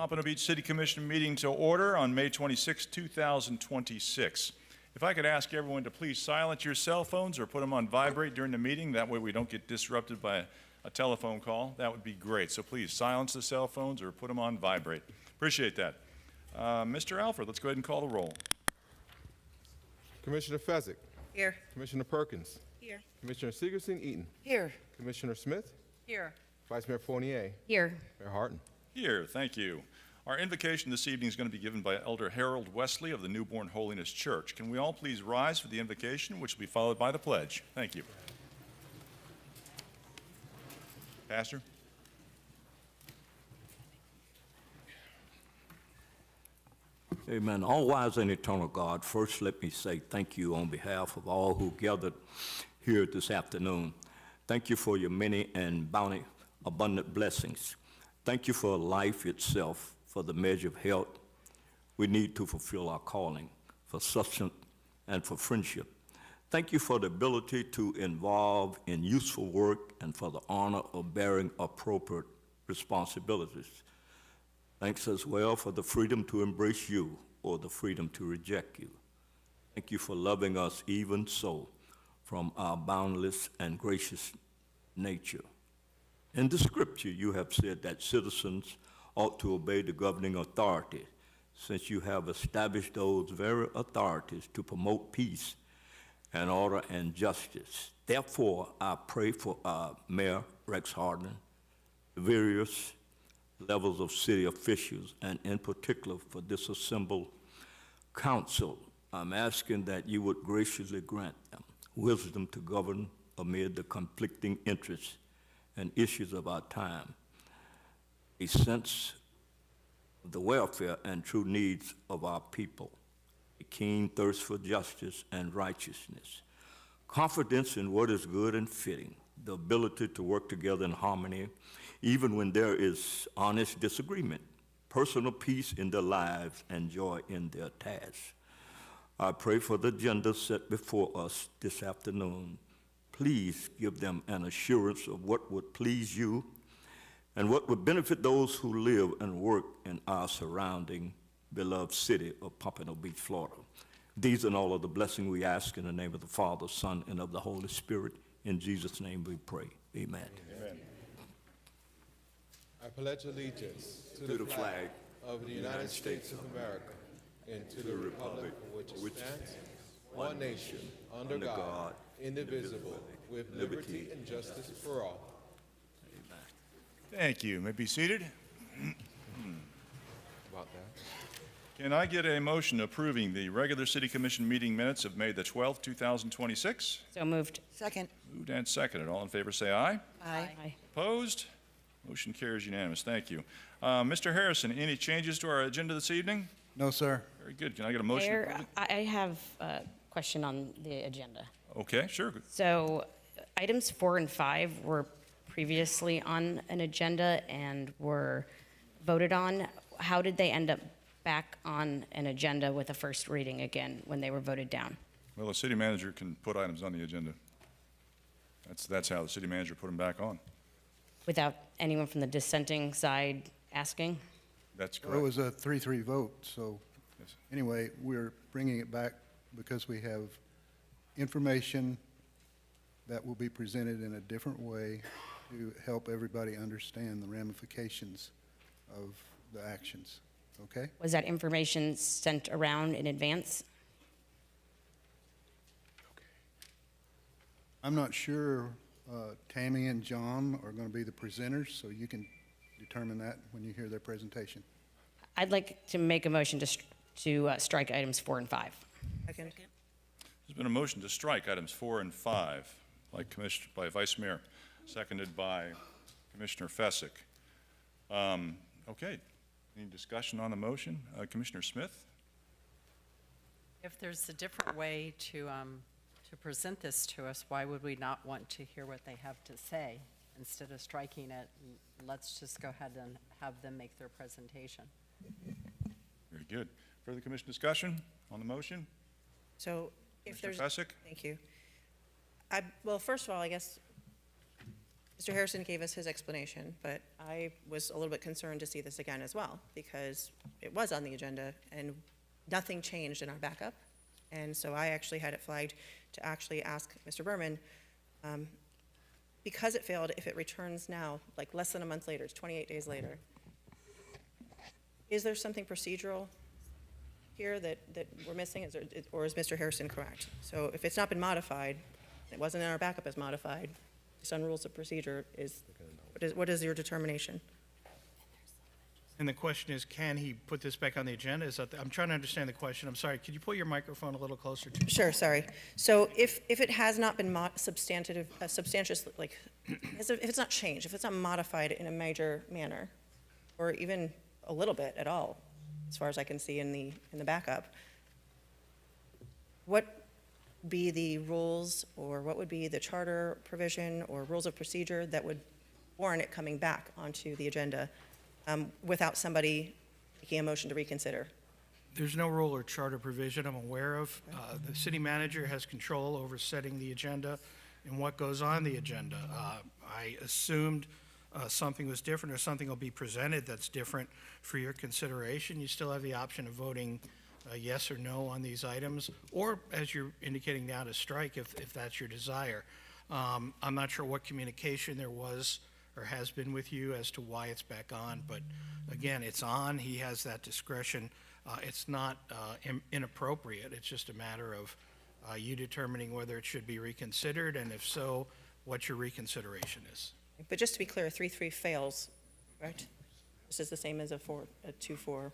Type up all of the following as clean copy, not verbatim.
Pompano Beach City Commission meeting to order on May 26, 2026. If I could ask everyone to please silence your cell phones or put them on vibrate during the meeting, that way we don't get disrupted by a telephone call, that would be great. So please silence the cell phones or put them on vibrate. Appreciate that. Mr. Alford, let's go ahead and call the roll. Commissioner Fezzik. Here. Commissioner Perkins. Here. Commissioner Sigerson-Eaton. Here. Commissioner Smith. Here. Vice Mayor Fournier. Here. Mayor Harton. Here, thank you. Our invocation this evening is going to be given by Elder Harold Wesley of the Newborn Holiness Church. Can we all please rise for the invocation, which will be followed by the pledge? Thank you. Pastor? Amen. All wise and eternal God, first let me say thank you on behalf of all who gathered here this afternoon. Thank you for your many and bounty, abundant blessings. Thank you for life itself, for the measure of health we need to fulfill our calling, for sustenance and for friendship. Thank you for the ability to involve in useful work and for the honor of bearing appropriate responsibilities. Thanks as well for the freedom to embrace you or the freedom to reject you. Thank you for loving us even so from our boundless and gracious nature. In the scripture, you have said that citizens ought to obey the governing authority, since you have established those very authorities to promote peace and order and justice. Therefore, I pray for Mayor Rex Harden, the various levels of city officials, and in particular for this assembled council. I'm asking that you would graciously grant them wisdom to govern amid the conflicting interests and issues of our time, a sense of the welfare and true needs of our people, a keen thirst for justice and righteousness, confidence in what is good and fitting, the ability to work together in harmony even when there is honest disagreement, personal peace in their lives, and joy in their tasks. I pray for the agenda set before us this afternoon. Please give them an assurance of what would please you and what would benefit those who live and work in our surrounding beloved city of Pompano Beach, Florida. These and all of the blessing we ask in the name of the Father, Son, and of the Holy Spirit. In Jesus' name we pray. Amen. Amen. I pledge allegiance to the flag of the United States of America and to the republic for which it stands, one nation, under God, indivisible, with liberty and justice for all. Amen. Thank you. May be seated. About that. Can I get a motion approving the regular City Commission meeting minutes of May the 12th, 2026? So moved. Second. Moved and seconded. All in favor say aye. Aye. Opposed? Motion carries unanimous. Thank you. Mr. Harrison, any changes to our agenda this evening? No, sir. Very good. Can I get a motion? Mayor, I have a question on the agenda. Okay, sure. So items 4 and 5 were previously on an agenda and were voted on. How did they end up back on an agenda with a first reading again when they were voted down? Well, the city manager can put items on the agenda. That's how the city manager put them back on. Without anyone from the dissenting side asking? That's It correct. was a 3-3 vote, so Yes. anyway, we're bringing it back because we have information that will be presented in a different way to help everybody understand the ramifications of the actions, okay? Was that information sent around in advance? I'm not sure Tammy and John are going to be the presenters, so you can determine that when you hear their presentation. I'd like to make a motion to strike items 4 and 5. Second. There's been a motion to strike items 4 and 5 by Vice Mayor, seconded by Commissioner Fezzik. Okay. Any discussion on the motion? Commissioner Smith? If there's a different way to present this to us, why would we not want to hear what they have to say? Instead of striking it, let's just go ahead and have them make their presentation. Very good. Further commission discussion on the motion? So if Commissioner there's, Fezzik? thank you. Well, first of all, I guess Mr. Harrison gave us his explanation, but I was a little bit concerned to see this again as well, because it was on the agenda and nothing changed in our backup. And so I actually had it flagged to actually ask Mr. Berman, because it failed, if it returns now, like less than a month later, it's 28 days later, is there something procedural here that we're missing, or is Mr. Harrison correct? So if it's not been modified, it wasn't in our backup as modified, based on rules of procedure, what is your determination? And the question is, can he put this back on the agenda? I'm trying to understand the question. I'm sorry, could you pull your microphone a little closer to? Sure, sorry. So if it has not been substantive, like, if it's not changed, if it's not modified in a major manner, or even a little bit at all, as far as I can see in the backup, what be the rules, or what would be the charter provision or rules of procedure that would warrant it coming back onto the agenda without somebody making a motion to reconsider? There's no rule or charter provision I'm aware of. The city manager has control over setting the agenda and what goes on the agenda. I assumed something was different, or something will be presented that's different for your consideration. You still have the option of voting yes or no on these items, or as you're indicating now, to strike if that's your desire. I'm not sure what communication there was or has been with you as to why it's back on, but again, it's on. He has that discretion. It's not inappropriate. It's just a matter of you determining whether it should be reconsidered, and if so, what your reconsideration is. But just to be clear, 3-3 fails, right? This is the same as a 2-4.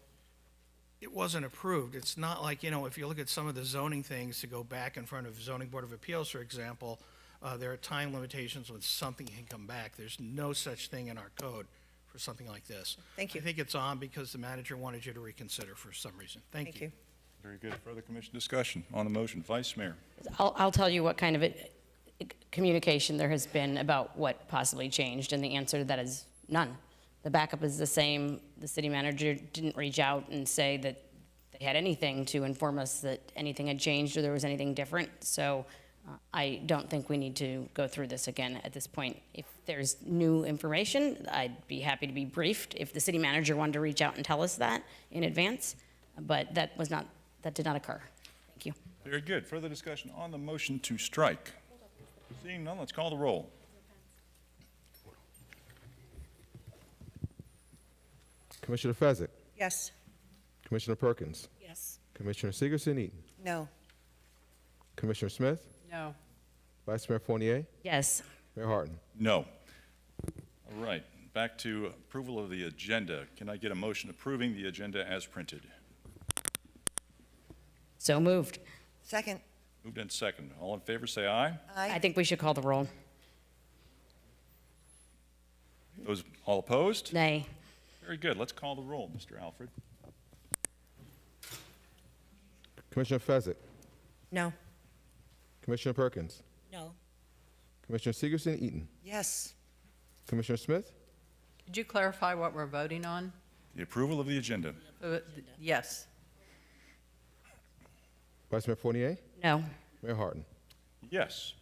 It wasn't approved. It's not like, if you look at some of the zoning things to go back in front of Zoning Board of Appeals, for example, there are time limitations when something can come back. There's no such thing in our code for something like this. Thank you. I think it's on because the manager wanted you to reconsider for some reason. Thank you. Very good. Further commission discussion on the motion. Vice Mayor. I'll tell you what kind of communication there has been about what possibly changed, and the answer to that is none. The backup is the same. The city manager didn't reach out and say that they had anything to inform us that anything had changed or there was anything different. So I don't think we need to go through this again at this point. If there's new information, I'd be happy to be briefed if the city manager wanted to reach out and tell us that in advance, but that did not occur. Thank you. Very good. Further discussion on the motion to strike. Seeing none, let's call the roll. Commissioner Fezzik, Yes. Commissioner Perkins, Yes. Commissioner Sigerson-Eaton, No. Commissioner Smith, No. Vice Mayor Fournier, Yes. Mayor Harton. No. All right, back to approval of the agenda. Can I get a motion approving the agenda as printed? So moved. Second. Moved and second. All in favor, say aye. I think we should call the roll. Those all opposed? Nay. Very good. Let's call the roll, Mr. Alfred. Commissioner Fezzik, No. Commissioner Perkins, No. Commissioner Sigerson-Eaton, Yes. Commissioner Smith, Could you clarify what we're voting on? The approval of the agenda. Yes. Vice Mayor Fournier, No. Mayor Harton. Yes.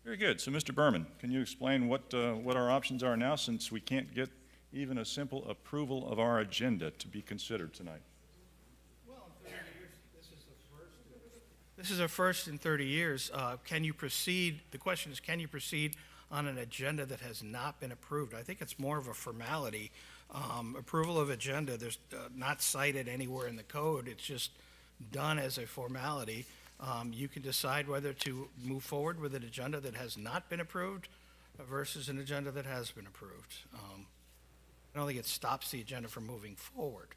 Very good. So, Mr. Berman, can you explain what our options are now, since we can't get even a simple approval of our agenda to be considered tonight? This is a first in 30 years. Can you proceed? The question is, can you proceed on an agenda that has not been approved? I think it's more of a formality. Approval of agenda, there's not cited anywhere in the code. It's just done as a formality. You can decide whether to move forward with an agenda that has not been approved versus an agenda that has been approved. I don't think it stops the agenda from moving forward.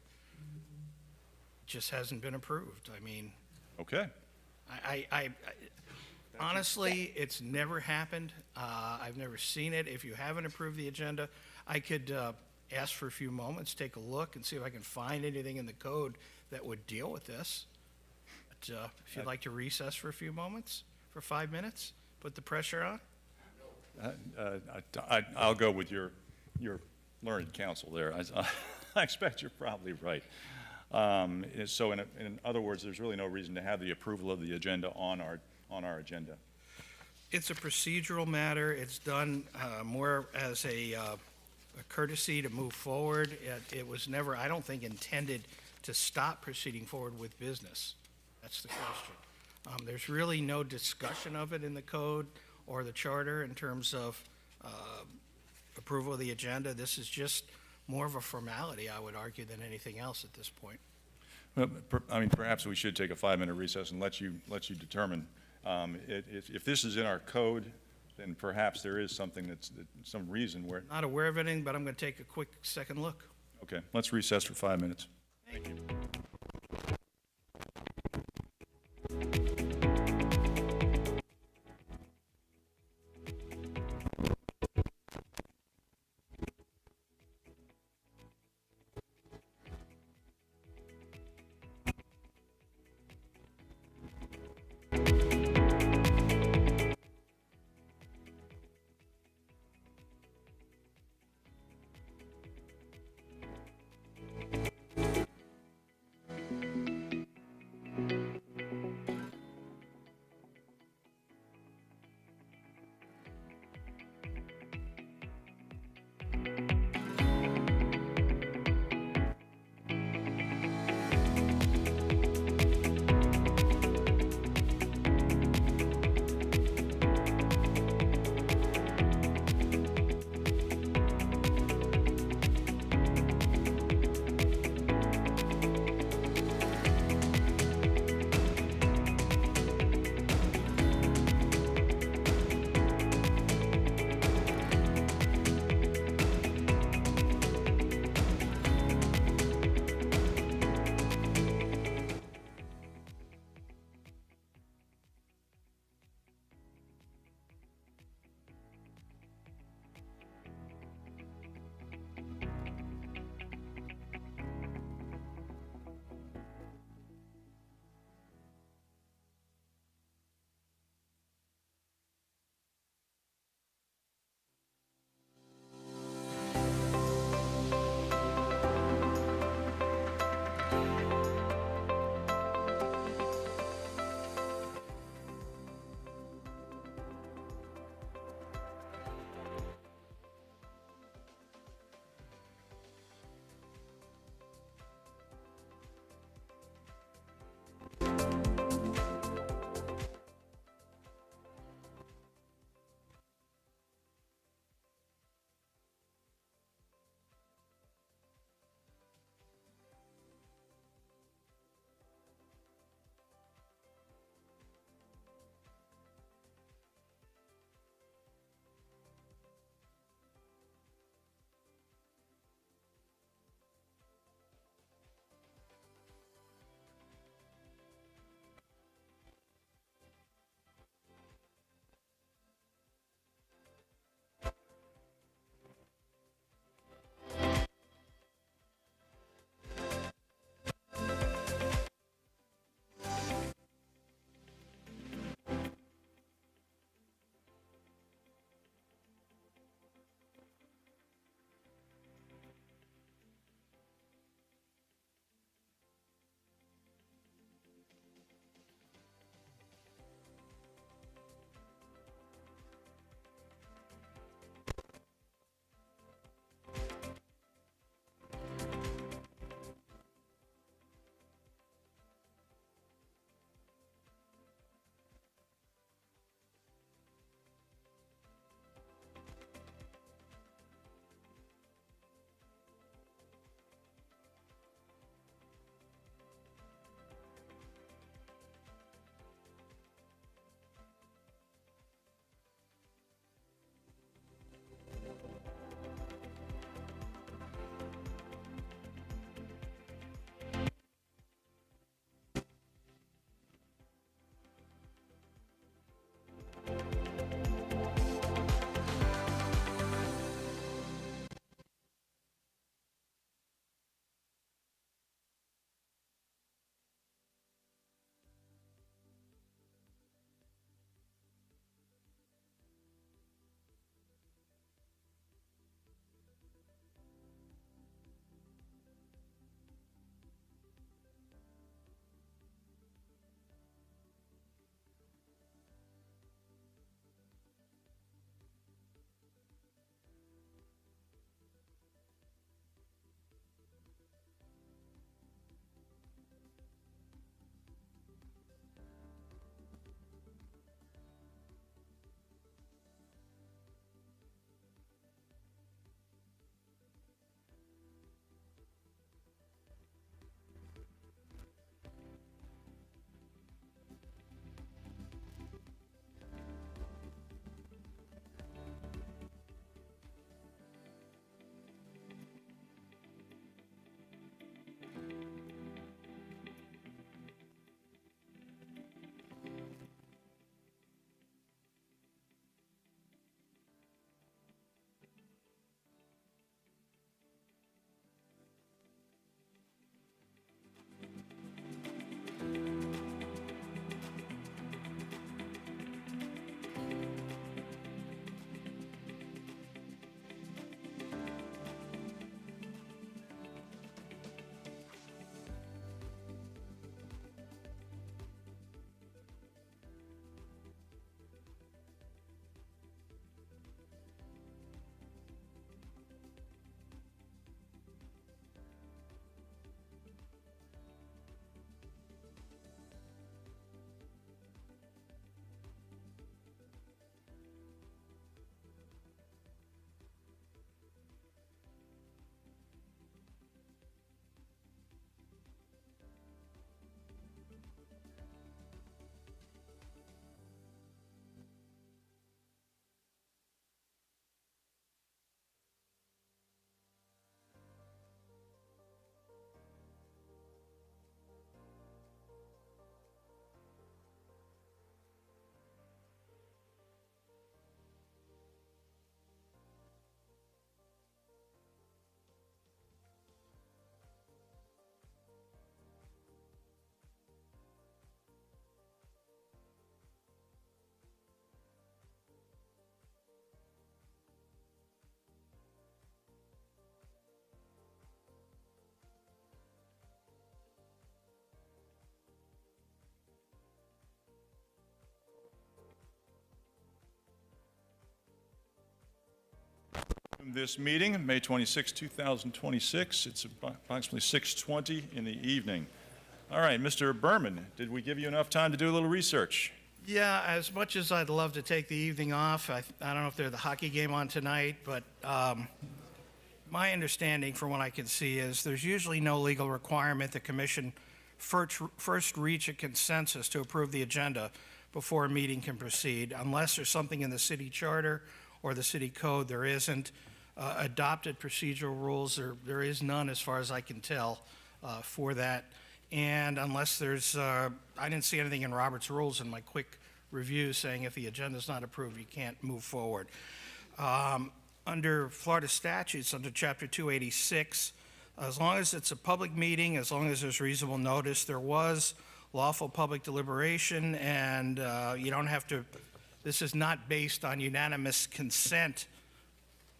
It just hasn't been approved. I mean, Okay. honestly, it's never happened. I've never seen it. If you haven't approved the agenda, I could ask for a few moments, take a look, and see if I can find anything in the code that would deal with this. But if you'd like to recess for a few moments, for 5 minutes, put the pressure on. I'll go with your learned counsel there. I expect you're probably right. So in other words, there's really no reason to have the approval of the agenda on our agenda. It's a procedural matter. It's done more as a courtesy to move forward. It was never, I don't think, intended to stop proceeding forward with business. That's the question. There's really no discussion of it in the code or the charter in terms of approval of the agenda. This is just more of a formality, I would argue, than anything else at this point. Well, I mean, perhaps we should take a 5-minute recess and let you determine. If this is in our code, then perhaps there is something some reason where, Not aware of anything, but I'm going to take a quick second look. okay, let's recess for 5 minutes. Thank you. This meeting, May 26, 2026. It's approximately 6:20 in the evening. All right, Mr. Berman, did we give you enough time to do a little research? Yeah, as much as I'd love to take the evening off, I don't know if there's the hockey game on tonight, but my understanding from what I can see is there's usually no legal requirement the commission first reach a consensus to approve the agenda before a meeting can proceed, unless there's something in the city charter or the city code. There isn't adopted procedural rules. There is none as far as I can tell for that. And unless there's, I didn't see anything in Robert's rules in my quick review saying if the agenda's not approved, you can't move forward. Under Florida statutes, under Chapter 286, as long as it's a public meeting, as long as there's reasonable notice, there was lawful public deliberation, and you don't have to, this is not based on unanimous consent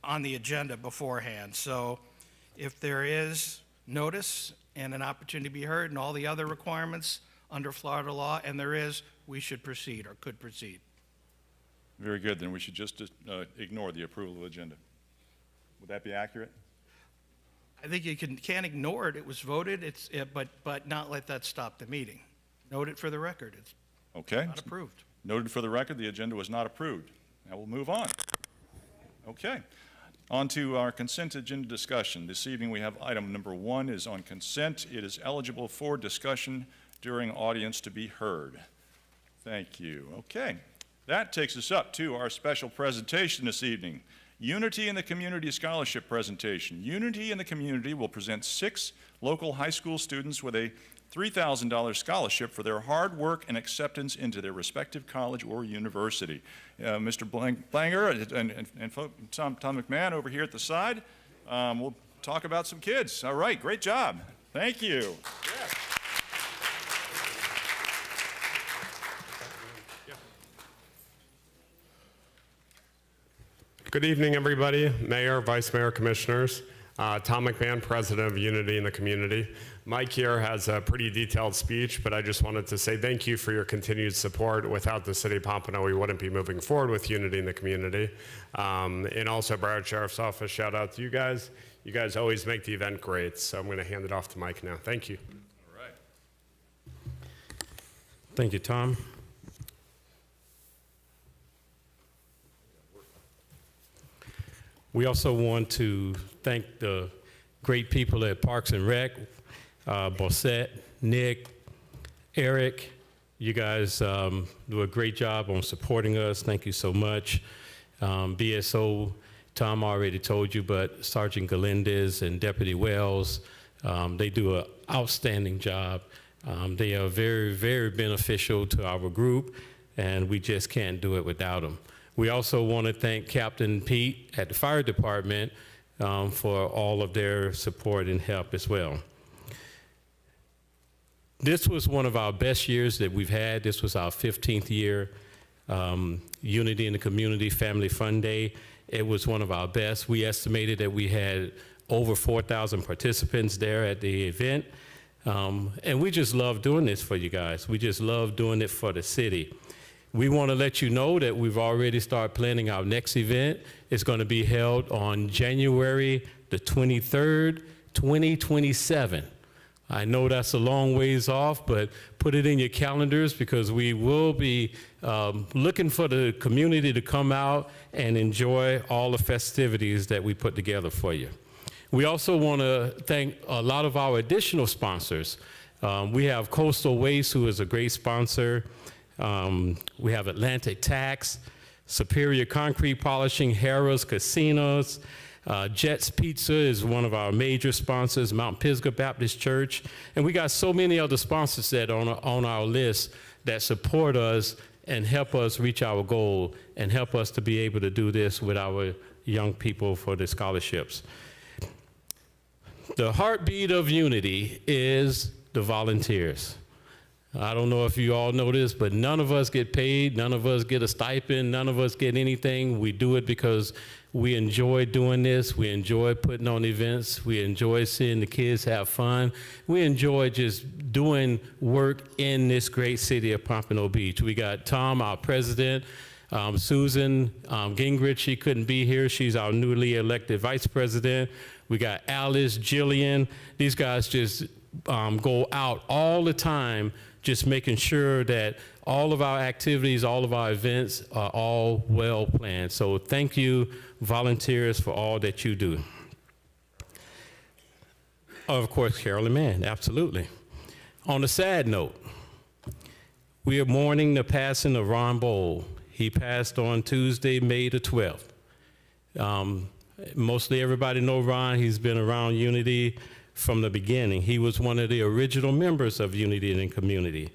on the agenda beforehand. So if there is notice and an opportunity to be heard and all the other requirements under Florida law, and there is, we should proceed or could proceed. Very good, then we should just ignore the approval of the agenda. Would that be accurate? I think you can't ignore it. It was voted, but not let that stop the meeting. Note it for the record. It's Okay. not approved. Noted for the record, the agenda was not approved. Now we'll move on. Okay. On to our consent agenda discussion. This evening we have item number 1 is on consent. It is eligible for discussion during audience to be heard. Thank you. Okay. That takes us up to our special presentation this evening. Unity in the Community Scholarship Presentation. Unity in the Community will present 6 local high school students with a $3,000 scholarship for their hard work and acceptance into their respective college or university. Mr. Blanger and Tom McMahon over here at the side will talk about some kids. All right, great job. Thank you. Yes. Good evening, everybody. Mayor, Vice Mayor, Commissioners. Tom McMahon, President of Unity in the Community. Mike here has a pretty detailed speech, but I just wanted to say thank you for your continued support. Without the City of Pompano, we wouldn't be moving forward with Unity in the Community. And also, Broward Sheriff's Office, shout out to you guys. You guys always make the event great, so I'm going to hand it off to Mike now. Thank you. All right. Thank you, Tom. We also want to thank the great people at Parks and Rec, Bossette, Nick, Eric. You guys do a great job on supporting us. Thank you so much. BSO, Tom already told you, but Sergeant Galindez and Deputy Wells, they do an outstanding job. They are very, very beneficial to our group, and we just can't do it without them. We also want to thank Captain Pete at the fire department for all of their support and help as well. This was one of our best years that we've had. This was our 15th year, Unity in the Community Family Fun Day. It was one of our best. We estimated that we had over 4,000 participants there at the event. And we just love doing this for you guys. We just love doing it for the city. We want to let you know that we've already started planning our next event. It's going to be held on January the 23rd, 2027. I know that's a long ways off, but put it in your calendars because we will be looking for the community to come out and enjoy all the festivities that we put together for you. We also want to thank a lot of our additional sponsors. We have Coastal Waste, who is a great sponsor. We have Atlantic Tax, Superior Concrete Polishing, Harrah's Casinos, Jets Pizza is one of our major sponsors, Mount Pisgah Baptist Church, and we got so many other sponsors that on our list that support us and help us reach our goal and help us to be able to do this with our young people for the scholarships. The heartbeat of Unity is the volunteers. I don't know if you all know this, but none of us get paid, none of us get a stipend, none of us get anything. We do it because we enjoy doing this. We enjoy putting on events. We enjoy seeing the kids have fun. We enjoy just doing work in this great city of Pompano Beach. We got Tom, our president, Susan Gingrich, she couldn't be here. She's our newly elected vice president. We got Alice, Jillian. These guys just go out all the time, just making sure that all of our activities, all of our events are all well planned. So thank you, volunteers, for all that you do. Of course, Carolyn Mann, absolutely. On a sad note, we are mourning the passing of Ron Bowl. He passed on Tuesday, May the 12th. Mostly everybody know Ron. He's been around Unity from the beginning. He was one of the original members of Unity in the Community,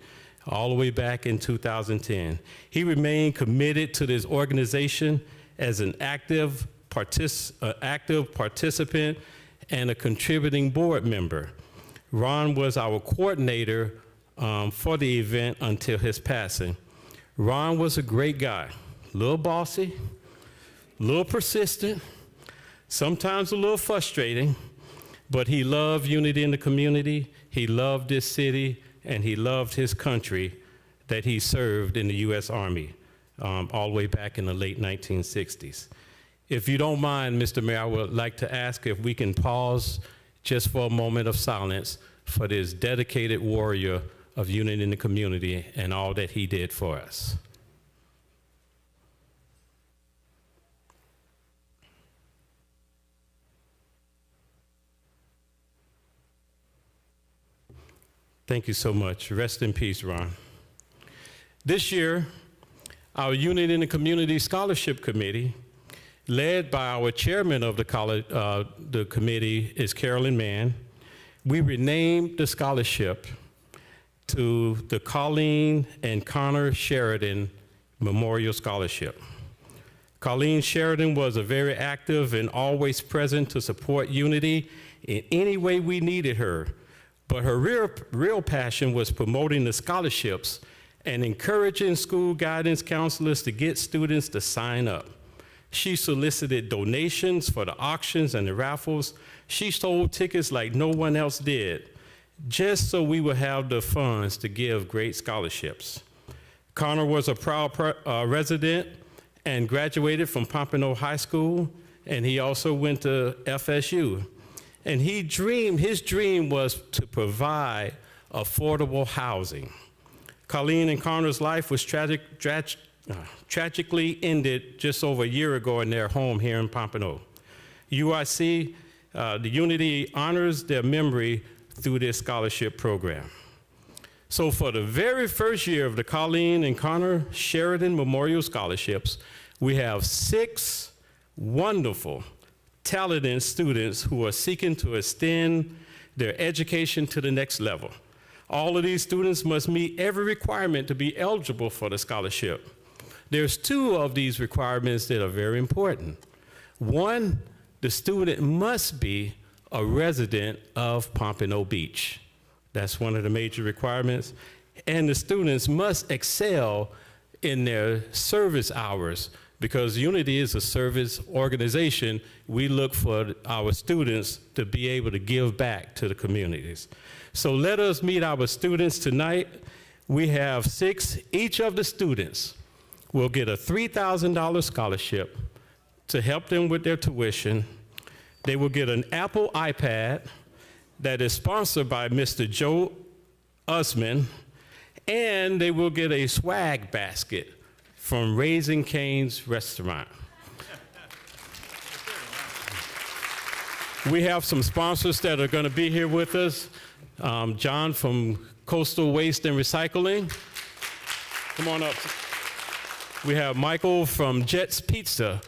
all the way back in 2010. He remained committed to this organization as an active participant and a contributing board member. Ron was our coordinator for the event until his passing. Ron was a great guy, a little bossy, a little persistent, sometimes a little frustrating, but he loved Unity in the Community, he loved this city, and he loved his country that he served in the U.S. Army all the way back in the late 1960s. If you don't mind, Mr. Mayor, I would like to ask if we can pause just for a moment of silence for this dedicated warrior of Unity in the Community and all that he did for us. Thank you so much. Rest in peace, Ron. This year, our Unity in the Community Scholarship Committee, led by our chairman of the committee, is Carolyn Mann. We renamed the scholarship to the Colleen and Connor Sheridan Memorial Scholarship. Colleen Sheridan was a very active and always present to support Unity in any way we needed her, but her real passion was promoting the scholarships and encouraging school guidance counselors to get students to sign up. She solicited donations for the auctions and the raffles. She sold tickets like no one else did, just so we would have the funds to give great scholarships. Connor was a proud resident and graduated from Pompano High School, and he also went to FSU. And his dream was to provide affordable housing. Colleen and Connor's life was tragically ended just over a year ago in their home here in Pompano. UIC, the Unity honors their memory through this scholarship program. So for the very first year of the Colleen and Connor Sheridan Memorial Scholarships, we have 6 wonderful, talented students who are seeking to extend their education to the next level. All of these students must meet every requirement to be eligible for the scholarship. There's 2 of these requirements that are very important. One, the student must be a resident of Pompano Beach. That's one of the major requirements. And the students must excel in their service hours, because Unity is a service organization. We look for our students to be able to give back to the communities. So let us meet our students tonight. We have 6. Each of the students will get a $3,000 scholarship to help them with their tuition. They will get an Apple iPad that is sponsored by Mr. Joe Usman, and they will get a swag basket from Raising Cane's Restaurant. We have some sponsors that are going to be here with us. John from Coastal Waste and Recycling. Come on up. We have Michael from Jet's Pizza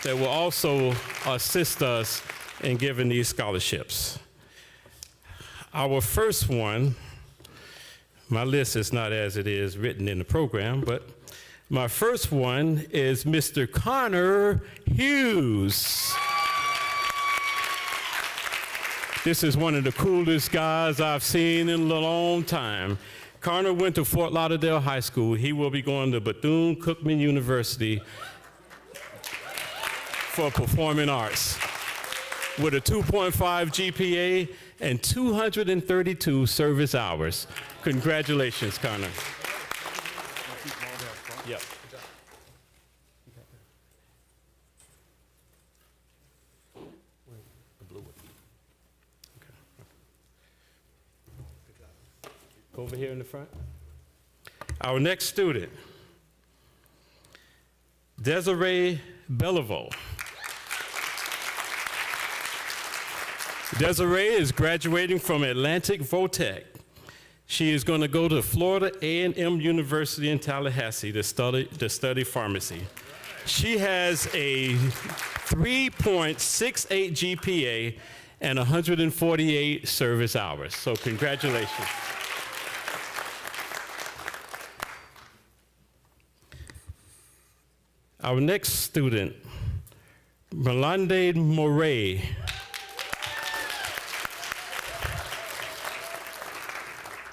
that will also assist us in giving these scholarships. Our first one, my list is not as it is written in the program, but my first one is Mr. Connor Hughes. This is one of the coolest guys I've seen in a long time. Connor went to Fort Lauderdale High School. He will be going to Bethune-Cookman University for performing arts with a 2.5 GPA and 232 service hours. Congratulations, Connor. Yep. over here in the front. Our next student, Desiree Belleville. Desiree is graduating from Atlantic Votech. She is going to go to Florida A&M University in Tallahassee to study pharmacy. She has a 3.68 GPA and 148 service hours. So congratulations. Our next student, Melande Moray.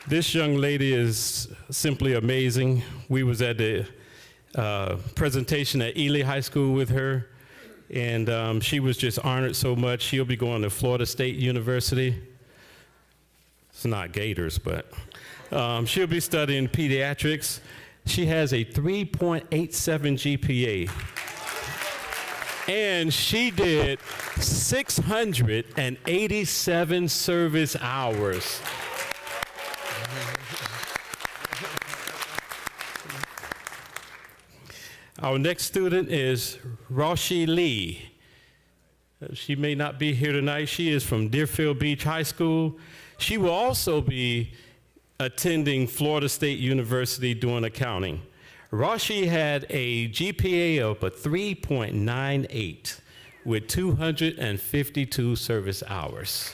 This young lady is simply amazing. We was at the presentation at Ely High School with her, and she was just honored so much. She'll be going to Florida State University. It's not Gators, but she'll be studying pediatrics. She has a 3.87 GPA, and she did 687 service hours. Our next student is Roshi Lee. She may not be here tonight. She is from Deerfield Beach High School. She will also be attending Florida State University doing accounting. Roshi had a GPA of a 3.98 with 252 service hours.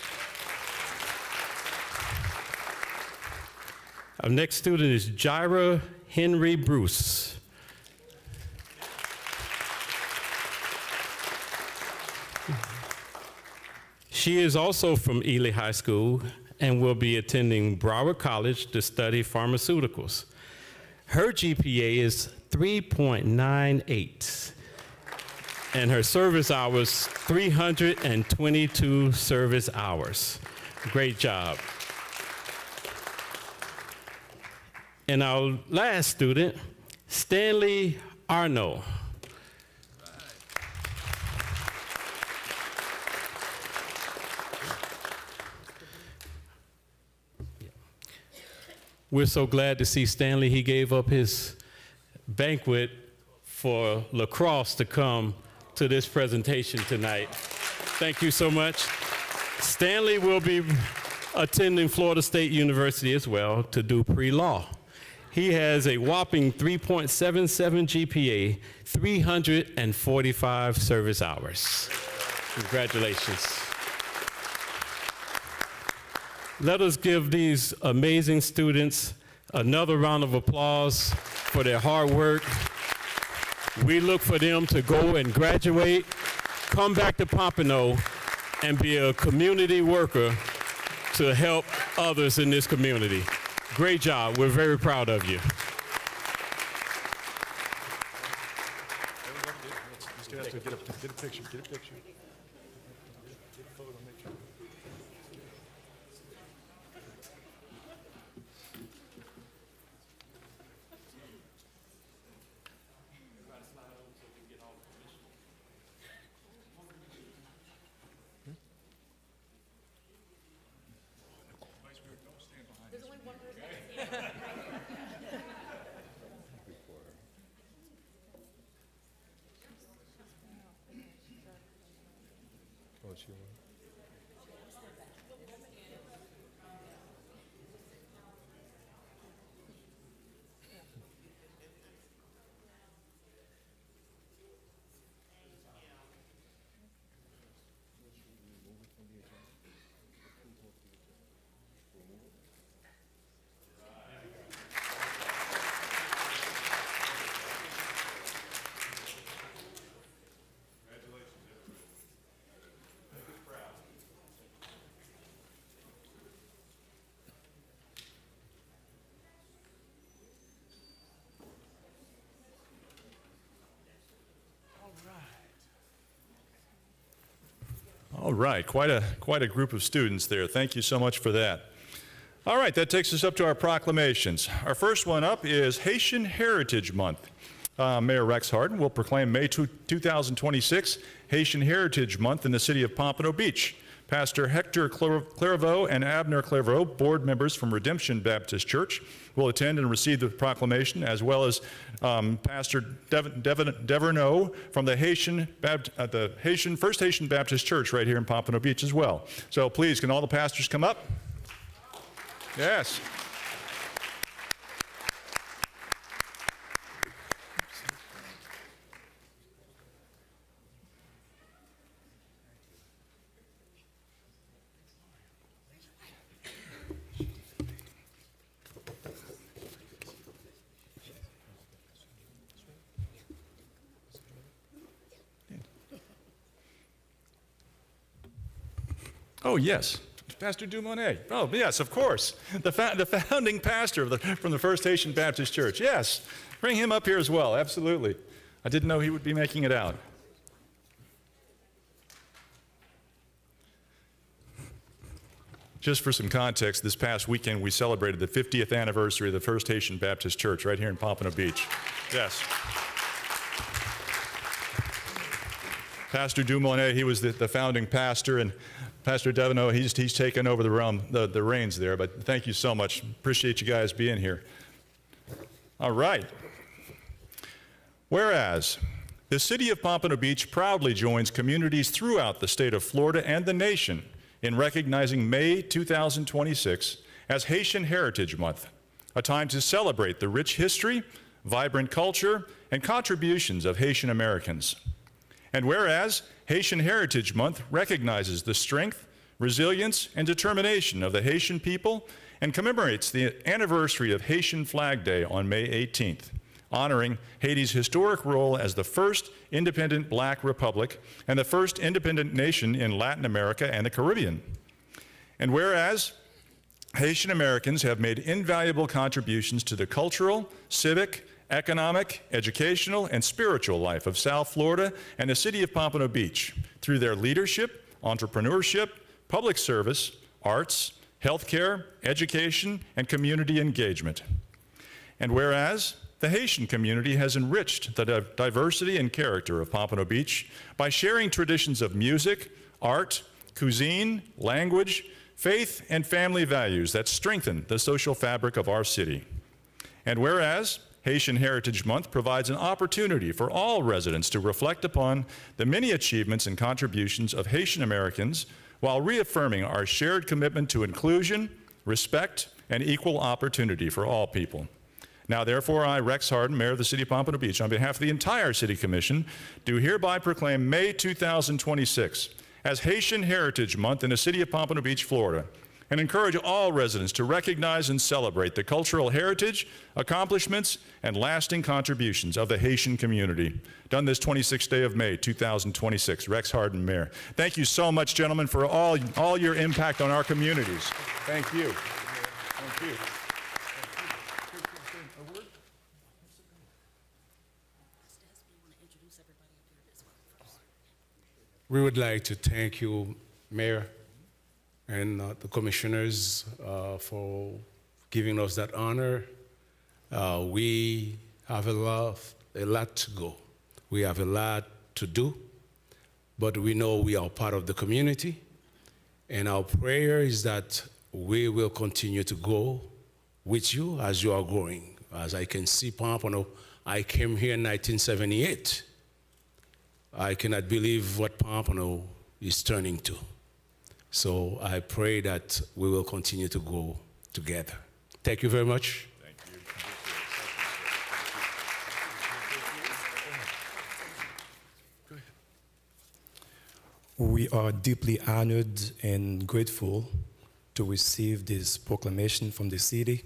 Our next student is Jaira Henry Bruce. She is also from Ely High School and will be attending Broward College to study pharmaceuticals. Her GPA is 3.98, and her service hours, 322 service hours. Great job. And our last student, Stanley Arno. We're so glad to see Stanley. He gave up his banquet for lacrosse to come to this presentation tonight. Thank you so much. Stanley will be attending Florida State University as well to do pre-law. He has a whopping 3.77 GPA, 345 service hours. Congratulations. Let us give these amazing students another round of applause for their hard work. We look for them to go and graduate, come back to Pompano, and be a community worker to help others in this community. Great job. We're very proud of you. Get a picture, get a picture. All right, quite a group of students there. Thank you so much for that. All right, that takes us up to our proclamations. Our first one up is Haitian Heritage Month. Mayor Rex Harden will proclaim May 2026 Haitian Heritage Month in the city of Pompano Beach. Pastor Hector Clairvaux and Abner Clairvaux, board members from Redemption Baptist Church, will attend and receive the proclamation, as well as Pastor Deverneau from the First Haitian Baptist Church right here in Pompano Beach as well. So please, can all the pastors come up? Yes. Oh, yes. Pastor Dumonet. Oh, yes, of course. The founding pastor from the First Haitian Baptist Church. Yes. Bring him up here as well. Absolutely. I didn't know he would be making it out. Just for some context, this past weekend we celebrated the 50th anniversary of the First Haitian Baptist Church right here in Pompano Beach. Yes. Pastor Dumonet, he was the founding pastor, and Pastor Deverneau, he's taken over the reins there, but thank you so much. Appreciate you guys being here. All right. Whereas, the city of Pompano Beach proudly joins communities throughout the state of Florida and the nation in recognizing May 2026 as Haitian Heritage Month, a time to celebrate the rich history, vibrant culture, and contributions of Haitian Americans. And whereas Haitian Heritage Month recognizes the strength, resilience, and determination of the Haitian people and commemorates the anniversary of Haitian Flag Day on May 18th, honoring Haiti's historic role as the first independent black republic and the first independent nation in Latin America and the Caribbean. And whereas Haitian Americans have made invaluable contributions to the cultural, civic, economic, educational, and spiritual life of South Florida and the city of Pompano Beach through their leadership, entrepreneurship, public service, arts, healthcare, education, and community engagement. And whereas the Haitian community has enriched the diversity and character of Pompano Beach by sharing traditions of music, art, cuisine, language, faith, and family values that strengthen the social fabric of our city. And whereas Haitian Heritage Month provides an opportunity for all residents to reflect upon the many achievements and contributions of Haitian Americans while reaffirming our shared commitment to inclusion, respect, and equal opportunity for all people. Now, therefore, I, Rex Harden, Mayor of the City of Pompano Beach, on behalf of the entire City Commission, do hereby proclaim May 2026 as Haitian Heritage Month in the City of Pompano Beach, Florida, and encourage all residents to recognize and celebrate the cultural heritage, accomplishments, and lasting contributions of the Haitian community. Done this 26th day of May, 2026. Rex Harden, Mayor. Thank you so much, gentlemen, for all your impact on our communities. Thank you. Thank you. We would like to thank you, Mayor, and the commissioners for giving us that honor. We have a lot to go. We have a lot to do, but we know we are part of the community, and our prayer is that we will continue to go with you as you are growing. As I can see Pompano, I came here in 1978. I cannot believe what Pompano is turning to. So I pray that we will continue to go together. Thank you very much. Thank you. We are deeply honored and grateful to receive this proclamation from the city,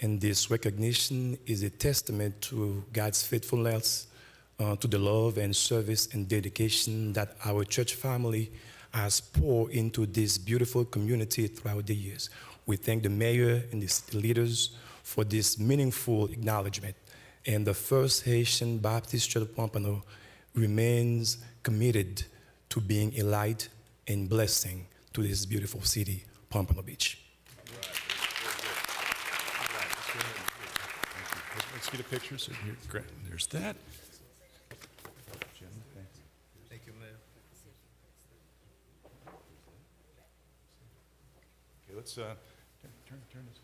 and this recognition is a testament to God's faithfulness, to the love and service and dedication that our church family has poured into this beautiful community throughout the years. We thank the mayor and the city leaders for this meaningful acknowledgement. And the First Haitian Baptist Church of Pompano remains committed to being a light and blessing to this beautiful city, Pompano Beach. Let's get a picture. So here, great. There's that. Thank you, Mayor. let's turn this.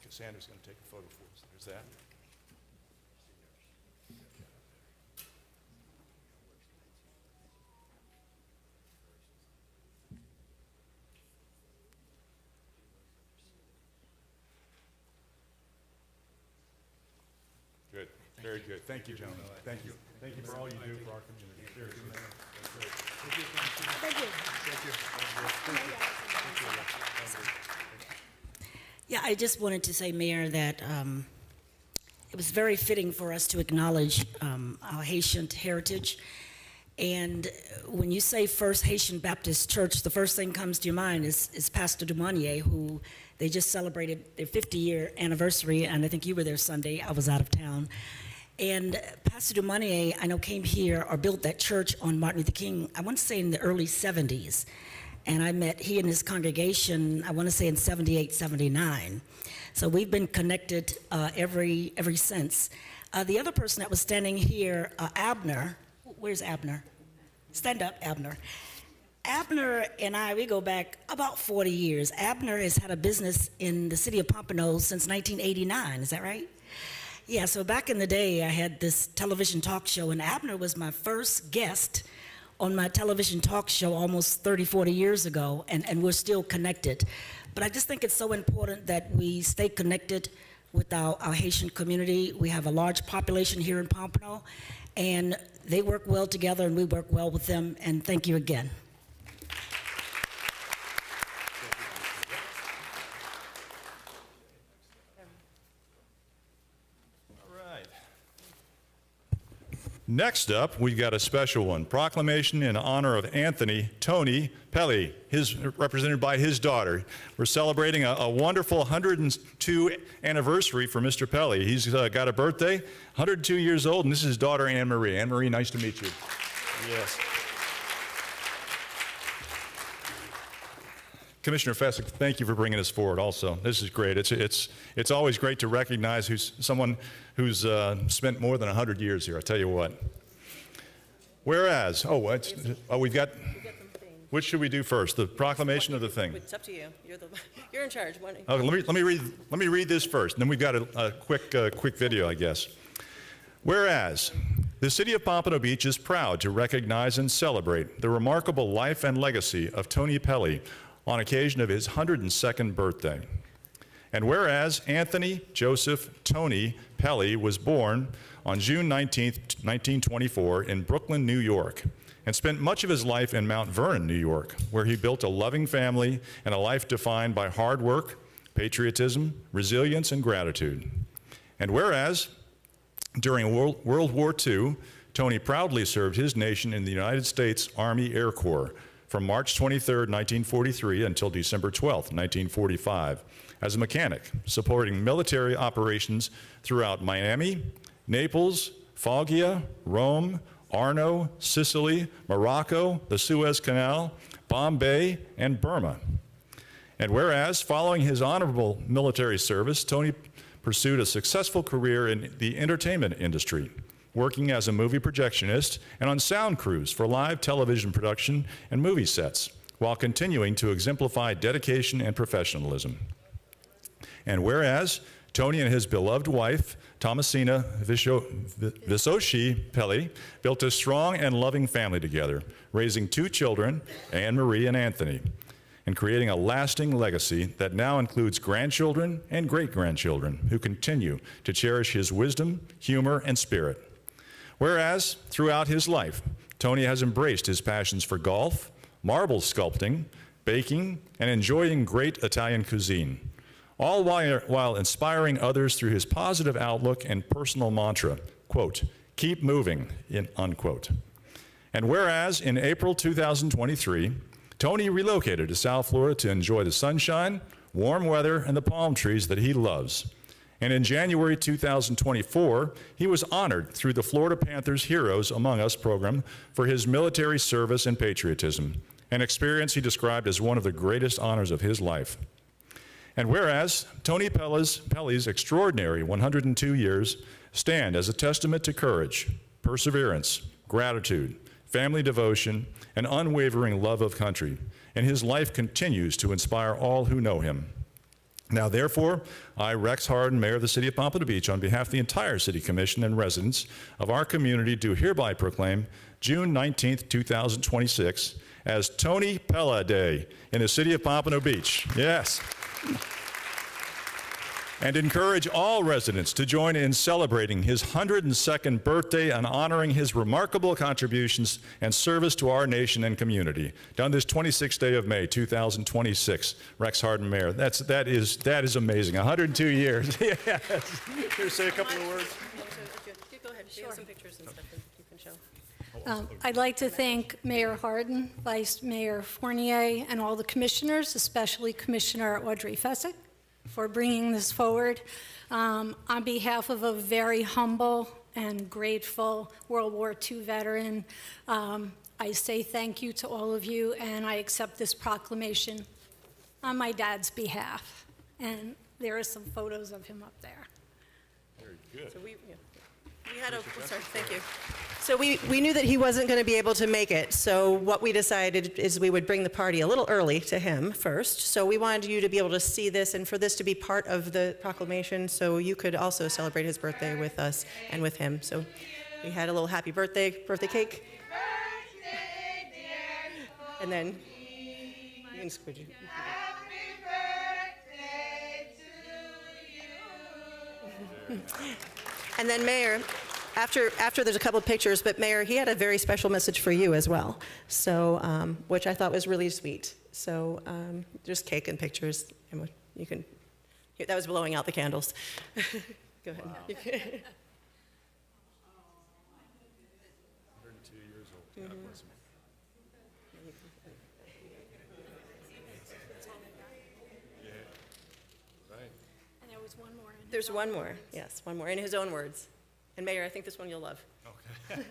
Cassandra's going to take a photo for us. There's that. Good. Very good. Thank you, gentlemen. Thank you. Thank you for all you do for our community. Seriously. That's great. Yeah, I just wanted to say, Mayor, that it was very fitting for us to acknowledge our Haitian heritage. And when you say First Haitian Baptist Church, the first thing comes to your mind is Pastor Dumanier, who they just celebrated their 50-year anniversary, and I think you were there Sunday. I was out of town. And Pastor Dumanier, I know, came here or built that church on Martin Luther King, I want to say in the early 70s. And I met he and his congregation, I want to say in 78, 79. So we've been connected ever since. The other person that was standing here, Abner, where's Abner? Stand up, Abner. Abner and I, we go back about 40 years. Abner has had a business in the city of Pompano since 1989, is that right? Yeah, so back in the day, I had this television talk show, and Abner was my first guest on my television talk show almost 30, 40 years ago, and we're still connected. But I just think it's so important that we stay connected with our Haitian community. We have a large population here in Pompano, and they work well together, and we work well with them, and thank you again. Next up, we've got a special one, proclamation in honor of Anthony Tony Pelly, represented by his daughter. We're celebrating a wonderful 102 anniversary for Mr. Pelly. He's got a birthday, 102 years old, and this is his daughter, Anne Marie. Anne Marie, nice to meet you. Yes. Commissioner Fessick, thank you for bringing this forward also. This is great. It's always great to recognize someone who's spent more than 100 years here, I tell you what. Whereas, we've got, which should we do first? The proclamation or the thing? It's up to you. You're in charge. Okay, let me read this first, and then we've got a quick video, I guess. Whereas, the city of Pompano Beach is proud to recognize and celebrate the remarkable life and legacy of Tony Pelly on occasion of his 102nd birthday. And whereas Anthony Joseph Tony Pelly was born on June 19, 1924 in Brooklyn, New York, and spent much of his life in Mount Vernon, New York, where he built a loving family and a life defined by hard work, patriotism, resilience, and gratitude. And whereas during World War II, Tony proudly served his nation in the United States Army Air Corps from March 23, 1943 until December 12, 1945, as a mechanic, supporting military operations throughout Miami, Naples, Foggia, Rome, Arno, Sicily, Morocco, the Suez Canal, Bombay, and Burma. And whereas, following his honorable military service, Tony pursued a successful career in the entertainment industry, working as a movie projectionist and on sound crews for live television production and movie sets, while continuing to exemplify dedication and professionalism. And whereas Tony and his beloved wife, Thomasina Visoshi Pelly, built a strong and loving family together, raising 2 children, Anne Marie and Anthony, and creating a lasting legacy that now includes grandchildren and great-grandchildren who continue to cherish his wisdom, humor, and spirit. Whereas, throughout his life, Tony has embraced his passions for golf, marble sculpting, baking, and enjoying great Italian cuisine, all while inspiring others through his positive outlook and personal mantra, quote, "Keep moving," unquote. And whereas, in April 2023, Tony relocated to South Florida to enjoy the sunshine, warm weather, and the palm trees that he loves. And in January 2024, he was honored through the Florida Panthers Heroes Among Us program for his military service and patriotism, an experience he described as one of the greatest honors of his life. And whereas Tony Pelly's extraordinary 102 years stand as a testament to courage, perseverance, gratitude, family devotion, and unwavering love of country, and his life continues to inspire all who know him. Now, therefore, I, Rex Harden, Mayor of the City of Pompano Beach, on behalf of the entire City Commission and residents of our community, do hereby proclaim June 19th, 2026 as Tony Pella Day in the City of Pompano Beach. Yes. And encourage all residents to join in celebrating his 102nd birthday and honoring his remarkable contributions and service to our nation and community. Done this 26th day of May, 2026. Rex Harden, Mayor. That is amazing. 102 years. Yes. Here, say a couple of words. Go ahead. We have some pictures and stuff that you can show. I'd like to thank Mayor Harden, Vice Mayor Fournier, and all the commissioners, especially Commissioner Audrey Fessick, for bringing this forward. On behalf of a very humble and grateful World War II veteran, I say thank you to all of you, and I accept this proclamation on my dad's behalf. And there are some photos of him up there. Very good. So we had sorry, thank you. So we knew that he wasn't going to be able to make it, so what we decided is we would bring the party a little early to him first. So we wanted you to be able to see this and for this to be part of the proclamation so you could also celebrate his birthday with us and with him. So we had a little happy birthday cake. And then you can squidge it. And then Mayor, after there's a couple of pictures, but Mayor, he had a very special message for you as well, so, which I thought was really sweet. So just cake and pictures, and you can, that was blowing out the candles. Go ahead. Wow. 102 years old. God bless him. Yeah. Right. And there was one more. There's one more, yes, one more, in his own words. And Mayor, I think this one you'll love. Okay.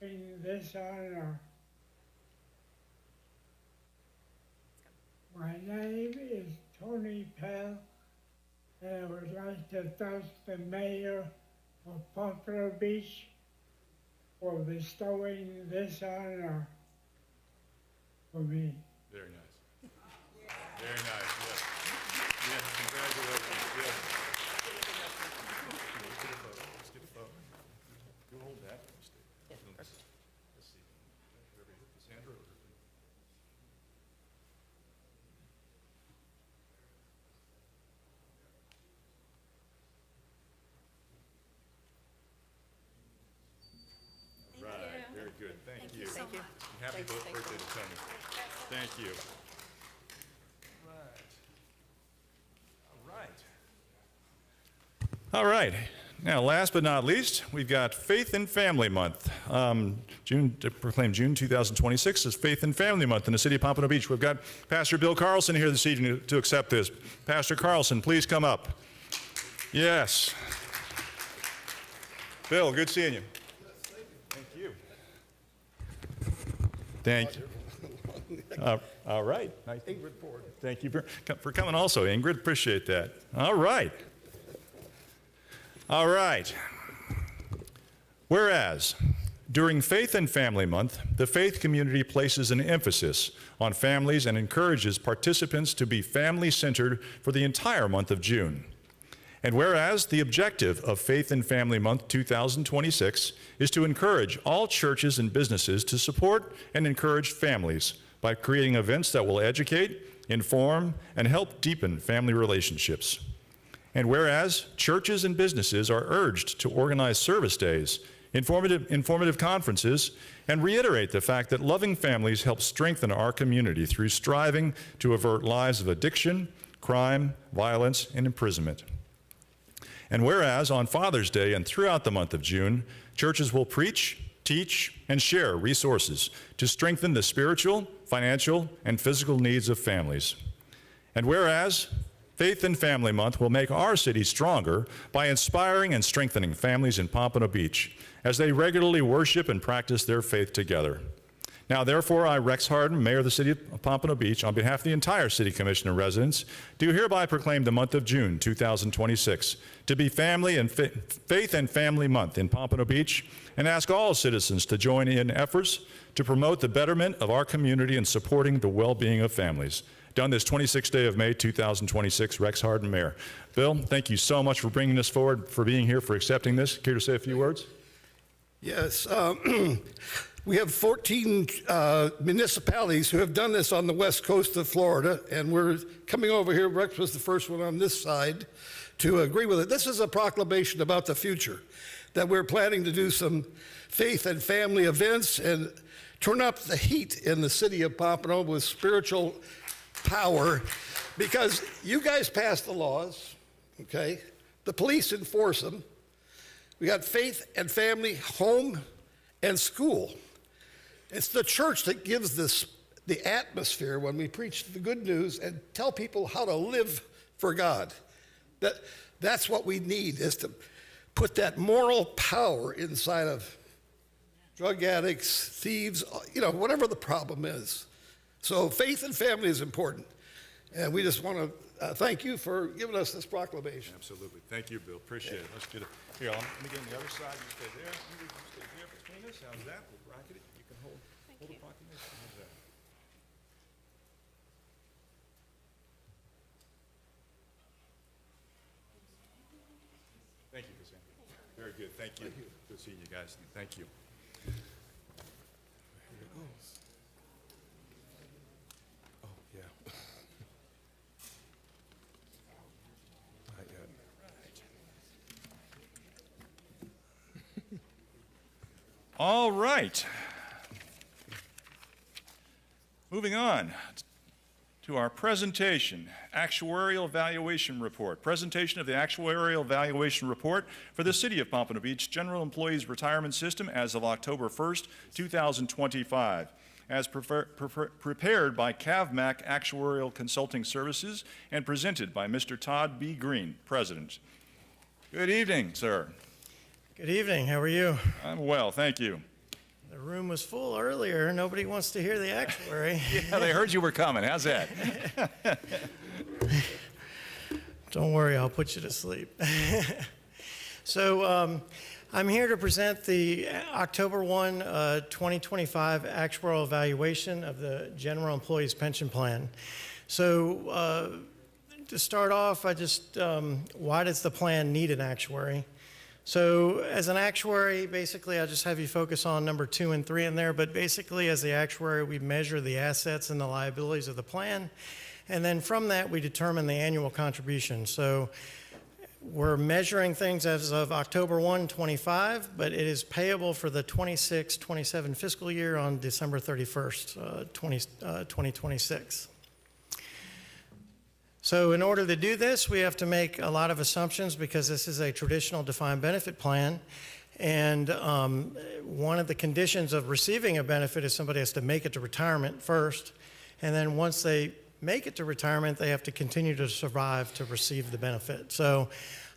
In this honor, my name is Tony Pell, and I would like to thank the mayor of Pompano Beach for bestowing this honor for me. Very nice. Very nice, yes. Yes, congratulations, yes. Let's get a photo. Let's get a photo. You hold that. Let's see. Sandra or Right, very good. Thank you. Thank you. Happy Thank you. birthday to Tony. Thank you. All right. Now, last but not least, we've got Faith and Family Month. To proclaim June 2026 as Faith and Family Month in the City of Pompano Beach. We've got Pastor Bill Carlson here this evening to accept this. Pastor Carlson, please come up. Yes. Bill, good seeing you. Thank you. Thank you. All right. Nice. Ingrid Ford. Thank you for coming also, Ingrid. Appreciate that. All right. All right. Whereas, during Faith and Family Month, the faith community places an emphasis on families and encourages participants to be family-centered for the entire month of June. And whereas the objective of Faith and Family Month 2026 is to encourage all churches and businesses to support and encourage families by creating events that will educate, inform, and help deepen family relationships. And whereas churches and businesses are urged to organize service days, informative conferences, and reiterate the fact that loving families help strengthen our community through striving to avert lives of addiction, crime, violence, and imprisonment. And whereas on Father's Day and throughout the month of June, churches will preach, teach, and share resources to strengthen the spiritual, financial, and physical needs of families. And whereas Faith and Family Month will make our city stronger by inspiring and strengthening families in Pompano Beach as they regularly worship and practice their faith together. Now, therefore, I, Rex Harden, Mayor of the City of Pompano Beach, on behalf of the entire City Commission and residents, do hereby proclaim the month of June 2026 to be Faith and Family Month in Pompano Beach, and ask all citizens to join in efforts to promote the betterment of our community and supporting the well-being of families. Done this 26th day of May 2026, Rex Harden, Mayor. Bill, thank you so much for bringing this forward, for being here, for accepting this. Care to say a few words? Yes. We have 14 municipalities who have done this on the west coast of Florida, and we're coming over here. Rex was the first one on this side to agree with it. This is a proclamation about the future, that we're planning to do some faith and family events and turn up the heat in the city of Pompano with spiritual power, because you guys pass the laws, okay? The police enforce them. We got faith and family, home and school. It's the church that gives the atmosphere when we preach the good news and tell people how to live for God. That's what we need, is to put that moral power inside of drug addicts, thieves, whatever the problem is. So faith and family is important. And we just want to thank you for giving us this proclamation. Absolutely. Thank you, Bill. Appreciate it. Let's get it. Here, let me get on the other side. You stay there. You stay here between us. How's that? We'll bracket it. You can hold the proclamation. How's that? Thank you, Cassandra. Very good. Thank you. Good seeing you guys. Thank you. Oh, yeah. Not yet. All right. Moving on to our presentation, Actuarial Valuation Report. Presentation of the Actuarial Valuation Report for the City of Pompano Beach General Employees Retirement System as of October 1st, 2025, as prepared by CAVMAC Actuarial Consulting Services and presented by Mr. Todd B. Green, President. Good evening, sir. Good evening. How are you? I'm well, thank you. The room was full earlier. Nobody wants to hear the actuary. Yeah, they heard you were coming. How's that? Don't worry, I'll put you to sleep. So I'm here to present the October 1, 2025 actuarial evaluation of the General Employees Pension Plan. So to start off, why does the plan need an actuary? So as an actuary, basically, I just have you focus on number 2 and 3 in there, but basically as the actuary, we measure the assets and the liabilities of the plan, and then from that, we determine the annual contribution. So we're measuring things as of October 1, 25, but it is payable for the 26-27 fiscal year on December 31st, 2026. So in order to do this, we have to make a lot of assumptions because this is a traditional defined benefit plan. And one of the conditions of receiving a benefit is somebody has to make it to retirement first. And then once they make it to retirement, they have to continue to survive to receive the benefit. So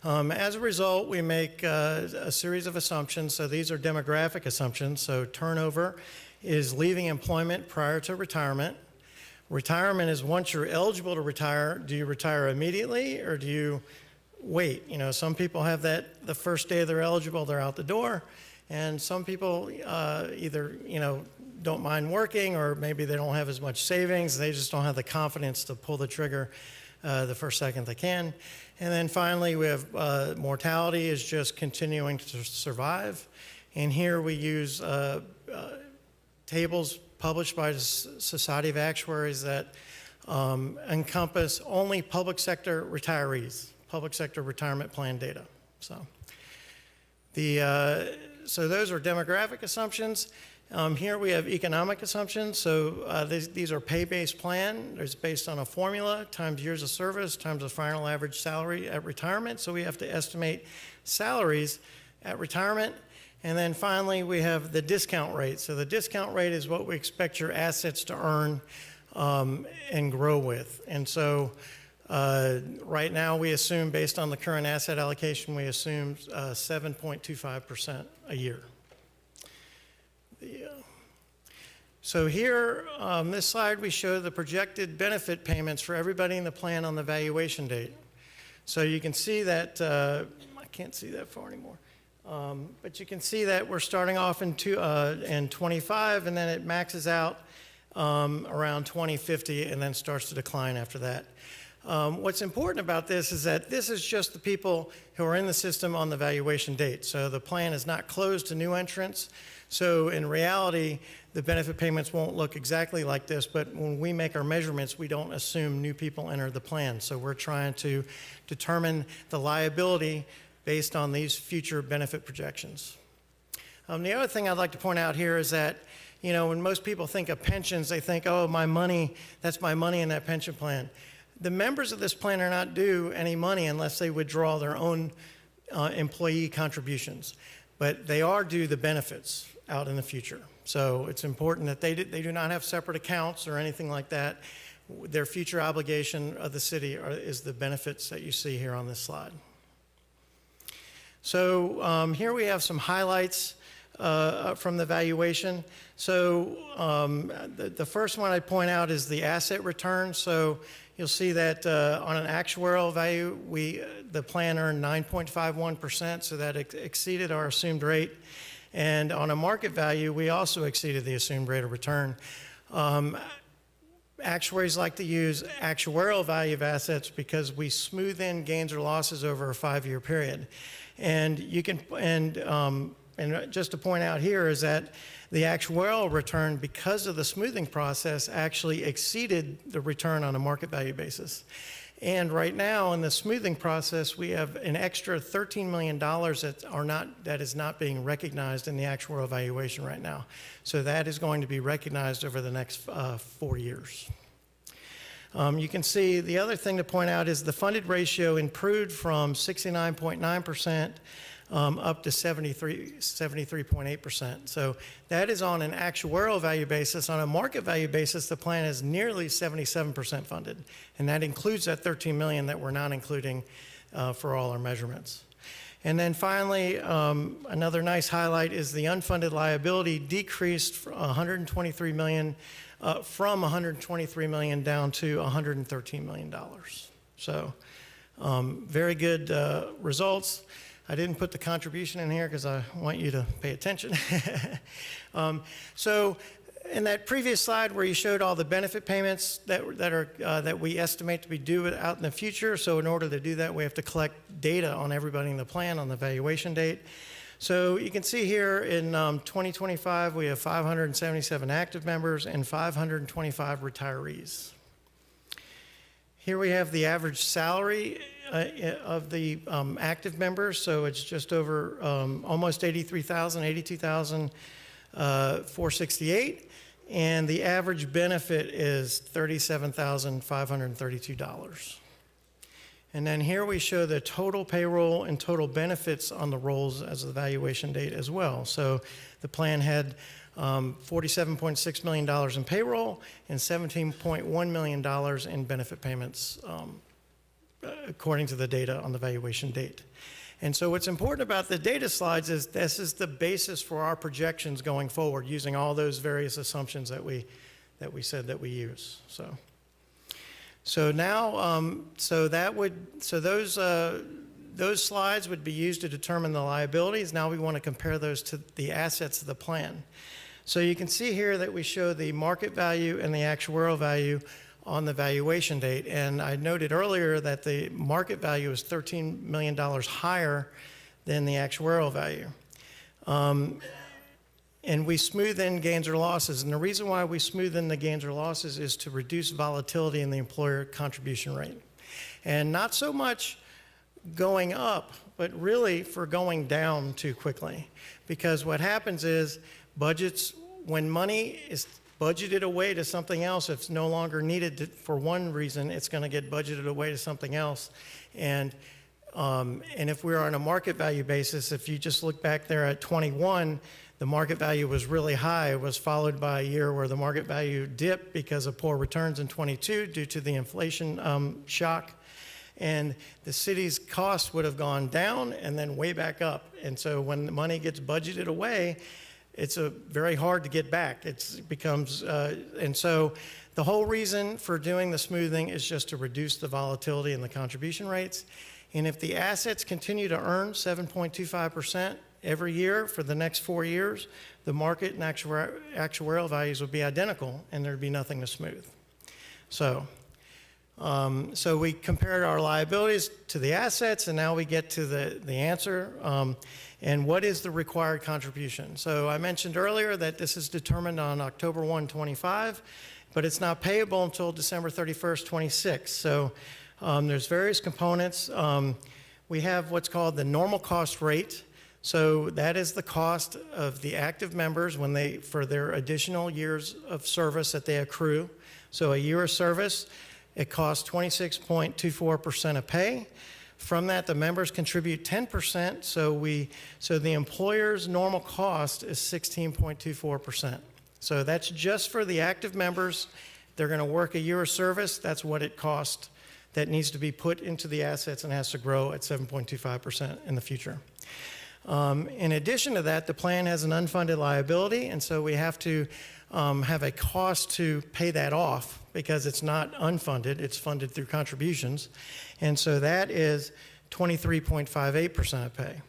as a result, we make a series of assumptions. So these are demographic assumptions. So turnover is leaving employment prior to retirement. Retirement is once you're eligible to retire, do you retire immediately or do you wait? Some people have that the first day they're eligible, they're out the door. And some people either, don't mind working or maybe they don't have as much savings. They just don't have the confidence to pull the trigger the first second they can. And then finally, we have mortality is just continuing to survive. And here we use tables published by the Society of Actuaries that encompass only public sector retirees, public sector retirement plan data. So those are demographic assumptions. Here we have economic assumptions. So these are pay-based plan. It's based on a formula times years of service times the final average salary at retirement. So we have to estimate salaries at retirement. And then finally, we have the discount rate. So the discount rate is what we expect your assets to earn and grow with. And so Right now, we assume, based on the current asset allocation, we assume 7.25% a year. So here, on this slide, we show the projected benefit payments for everybody in the plan on the valuation date. So you can see that, I can't see that far anymore, but you can see that we're starting off in 25, and then it maxes out around 2050 and then starts to decline after that. What's important about this is that this is just the people who are in the system on the valuation date. So the plan is not closed to new entrants. So in reality, the benefit payments won't look exactly like this, but when we make our measurements, we don't assume new people enter the plan. So we're trying to determine the liability based on these future benefit projections. The other thing I'd like to point out here is that, you know, when most people think of pensions, they think, oh, my money, that's my money in that pension plan. The members of this plan are not due any money unless they withdraw their own employee contributions, but they are due the benefits out in the future. So it's important that they do not have separate accounts or anything like that. Their future obligation of the city is the benefits that you see here on this slide. So here we have some highlights from the valuation. So the first one I'd point out is the asset return. So you'll see that on an actuarial value, the plan earned 9.51%, so that exceeded our assumed rate. And on a market value, we also exceeded the assumed rate of return. Actuaries like to use actuarial value of assets because we smooth in gains or losses over a 5-year period. And you can, and just to point out here is that the actuarial return, because of the smoothing process, actually exceeded the return on a market value basis. And right now, in the smoothing process, we have an extra $13 million that is not being recognized in the actuarial valuation right now. So that is going to be recognized over the next 4 years. You can see the other thing to point out is the funded ratio improved from 69.9% up to 73.8%. So that is on an actuarial value basis. On a market value basis, the plan is nearly 77% funded, and that includes that $13 million that we're not including for all our measurements. And then finally, another nice highlight is the unfunded liability decreased from $123 million down to $113 million. So very good results. I didn't put the contribution in here because I want you to pay attention. So in that previous slide where you showed all the benefit payments that we estimate to be due out in the future, so in order to do that, we have to collect data on everybody in the plan on the valuation date. So you can see here in 2025, we have 577 active members and 525 retirees. Here we have the average salary of the active members, so it's just over almost 83,000, 82,468, and the average benefit is $37,532. And then here we show the total payroll and total benefits on the rolls as of the valuation date as well. So the plan had $47.6 million in payroll and $17.1 million in benefit payments according to the data on the valuation date. And so what's important about the data slides is this is the basis for our projections going forward using all those various assumptions that we said that we use. So now, those slides would be used to determine the liabilities. Now we want to compare those to the assets of the plan. So you can see here that we show the market value and the actuarial value on the valuation date. And I noted earlier that the market value is $13 million higher than the actuarial value. And we smooth in gains or losses. And the reason why we smooth in the gains or losses is to reduce volatility in the employer contribution rate. And not so much going up, but really for going down too quickly. Because what happens is budgets, when money is budgeted away to something else, if it's no longer needed for one reason, it's going to get budgeted away to something else. And if we're on a market value basis, if you just look back there at 21, the market value was really high. It was followed by a year where the market value dipped because of poor returns in 22 due to the inflation shock. And the city's cost would have gone down and then way back up. And so when the money gets budgeted away, it's very hard to get back. And so the whole reason for doing the smoothing is just to reduce the volatility in the contribution rates. And if the assets continue to earn 7.25% every year for the next 4 years, the market and actuarial values would be identical and there'd be nothing to smooth. So we compared our liabilities to the assets, and now we get to the answer. And what is the required contribution? So I mentioned earlier that this is determined on October 1, 25, but it's not payable until December 31st, 26. So there's various components. We have what's called the normal cost rate. So that is the cost of the active members for their additional years of service that they accrue. So a year of service, it costs 26.24% of pay. From that, the members contribute 10%, so the employer's normal cost is 16.24%. So that's just for the active members. They're going to work a year of service. That's what it costs. That needs to be put into the assets and has to grow at 7.25% in the future. In addition to that, the plan has an unfunded liability, and so we have to have a cost to pay that off because it's not unfunded, it's funded through contributions. And so that is 23.58% of pay.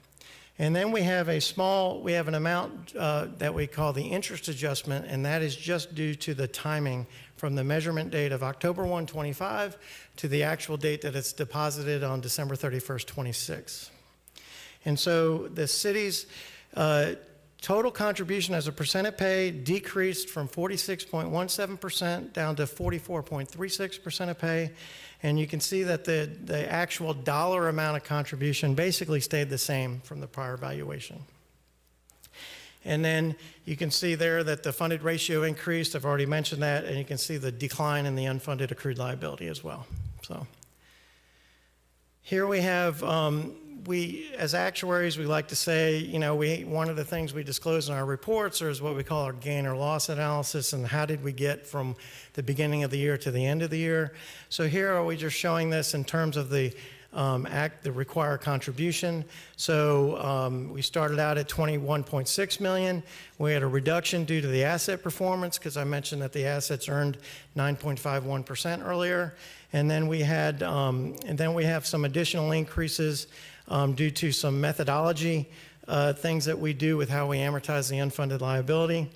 And then we have an amount that we call the interest adjustment, and that is just due to the timing from the measurement date of October 1, 25 to the actual date that it's deposited on December 31st, 26. And so the city's total contribution as a percent of pay decreased from 46.17% down to 44.36% of pay. And you can see that the actual dollar amount of contribution basically stayed the same from the prior valuation. And then you can see there that the funded ratio increased. I've already mentioned that. And you can see the decline in the unfunded accrued liability as well. So here we have, as actuaries, we like to say, one of the things we disclose in our reports is what we call our gain or loss analysis, and how did we get from the beginning of the year to the end of the year. So here are we just showing this in terms of the required contribution. So we started out at $21.6 million. We had a reduction due to the asset performance because I mentioned that the assets earned 9.51% earlier. And then we have some additional increases due to some methodology things that we do with how we amortize the unfunded liability.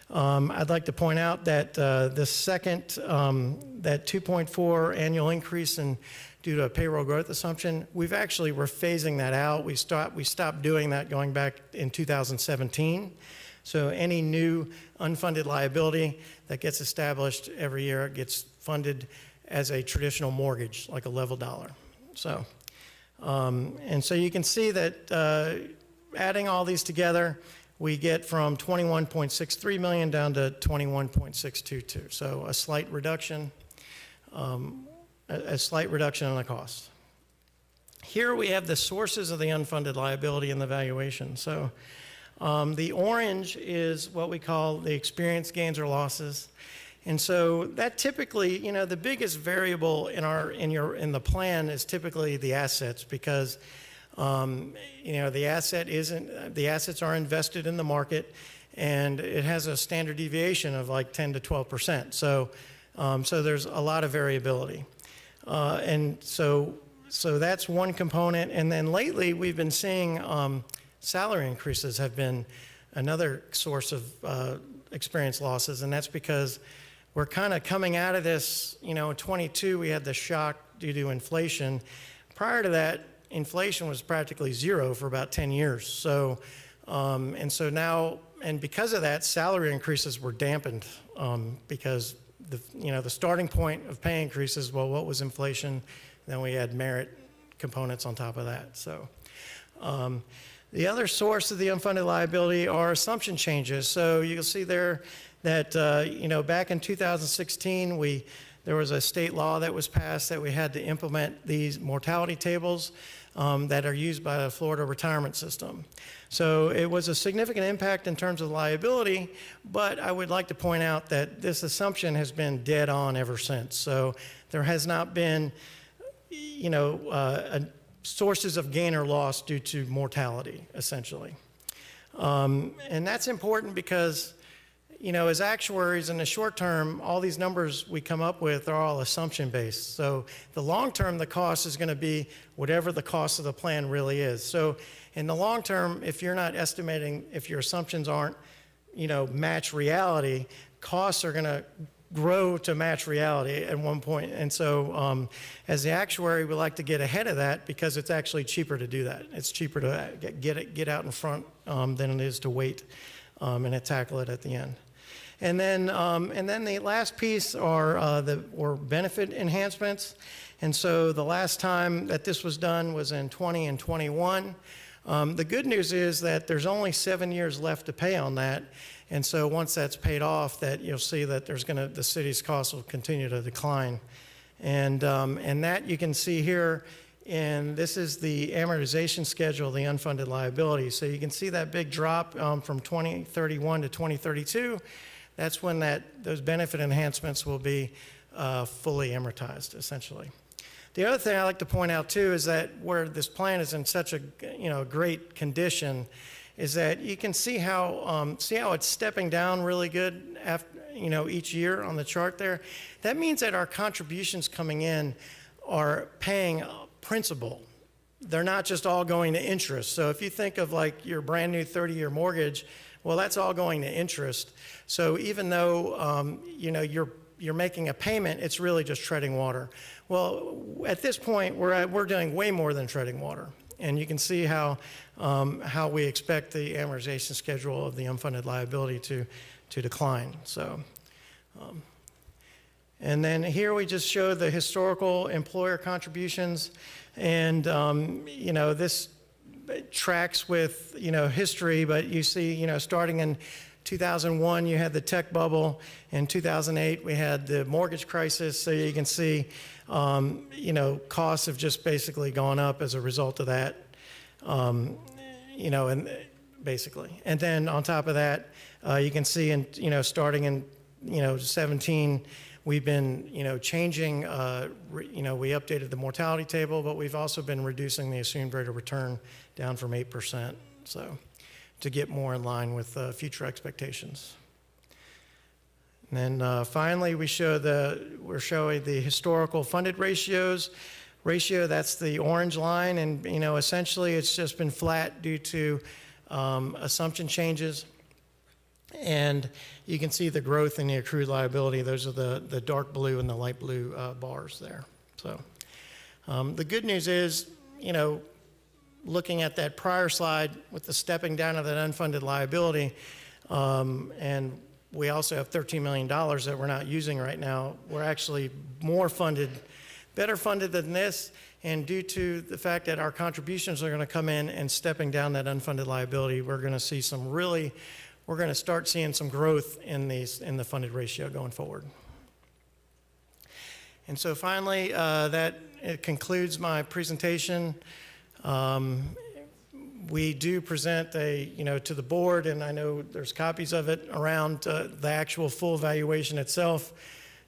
I'd like to point out that the second, that 2.4 annual increase due to a payroll growth assumption, we're phasing that out. We stopped doing that going back in 2017. So any new unfunded liability that gets established every year gets funded as a traditional mortgage, like a level dollar. So, and so you can see that adding all these together, we get from $21.63 million down to $21.622. So a slight reduction in the cost. Here we have the sources of the unfunded liability and the valuation. So the orange is what we call the experienced gains or losses. And so that typically, the biggest variable in the plan is typically the assets because the assets are invested in the market, and it has a standard deviation of like 10 to 12%. So there's a lot of variability, and so that's one component. And then lately, we've been seeing salary increases have been another source of experience losses, and that's because we're kind of coming out of this. In 22, we had the shock due to inflation. Prior to that, inflation was practically zero for about 10 years. So, and because of that, salary increases were dampened because the starting point of pay increases, well, what was inflation? Then we had merit components on top of that. So, the other source of the unfunded liability are assumption changes. So you'll see there that, back in 2016, there was a state law that was passed that we had to implement these mortality tables that are used by the Florida retirement system. So it was a significant impact in terms of liability, but I would like to point out that this assumption has been dead on ever since. So there has not been, sources of gain or loss due to mortality, essentially. And that's important because, as actuaries in the short term, all these numbers we come up with are all assumption-based. So the long term, the cost is going to be whatever the cost of the plan really is. So in the long term, if you're not estimating, if your assumptions aren't, match reality, costs are going to grow to match reality at one point. And so as the actuary, we like to get ahead of that because it's actually cheaper to do that. It's cheaper to get out in front than it is to wait and to tackle it at the end. And then the last piece are benefit enhancements. And so the last time that this was done was in 20 and 21. The good news is that there's only 7 years left to pay on that. And so once that's paid off, that you'll see that the city's costs will continue to decline. And that you can see here, and this is the amortization schedule of the unfunded liability. So you can see that big drop from 2031 to 2032. That's when those benefit enhancements will be fully amortized, essentially. The other thing I like to point out too is that where this plan is in such a great condition, is that you can see how it's stepping down really good after, each year on the chart there. That means that our contributions coming in are paying principal. They're not just all going to interest. So if you think of like your brand new 30-year mortgage, well, that's all going to interest. So even though you're making a payment, it's really just treading water. Well, at this point, we're doing way more than treading water. And you can see how we expect the amortization schedule of the unfunded liability to decline. So, and then here we just show the historical employer contributions, and this tracks with history. But you see, starting in 2001, you had the tech bubble. In 2008, we had the mortgage crisis. So you can see, costs have just basically gone up as a result of that, and basically. And then on top of that, you can see, starting in, 17, we've been, changing, we updated the mortality table, but we've also been reducing the assumed rate of return down from 8%, so to get more in line with future expectations. And then finally, we're showing the historical funded ratio. That's the orange line, and essentially it's just been flat due to assumption changes. And you can see the growth in the accrued liability. Those are the dark blue and the light blue bars there. So the good news is, looking at that prior slide with the stepping down of that unfunded liability, and we also have $13 million that we're not using right now. We're actually better funded than this, and due to the fact that our contributions are going to come in and stepping down that unfunded liability, we're going to see we're going to start seeing some growth in the funded ratio going forward. And so finally, it concludes my presentation. We do present to the board, and I know there's copies of it around the actual full evaluation itself.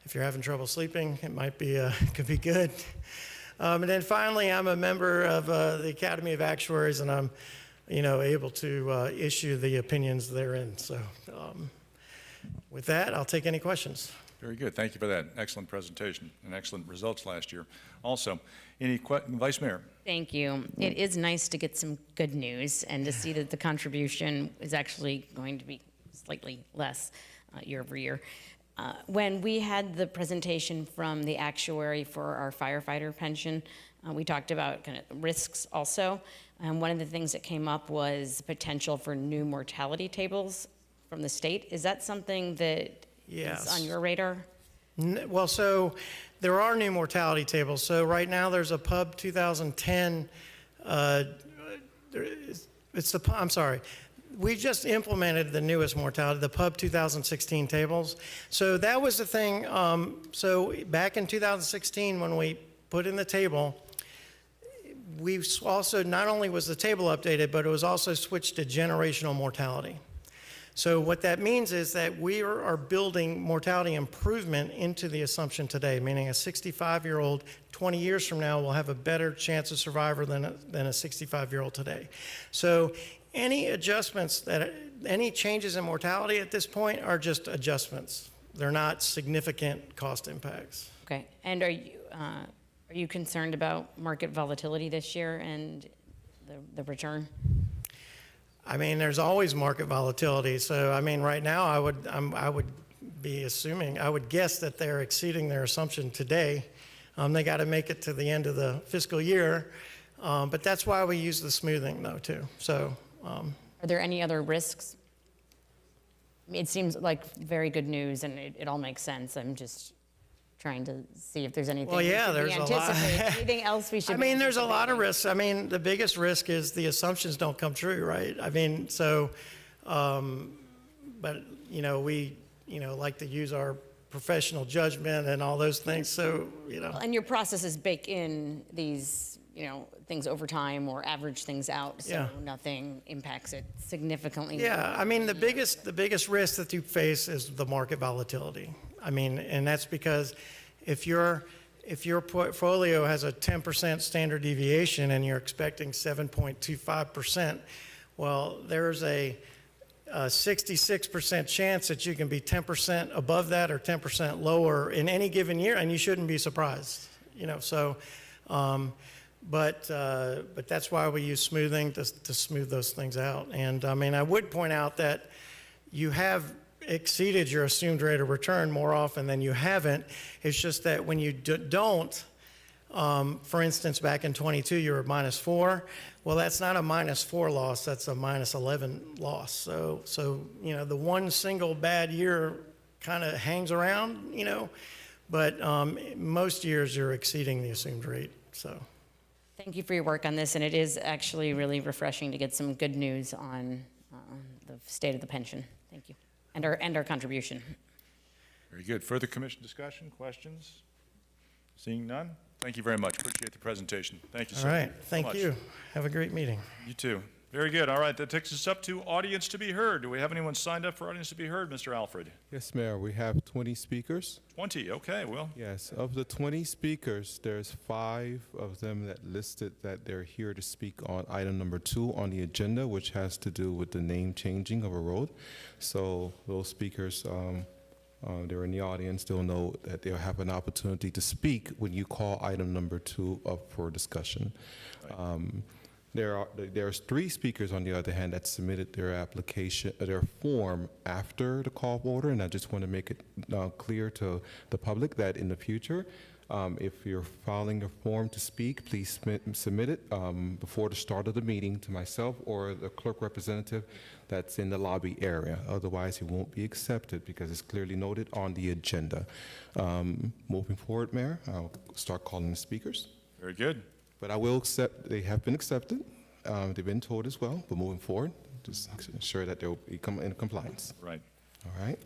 If you're having trouble sleeping, it might be could be good. And then finally, I'm a member of the Academy of Actuaries, and I'm able to issue the opinions therein. So with that, I'll take any questions. Very good. Thank you for that excellent presentation and excellent results last year. Also, Vice Mayor? Thank you. It is nice to get some good news and to see that the contribution is actually going to be slightly less year over year. When we had the presentation from the actuary for our firefighter pension, we talked about kind of risks also. And one of the things that came up was potential for new mortality tables from the state. Is that something that is on your radar? Well, so there are new mortality tables. So right now there's a Pub 2010. We just implemented the newest mortality, the Pub 2016 tables. So that was the thing. So back in 2016, when we put in the table, we also, not only was the table updated, but it was also switched to generational mortality. So what that means is that we are building mortality improvement into the assumption today, meaning a 65-year-old 20 years from now will have a better chance of survival than a 65-year-old today. So any adjustments, any changes in mortality at this point are just adjustments. They're not significant cost impacts. Okay, and are you concerned about market volatility this year and the return? I mean, there's always market volatility. So, I mean, right now, I would be assuming, I would guess that they're exceeding their assumption today. They got to make it to the end of the fiscal year, but that's why we use the smoothing, though, too. So, are there any other risks? I mean, it seems like very good news, and it all makes sense. I'm just trying to see if there's anything. Well, yeah, we should there's be a lot. Anything else we should? I mean, there's a lot of risks. I mean, the biggest risk is the assumptions don't come true, right? I mean, so, but you know, we like to use our professional judgment and all those things. So, you know. And your processes bake in these, things over time or average things out, so nothing impacts it significantly. Yeah, I mean, the biggest risk that you face is the market volatility. I mean, and that's because if your portfolio has a 10% standard deviation and you're expecting 7.25%, well, there's a 66% chance that you can be 10% above that or 10% lower in any given year, and you shouldn't be surprised. So, but that's why we use smoothing to smooth those things out. And I mean, I would point out that you have exceeded your assumed rate of return more often than you haven't. It's just that when you don't, for instance, back in 22, you were -4. Well, that's not a -4 loss, that's a -11 loss. So the one single bad year kind of hangs around, but most years you're exceeding the assumed rate, so. Thank you for your work on this, and it is actually really refreshing to get some good news on the state of the pension. Thank you. And our contribution. Very good. Further commission discussion, questions? Seeing none? Thank you very much. Appreciate the presentation. Thank you, sir. All right. So Thank much. you. Have a great meeting. You too. Very good. All right. That takes us up to audience to be heard. Do we have anyone signed up for audience to be heard, Mr. Alfred? Yes, Mayor, we have 20 speakers. 20. Okay. Well. Yes, of the 20 speakers, there's 5 of them that listed that they're here to speak on item number 2 on the agenda, which has to do with the name changing of a road. So those speakers, they're in the audience, they'll know that they'll have an opportunity to speak when you call item number 2 up for discussion. Right. There's 3 speakers, on the other hand, that submitted their application, their form after the call order, and I just want to make it clear to the public that in the future, if you're filing a form to speak, please submit it before the start of the meeting to myself or the clerk representative that's in the lobby area. Otherwise, it won't be accepted because it's clearly noted on the agenda. Moving forward, Mayor, I'll start calling the speakers. Very good. But I will accept, they have been accepted. They've been told as well, but moving forward, just ensure that they'll be in compliance. Right. All right.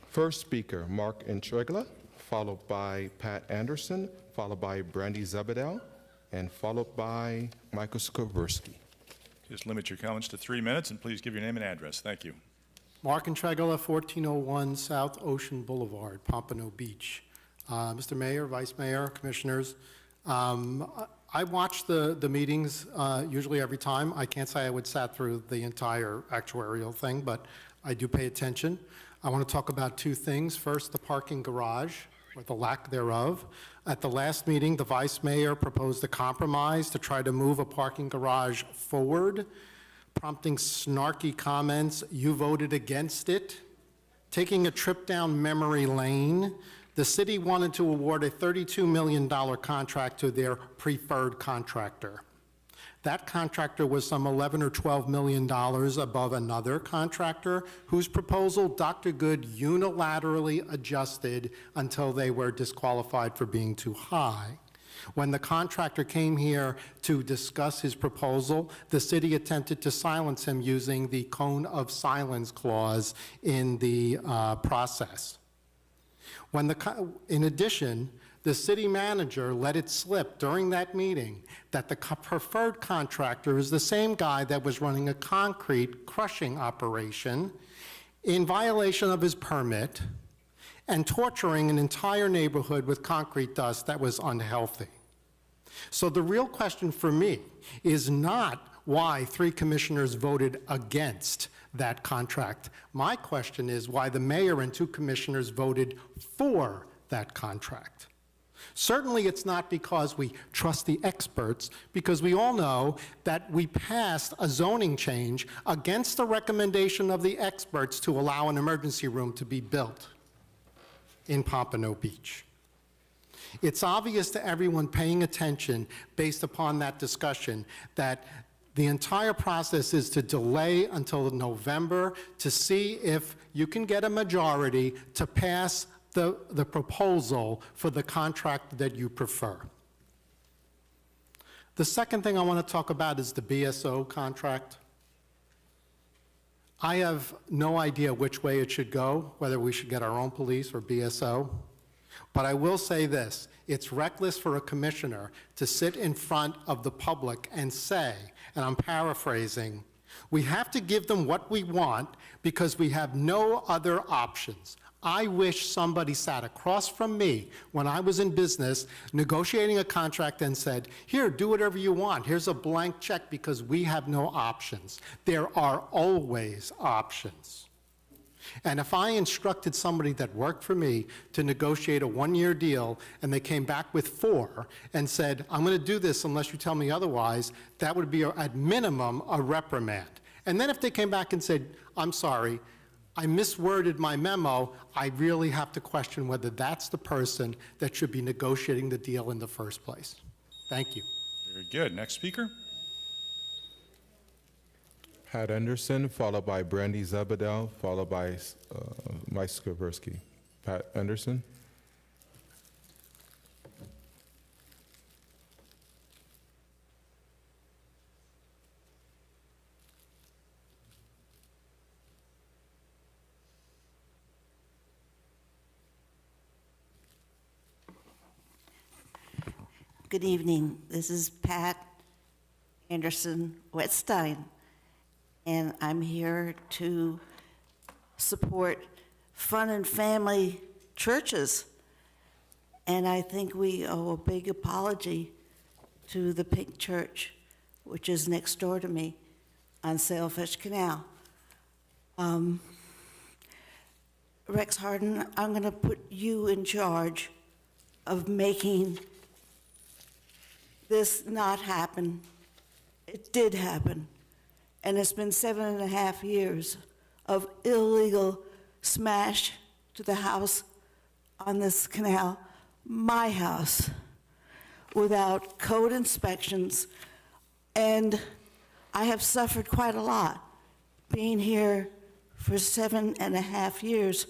First speaker, Mark Entregla, followed by Pat Anderson, followed by Brandy Zabadell, and followed by Michael Skoversky. Just limit your comments to 3 minutes, and please give your name and address. Thank you. Mark Entregla, 1401 South Ocean Boulevard, Pompano Beach. Mr. Mayor, Vice Mayor, Commissioners, I watch the meetings usually every time. I can't say I would sat through the entire actuarial thing, but I do pay attention. I want to talk about 2 things. First, the parking garage, or the lack thereof. At the last meeting, the Vice Mayor proposed a compromise to try to move a parking garage forward, prompting snarky comments. You voted against it. Taking a trip down memory lane, the city wanted to award a $32 million contract to their preferred contractor. That contractor was some $11 or $12 million above another contractor whose proposal Dr. Good unilaterally adjusted until they were disqualified for being too high. When the contractor came here to discuss his proposal, the city attempted to silence him using the cone of silence clause in the process. In addition, the city manager let it slip during that meeting that the preferred contractor is the same guy that was running a concrete crushing operation in violation of his permit and torturing an entire neighborhood with concrete dust that was unhealthy. So the real question for me is not why 3 commissioners voted against that contract. My question is why the mayor and 2 commissioners voted for that contract. Certainly it's not because we trust the experts, because we all know that we passed a zoning change against the recommendation of the experts to allow an emergency room to be built in Pompano Beach. It's obvious to everyone paying attention based upon that discussion that the entire process is to delay until November to see if you can get a majority to pass the proposal for the contract that you prefer. The second thing I want to talk about is the BSO contract. I have no idea which way it should go, whether we should get our own police or BSO. But I will say this, it's reckless for a commissioner to sit in front of the public and say, and I'm paraphrasing, we have to give them what we want because we have no other options. I wish somebody sat across from me when I was in business negotiating a contract and said, here, do whatever you want. Here's a blank check because we have no options. There are always options. And if I instructed somebody that worked for me to negotiate a 1-year deal and they came back with 4 and said, I'm going to do this unless you tell me otherwise, that would be at minimum a reprimand. And then if they came back and said, I'm sorry, I misworded my memo, I really have to question whether that's the person that should be negotiating the deal in the first place. Thank you. Very good. Next speaker. Pat Anderson, followed by Brandy Zabadell, followed by Mike Skaversky. Pat Anderson. Good evening. This is Pat Anderson Wetstein, and I'm here to support fun and family churches. And I think we owe a big apology to the Pink Church, which is next door to me on Sailfish Canal. Rex Harden, I'm going to put you in charge of making this not happen. It did happen. And it's been 7.5 years of illegal smash to the house on this canal, my house, without code inspections. And I have suffered quite a lot being here for 7.5 years,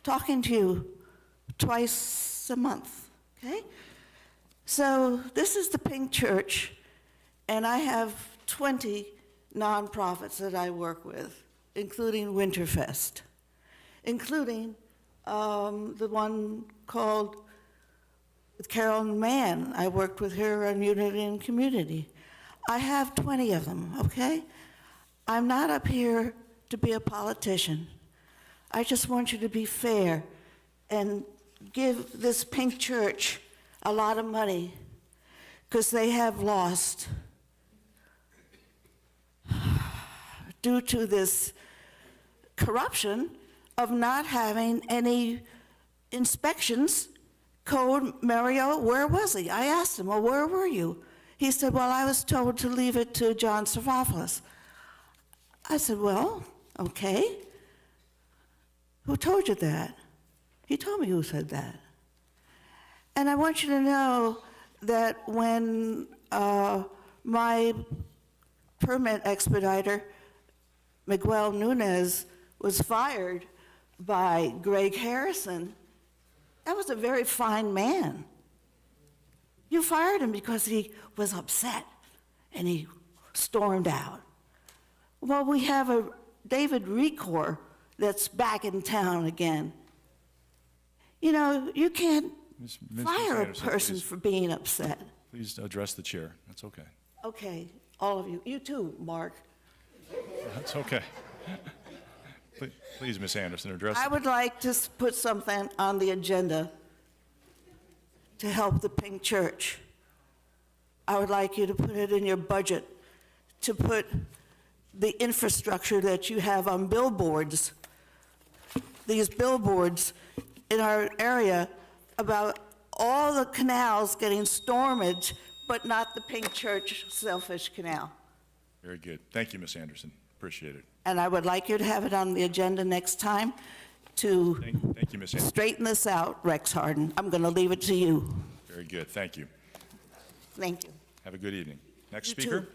talking to you twice a month, okay? So this is the Pink Church, and I have 20 nonprofits that I work with, including Winterfest, including the one called with Carolyn Mann. I worked with her on Unity and Community. I have 20 of them, okay? I'm not up here to be a politician. I just want you to be fair and give this Pink Church a lot of money, because they have lost due to this corruption of not having any inspections. Code, Mario, where was he? I asked him, well, where were you? He said, well, I was told to leave it to John Savopoulos. I said, well, okay. Who told you that? He told me who said that. And I want you to know that when my permit expediter, Miguel Nunez, was fired by Greg Harrison, that was a very fine man. You fired him because he was upset and he stormed out. Well, we have a David Recor that's back in town again. You know, you can't Ms. fire a Anderson, person please. for being upset. Please address the chair. That's okay. Okay, all of you. You too, Mark. That's okay. Please, Ms. Anderson, address. I would like to put something on the agenda to help the Pink Church. I would like you to put it in your budget to put the infrastructure that you have on billboards, these billboards in our area about all the canals getting stormage, but not the Pink Church Selfish Canal. Very good. Thank you, Ms. Anderson. Appreciate it. And I would like you to have it on the agenda next time to Thank you, Ms. Anderson. straighten this out, Rex Harden. I'm going to leave it to you. Very good. Thank you. Thank you. Have a good evening. Next You speaker. too.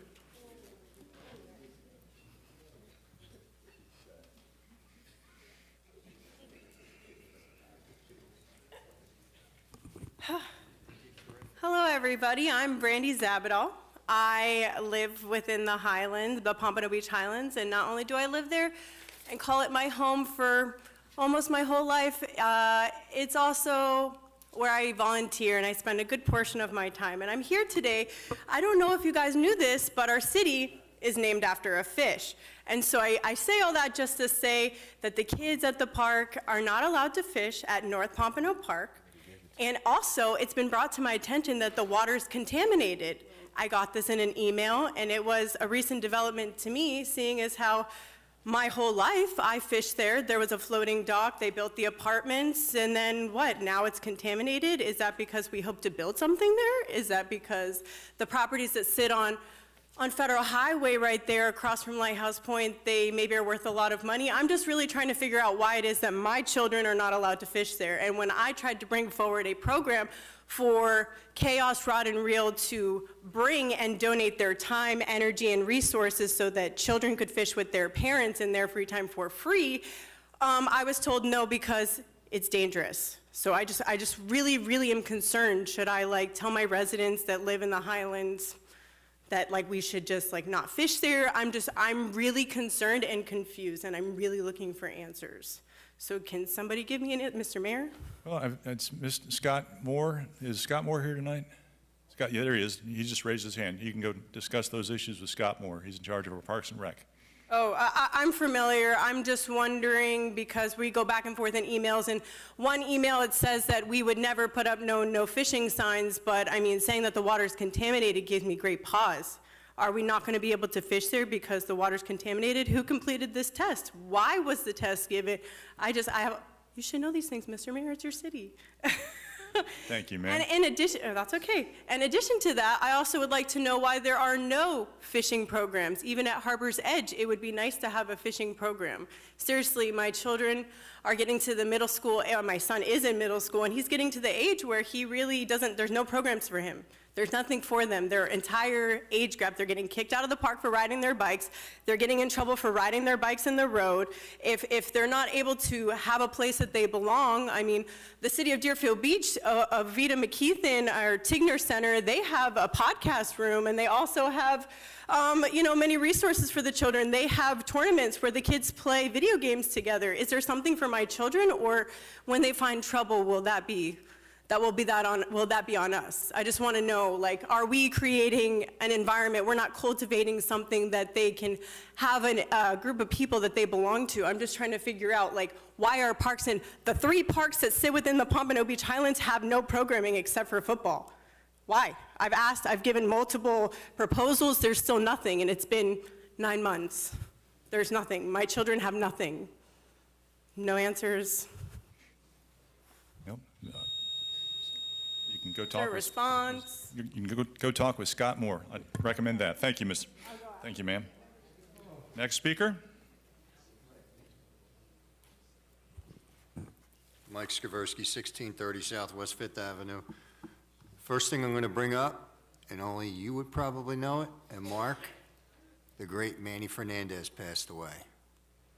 Hello, everybody. I'm Brandy Zabadal. I live within the Highlands, the Pompano Beach Highlands, and not only do I live there and call it my home for almost my whole life, it's also where I volunteer and I spend a good portion of my time. And I'm here today. I don't know if you guys knew this, but our city is named after a fish. And so I say all that just to say that the kids at the park are not allowed to fish at North Pompano Park. And also, it's been brought to my attention that the water's contaminated. I got this in an email, and it was a recent development to me, seeing as how my whole life I fished there. There was a floating dock, they built the apartments, and then what? Now it's contaminated? Is that because we hope to build something there? Is that because the properties that sit on Federal Highway right there across from Lighthouse Point, they maybe are worth a lot of money? I'm just really trying to figure out why it is that my children are not allowed to fish there. And when I tried to bring forward a program for Chaos Rod and Reel to bring and donate their time, energy, and resources so that children could fish with their parents in their free time for free, I was told no because it's dangerous. So I just really, really am concerned. Should I tell my residents that live in the Highlands that we should just not fish there? I'm really concerned and confused, and I'm really looking for answers. So can somebody give me Mr. Mayor? Well, it's Mr. Scott Moore. Is Scott Moore here tonight? Scott, yeah, there he is. He just raised his hand. You can go discuss those issues with Scott Moore. He's in charge of our Parks and Rec. Oh, I'm familiar. I'm just wondering because we go back and forth in emails. And one email, it says that we would never put up no fishing signs. But I mean, saying that the water's contaminated gives me great pause. Are we not going to be able to fish there because the water's contaminated? Who completed this test? Why was the test given? You should know these things, Mr. Mayor. It's your city. Thank you, ma'am. And in addition, that's okay. In addition to that, I also would like to know why there are no fishing programs. Even at Harbor's Edge, it would be nice to have a fishing program. Seriously, my children are getting to the middle school, my son is in middle school, and he's getting to the age where he really there's no programs for him. There's nothing for them. Their entire age gap, they're getting kicked out of the park for riding their bikes. They're getting in trouble for riding their bikes in the road. If they're not able to have a place that they belong, I mean, the city of Deerfield Beach, Vita McKeithen, our Tigner Center, they have a podcast room, and they also have many resources for the children. They have tournaments where the kids play video games together. Is there something for my children, or when they find trouble, will that be on us? I just want to know, are we creating an environment? We're not cultivating something that they can have a group of people that they belong to. I'm just trying to figure out, why our parks and the 3 parks that sit within the Pompano Beach Highlands have no programming except for football. Why? I've asked, I've given multiple proposals, there's still nothing, and it's been 9 months. There's nothing. My children have nothing. No answers. Nope. You can go Is there talk. a response? You can go talk with Scott Moore. I recommend that. Thank you, Miss. Thank you, ma'am. Next speaker. Mike Skaversky, 1630 Southwest Fifth Avenue. First thing I'm going to bring up, and only you would probably know it, and Mark, the great Manny Fernandez passed away.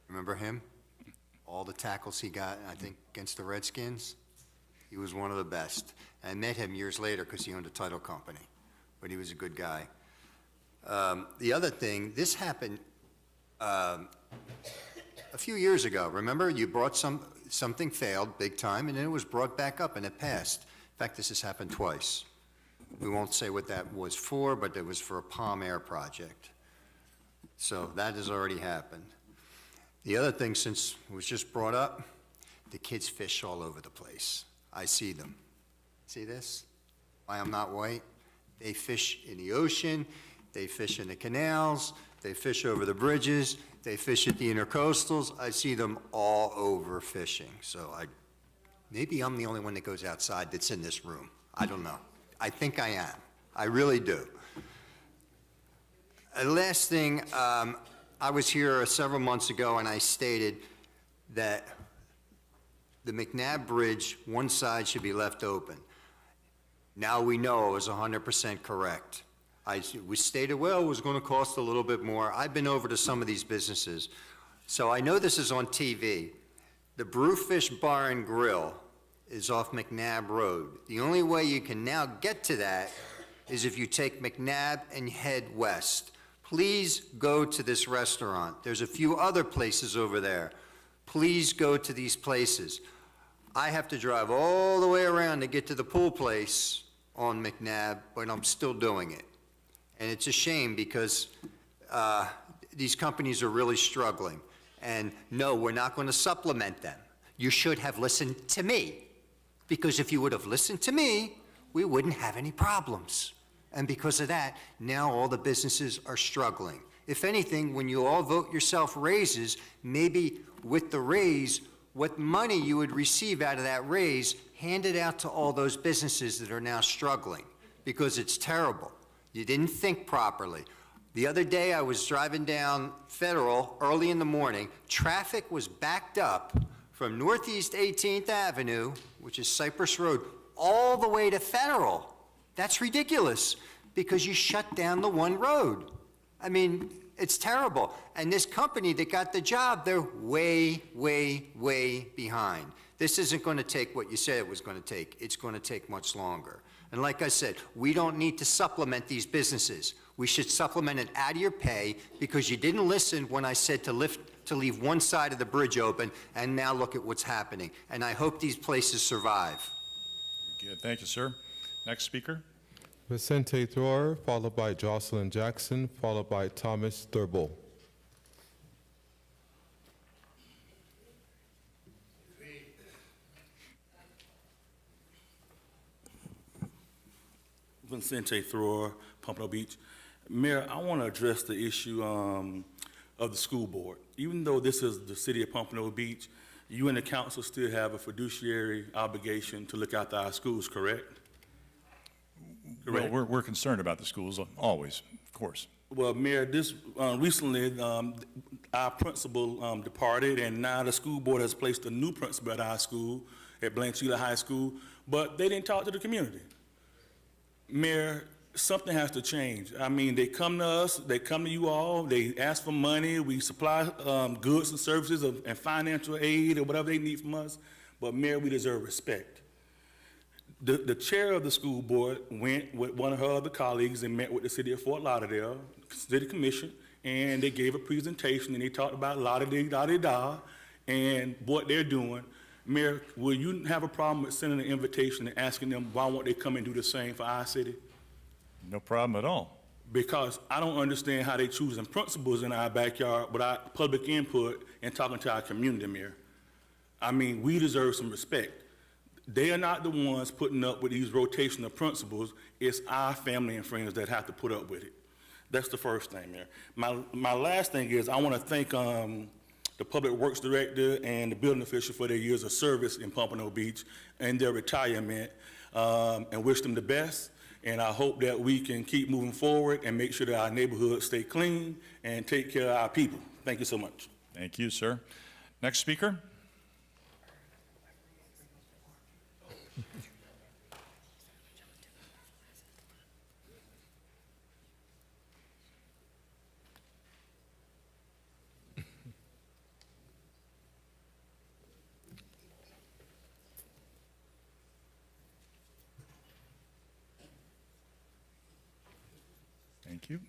Remember him? All the tackles he got, I think, against the Redskins. He was one of the best. I met him years later because he owned a title company, but he was a good guy. The other thing, this happened a few years ago. Remember, you brought something failed big time, and then it was brought back up and it passed. In fact, this has happened twice. We won't say what that was for, but it was for a Palm Air project. So that has already happened. The other thing, since it was just brought up, the kids fish all over the place. I see them. See this? Why I'm not white? They fish in the ocean, they fish in the canals, they fish over the bridges, they fish at the intercoastals. I see them all over fishing. So maybe I'm the only one that goes outside that's in this room. I don't know. I think I am. I really do. Last thing, I was here several months ago and I stated that the McNabb Bridge, one side should be left open. Now we know it was 100% correct. We stated, well, it was going to cost a little bit more. I've been over to some of these businesses, so I know this is on TV. The Brewfish Bar and Grill is off McNabb Road. The only way you can now get to that is if you take McNabb and head west. Please go to this restaurant. There's a few other places over there. Please go to these places. I have to drive all the way around to get to the pool place on McNabb, but I'm still doing it. And it's a shame because these companies are really struggling. And no, we're not going to supplement them. You should have listened to me. Because if you would have listened to me, we wouldn't have any problems. And because of that, now all the businesses are struggling. If anything, when you all vote yourself raises, maybe with the raise, what money you would receive out of that raise, hand it out to all those businesses that are now struggling, because it's terrible. You didn't think properly. The other day, I was driving down Federal early in the morning. Traffic was backed up from Northeast 18th Avenue, which is Cypress Road, all the way to Federal. That's ridiculous, because you shut down the one road. I mean, it's terrible. And this company that got the job, they're way, way, way behind. This isn't going to take what you said it was going to take. It's going to take much longer. And like I said, we don't need to supplement these businesses. We should supplement it out of your pay, because you didn't listen when I said to leave one side of the bridge open, and now look at what's happening. And I hope these places survive. Good, thank you, sir. Next speaker. Vicente Thor, followed by Jocelyn Jackson, followed by Thomas Thurbull. Vicente Thor, Pompano Beach. Mayor, I want to address the issue of the school board. Even though this is the city of Pompano Beach, you and the council still have a fiduciary obligation to look after our schools, correct? Well, we're concerned about the schools, always, of course. Well, Mayor, this recently our principal departed, and now the school board has placed a new principal at our school, at Blanchilla High School, but they didn't talk to the community. Mayor, something has to change. I mean, they come to us, they come to you all, they ask for money, we supply goods and services and financial aid or whatever they need from us, but Mayor, we deserve respect. The chair of the school board went with one of her other colleagues and met with the city of Fort Lauderdale, city commission, and they gave a presentation and they talked about la-da-dee-da-dee-da and what they're doing. Mayor, will you have a problem with sending an invitation and asking them why won't they come and do the same for our city? No problem at all. Because I don't understand how they choosing principals in our backyard without public input and talking to our community, Mayor. I mean, we deserve some respect. They are not the ones putting up with these rotational principals. It's our family and friends that have to put up with it. That's the first thing, Mayor. My last thing is I want to thank the Public Works Director and the building official for their years of service in Pompano Beach and their retirement, and wish them the best. And I hope that we can keep moving forward and make sure that our neighborhoods stay clean and take care of our people. Thank you so much. Thank you, sir. Next speaker. you.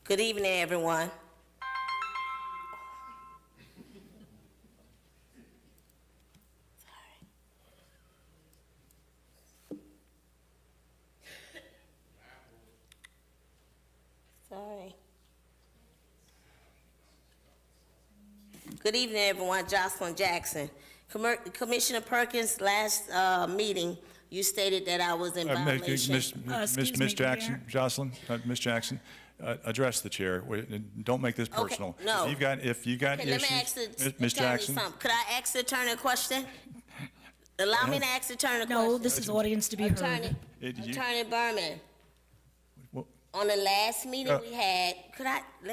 Good evening, everyone. Sorry. Good evening, everyone. Jocelyn Jackson. Commissioner Perkins, last meeting, you stated that I was in violation. Ms. Jackson, Jocelyn, Ms. Jackson, address the chair. Don't make this personal. Okay, no. If you got Okay, let me ask issues, the Ms. attorney Jackson. something. Could I ask the attorney a question? Allow me to ask the attorney a question. No, this is audience to be heard. Attorney Berman, Well, on the last meeting we had,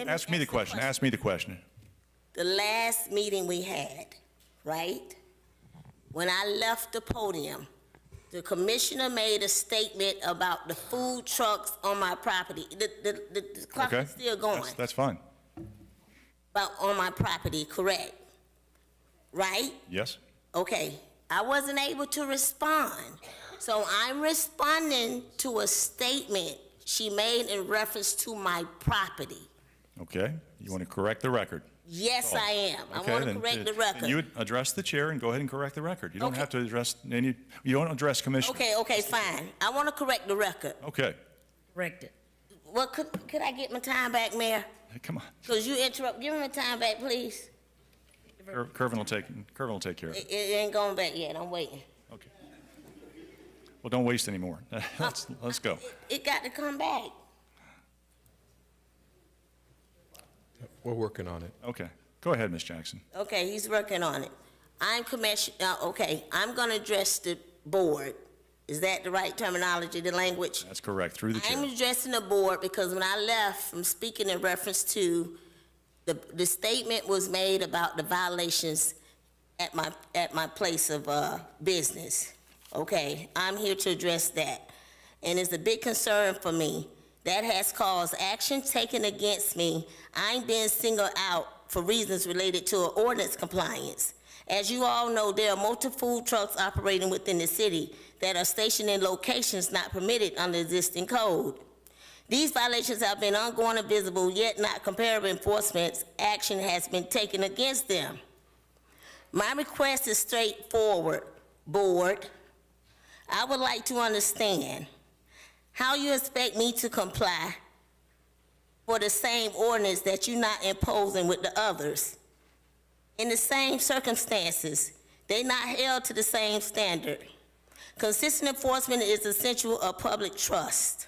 Ask me the question. Ask me the question. The last meeting we had, right? When I left the podium, the commissioner made a statement about the food trucks on my property. The clock Okay. is still going. That's fine. About on my property, correct? Right? Yes. Okay. I wasn't able to respond. So I'm responding to a statement she made in reference to my property. Okay. You want to correct the record? Yes, I am. I Okay, want to then, correct the then record. you would address the chair and go ahead and correct the record. You don't Okay. have to address you don't address commissioners. Okay, fine. I want to correct the record. Okay. Correct it. Well, could I get my time back, Mayor? Hey, come on. Because you interrupt. Give me my time back, please. Kervin will take care of it. It ain't going back yet. I'm waiting. Okay. Well, don't waste any more. Let's go. It got to come back. We're working on it. Okay. Go ahead, Ms. Jackson. Okay, he's working on it. I'm going to address the board. Is that the right terminology, the language? That's correct. Through the chair. I'm addressing the board because when I left from speaking in reference to the statement was made about the violations at my place of business. Okay, I'm here to address that. And it's a big concern for me. That has caused action taken against me. I'm being singled out for reasons related to ordinance compliance. As you all know, there are multiple food trucks operating within the city that are stationed in locations not permitted under existing code. These violations have been ongoing and visible, yet not comparable enforcement action has been taken against them. My request is straightforward, board. I would like to understand how you expect me to comply for the same ordinance that you're not imposing with the others. In the same circumstances, they're not held to the same standard. Consistent enforcement is essential of public trust.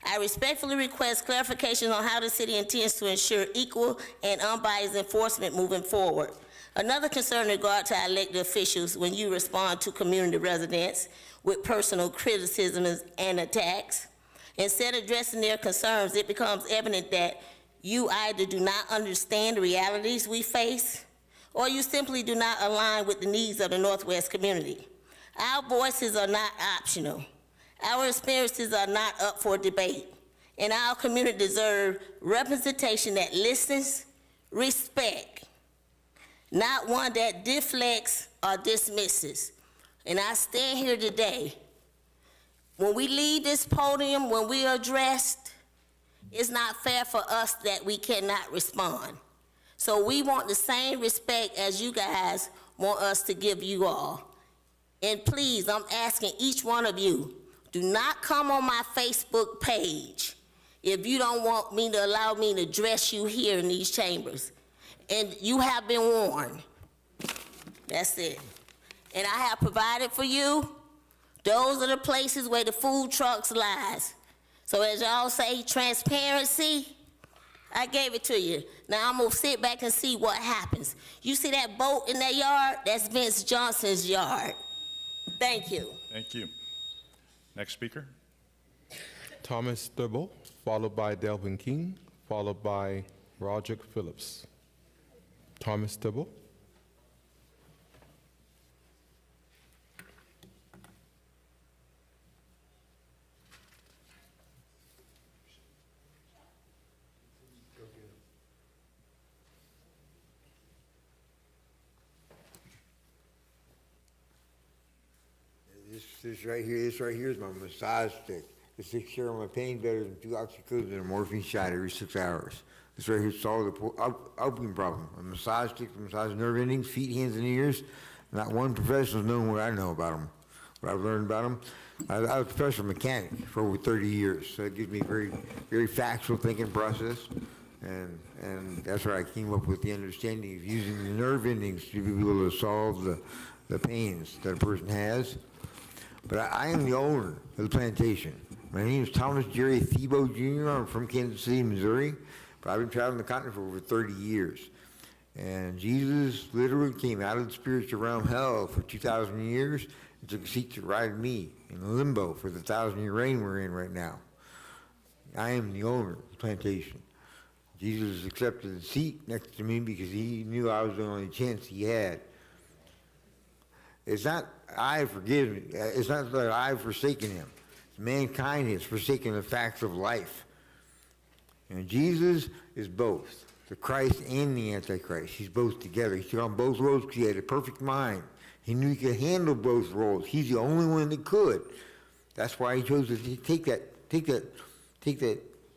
I respectfully request clarification on how the city intends to ensure equal and unbiased enforcement moving forward. Another concern in regard to our elected officials when you respond to community residents with personal criticisms and attacks. Instead of addressing their concerns, it becomes evident that you either do not understand the realities we face, or you simply do not align with the needs of the Northwest community. Our voices are not optional. Our experiences are not up for debate, and our community deserves representation that listens, respect, not one that deflects or dismisses. And I stand here today. When we leave this podium, when we are addressed, it's not fair for us that we cannot respond. So we want the same respect as you guys want us to give you all. And please, I'm asking each one of you, do not come on my Facebook page if you don't want me to allow me to address you here in these chambers. And you have been warned. That's it. And I have provided for you. Those are the places where the food trucks lies. So as y'all say, transparency, I gave it to you. Now I'm gonna sit back and see what happens. You see that boat in that yard? That's Vince Johnson's yard. Thank you. Thank you. Next speaker. Thomas Dibble, followed by Delvin King, followed by Roderick Phillips. Thomas Dibble. This right here is my massage stick. This takes care of my pain better than 2 oxycodone and a morphine shot every 6 hours. This right here solves the opium problem. A massage stick to massage nerve endings, feet, hands, and ears. Not one professional's known what I know about them, what I've learned about them. I was a professional mechanic for over 30 years, so it gives me a very, very factual thinking process. And that's where I came up with the understanding of using the nerve endings to be able to solve the pains that a person has. But I am the owner of the plantation. My name is Thomas Jerry Thiebaud Jr. I'm from Kansas City, Missouri, but I've been traveling the continent for over 30 years. And Jesus literally came out of the spiritual realm, hell, for 2,000 years and took a seat to ride me in limbo for the 1,000-year reign we're in right now. I am the owner of the plantation. Jesus accepted the seat next to me because he knew I was the only chance he had. It's not I've forgiven, it's not that I've forsaken him. Mankind has forsaken the facts of life. And Jesus is both, the Christ and the Antichrist. He's both together. He took on both roles because he had a perfect mind. He knew he could handle both roles. He's the only one that could. That's why he chose to take that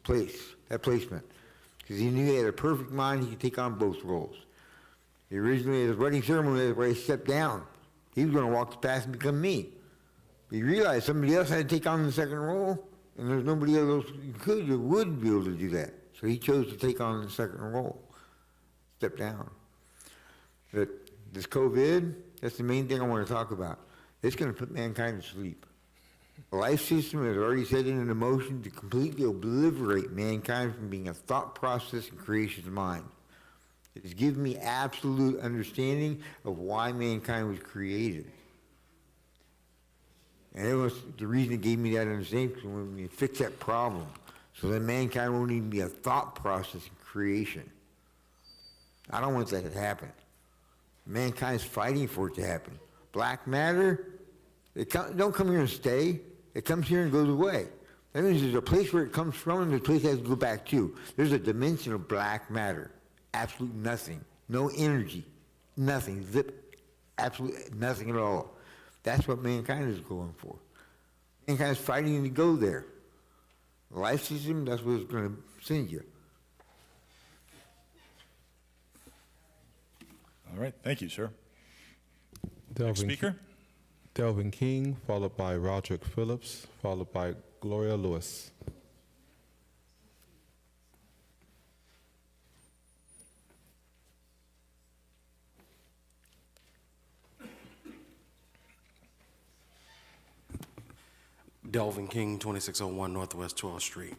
placement. Because he knew he had a perfect mind, he could take on both roles. Originally, at his wedding ceremony, where he stepped down, he was going to walk the path and become me. But he realized somebody else had to take on the second role, and there's nobody else who could or would be able to do that. So he chose to take on the second role, step down. But this COVID, that's the main thing I want to talk about. It's going to put mankind to sleep. The life system has already set into motion to completely obliterate mankind from being a thought process and creation's mind. It has given me absolute understanding of why mankind was created. And it was the reason it gave me that understanding, because when we fix that problem, so that mankind won't even be a thought process in creation. I don't want that to happen. Mankind's fighting for it to happen. Black matter, don't come here and stay. It comes here and goes away. That means there's a place where it comes from and there's a place it has to go back to. There's a dimension of black matter. Absolute nothing. No energy. Nothing. Zip. Absolutely nothing at all. That's what mankind is going for. Mankind is fighting to go there. The life system, that's what it's going to send you. All right, thank you, sir. Delvin Next speaker. Delvin King, followed by Roderick Phillips, followed by Gloria Lewis. Delvin King, 2601 Northwest 12th Street.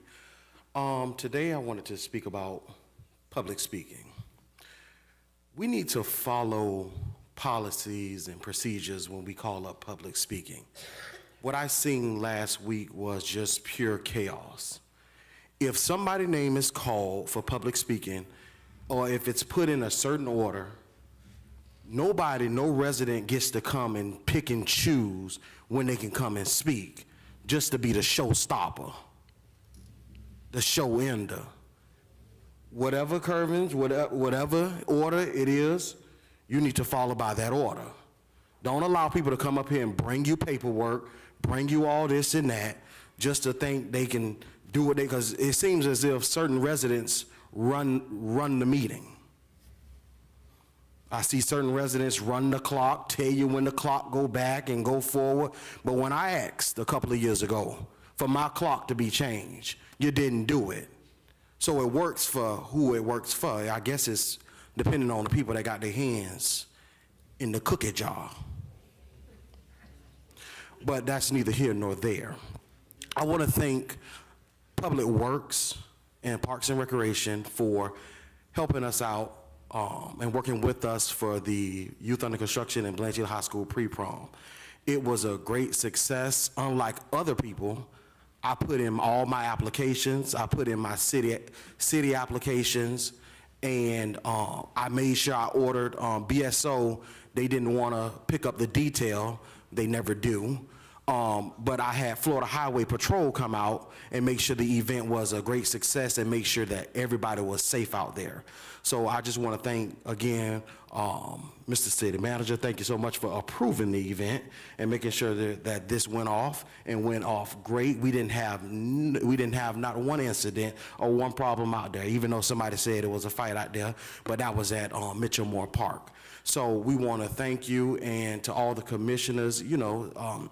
Today I wanted to speak about public speaking. We need to follow policies and procedures when we call up public speaking. What I seen last week was just pure chaos. If somebody's name is called for public speaking, or if it's put in a certain order, no resident gets to come and pick and choose when they can come and speak, just to be the showstopper, the show ender. Whatever curvains, whatever order it is, you need to follow by that order. Don't allow people to come up here and bring you paperwork, bring you all this and that, just to think they can do what because it seems as if certain residents run the meeting. I see certain residents run the clock, tell you when the clock go back and go forward. But when I asked a couple of years ago for my clock to be changed, you didn't do it. So it works for who it works for. I guess it's depending on the people that got their hands in the cookie jar. But that's neither here nor there. I want to thank Public Works and Parks and Recreation for helping us out and working with us for the Youth Under Construction and Blanchard High School pre-prom. It was a great success. Unlike other people, I put in all my applications. I put in my city applications, and I made sure I ordered BSO. They didn't want to pick up the detail. They never do. But I had Florida Highway Patrol come out and make sure the event was a great success and make sure that everybody was safe out there. So I just want to thank again, Mr. City Manager. Thank you so much for approving the event and making sure that this went off and went off great. We didn't have not one incident or one problem out there, even though somebody said it was a fight out there, but that was at Mitchell Moore Park. So we want to thank you, and to all the commissioners, you know,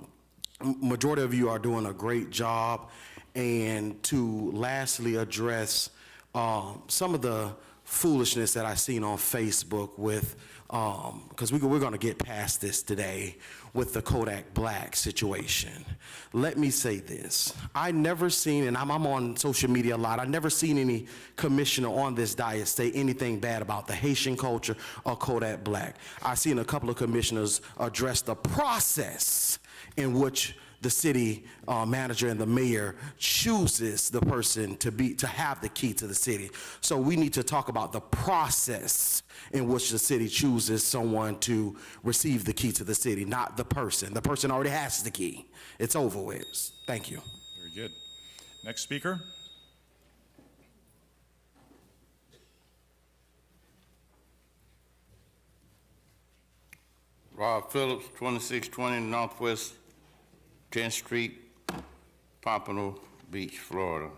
majority of you are doing a great job. And to lastly address some of the foolishness that I've seen on Facebook with, because we're going to get past this today with the Kodak Black situation. Let me say this. I never seen, and I'm on social media a lot, I never seen any commissioner on this dais say anything bad about the Haitian culture or Kodak Black. I've seen a couple of commissioners address the process in which the city manager and the mayor chooses the person to have the key to the city. So we need to talk about the process in which the city chooses someone to receive the key to the city, not the person. The person already has the key. It's over with. Thank you. Very good. Next speaker. Rob Phillips, 2620 Northwest 10th Street, Pompano Beach, Florida.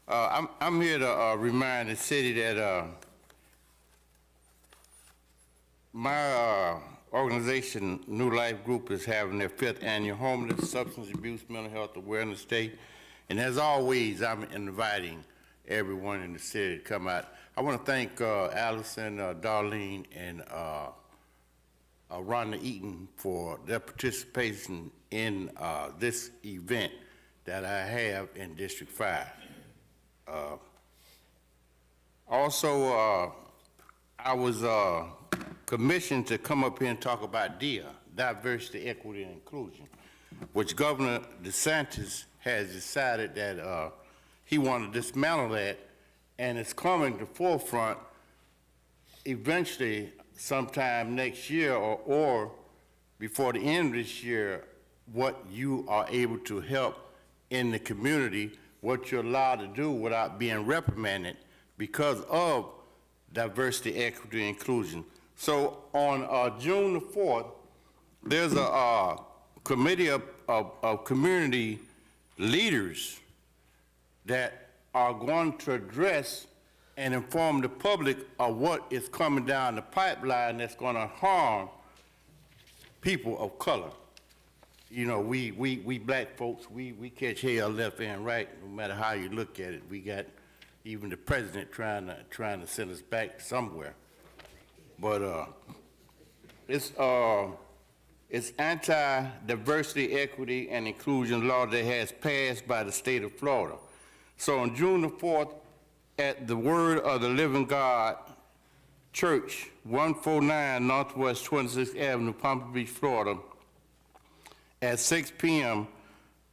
I'm here to remind the city that my organization, New Life Group, is having their 5th annual Homeless, Substance Abuse, Mental Health Awareness Day. And as always, I'm inviting everyone in the city to come out. I want to thank Allison, Darlene, and Rhonda Eaton for their participation in this event that I have in District 5. Also, I was commissioned to come up here and talk about DEA, Diversity, Equity, and Inclusion, which Governor DeSantis has decided that he wanted to dismantle that, and it's coming to forefront eventually sometime next year or before the end of this year, what you are able to help in the community, what you're allowed to do without being reprimanded because of diversity, equity, and inclusion. So on June the 4th, there's a committee of community leaders that are going to address and inform the public of what is coming down the pipeline that's going to harm people of color. You know, we black folks, we catch hell left and right, no matter how you look at it. We got even the president trying to send us back somewhere. But it's anti-diversity, equity, and inclusion law that has passed by the state of Florida. So on June the 4th, at the Word of the Living God Church, 149 Northwest 26th Avenue, Pompano Beach, Florida, at 6 p.m.,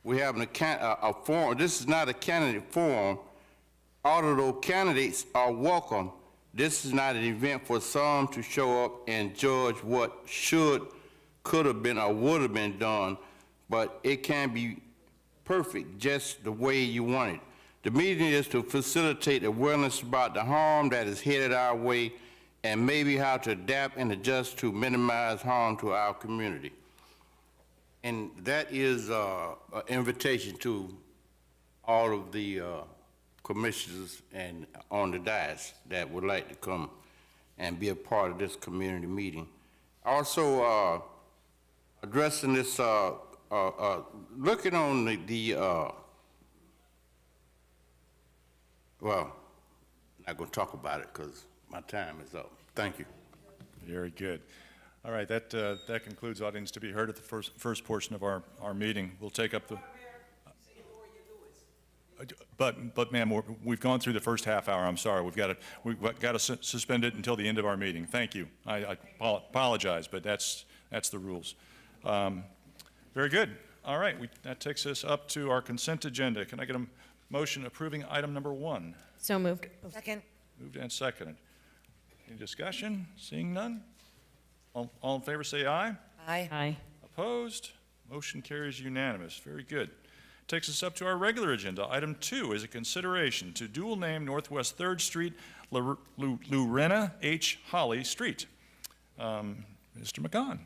we're having a forum. This is not a candidate forum. Although candidates are welcome, this is not an event for some to show up and judge what should, could have been, or would have been done, but it can be perfect just the way you want it. The meeting is to facilitate awareness about the harm that is headed our way and maybe how to adapt and adjust to minimize harm to our community. And that is an invitation to all of the commissioners and on the dais that would like to come and be a part of this community meeting. Also, addressing this, looking on well, I'm not going to talk about it because my time is up. Thank you. Very good. All right, that concludes audience to be heard at the first portion of our meeting. We'll take up the. But ma'am, we've gone through the first half hour. I'm sorry. We've got to suspend it until the end of our meeting. Thank you. I apologize, but that's the rules. Very good. All right, that takes us up to our consent agenda. Can I get a motion approving item number 1? So moved. Second. Moved and seconded. Any discussion? Seeing none? All in favor say aye. Aye. Aye. Opposed? Motion carries unanimous. Very good. Takes us up to our regular agenda. Item 2 is a consideration to dual name Northwest 3rd Street, Lorena H. Holly Street. Mr. McGahn.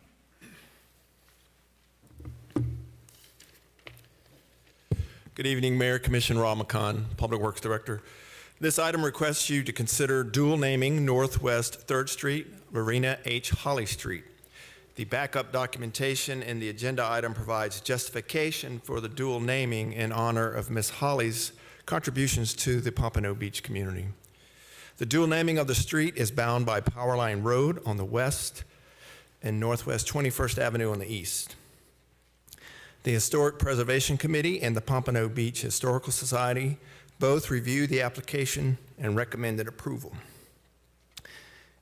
Good evening, Mayor, Commissioner Rob McCon, Public Works Director. This item requests you to consider dual naming Northwest 3rd Street, Lorena H. Holly Street. The backup documentation in the agenda item provides justification for the dual naming in honor of Ms. Holly's contributions to the Pompano Beach community. The dual naming of the street is bound by Powerline Road on the west and Northwest 21st Avenue on the east. The Historic Preservation Committee and the Pompano Beach Historical Society both reviewed the application and recommended approval.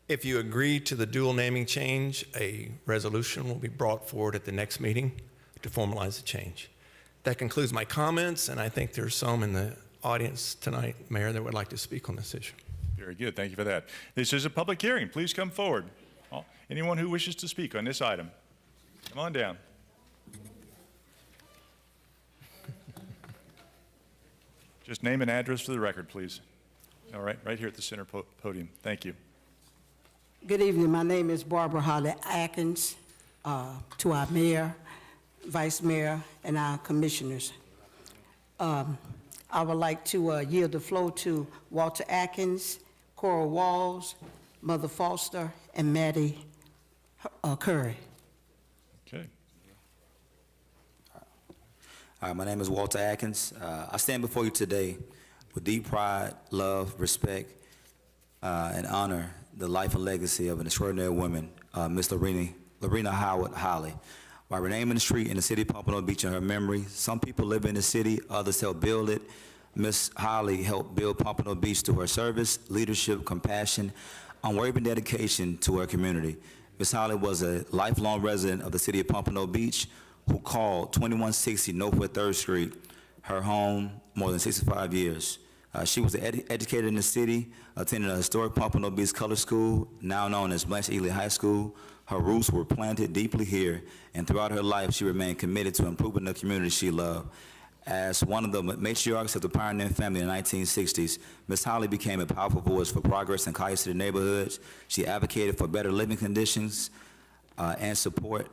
If you agree to the dual naming change, a resolution will be brought forward at the next meeting to formalize the change. That concludes my comments, and I think there's some in the audience tonight, Mayor, that would like to speak on this issue. Very good. Thank you for that. This is a public hearing. Please come forward. Anyone who wishes to speak on this item, come on down. Just name and address for the record, please. All right, right here at the center podium. Thank you. Good evening. My name is Barbara Holly Atkins. To our mayor, vice mayor, and our commissioners. I would like to yield the floor to Walter Atkins, Cora Walls, Mother Foster, and Maddie Curry. Okay. My name is Walter Atkins. I stand before you today with deep pride, love, respect, and honor the life and legacy of an extraordinary woman, Miss Lorena Howard Holly. By renaming the street in the city of Pompano Beach in her memory, some people live in the city, others helped build it. Miss Holly helped build Pompano Beach through her service, leadership, compassion, unwavering dedication to her community. Miss Holly was a lifelong resident of the city of Pompano Beach who called 2160 Northwest 3rd Street her home more than 65 years. She was educated in the city, attended a historic Pompano Beach Color School, now known as Blanche Ely High School. Her roots were planted deeply here, and throughout her life, she remained committed to improving the community she loved. As one of the matriarchs of the pioneering family in the 1960s, Ms. Holly became a powerful voice for progress in College City neighborhoods. She advocated for better living conditions and support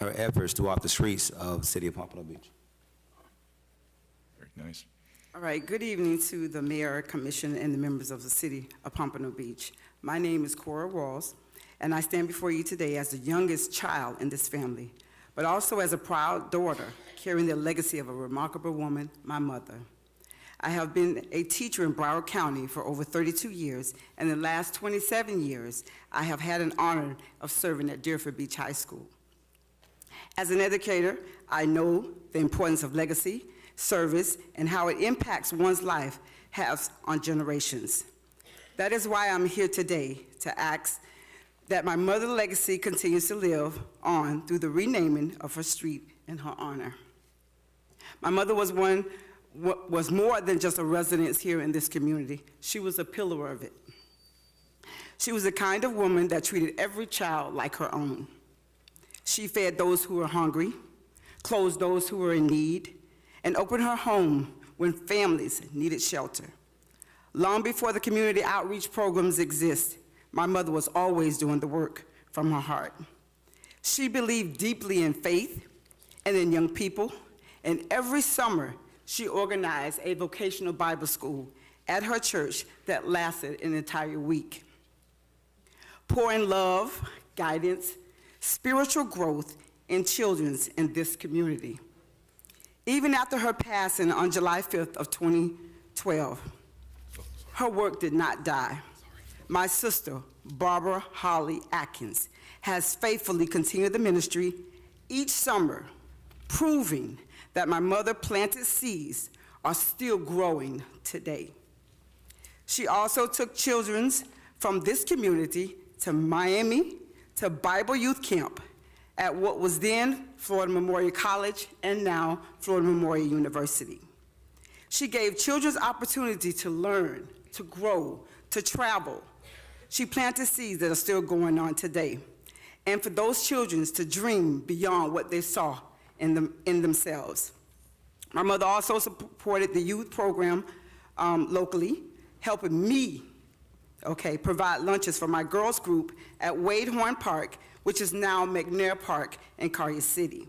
her efforts throughout the streets of the city of Pompano Beach. Very nice. All right, good evening to the mayor, commission, and the members of the city of Pompano Beach. My name is Cora Walls, and I stand before you today as the youngest child in this family, but also as a proud daughter, carrying the legacy of a remarkable woman, my mother. I have been a teacher in Broward County for over 32 years, and in the last 27 years, I have had an honor of serving at Deerfield Beach High School. As an educator, I know the importance of legacy, service, and how it impacts one's life has on generations. That is why I'm here today to ask that my mother's legacy continues to live on through the renaming of her street in her honor. My mother was more than just a resident here in this community. She was a pillar of it. She was the kind of woman that treated every child like her own. She fed those who were hungry, clothed those who were in need, and opened her home when families needed shelter. Long before the community outreach programs exist, my mother was always doing the work from her heart. She believed deeply in faith and in young people, and every summer she organized a vocational Bible school at her church that lasted an entire week. Pouring love, guidance, spiritual growth in children in this community. Even after her passing on July 5th of 2012, her work did not die. My sister, Barbara Holly Atkins, has faithfully continued the ministry each summer, proving that my mother planted seeds are still growing today. She also took children from this community to Miami, to Bible Youth Camp, at what was then Florida Memorial College and now Florida Memorial University. She gave children's opportunity to learn, to grow, to travel. She planted seeds that are still going on today, and for those children to dream beyond what they saw in themselves. My mother also supported the youth program locally, helping me, provide lunches for my girls group at Wade Horn Park, which is now McNair Park in Collier City.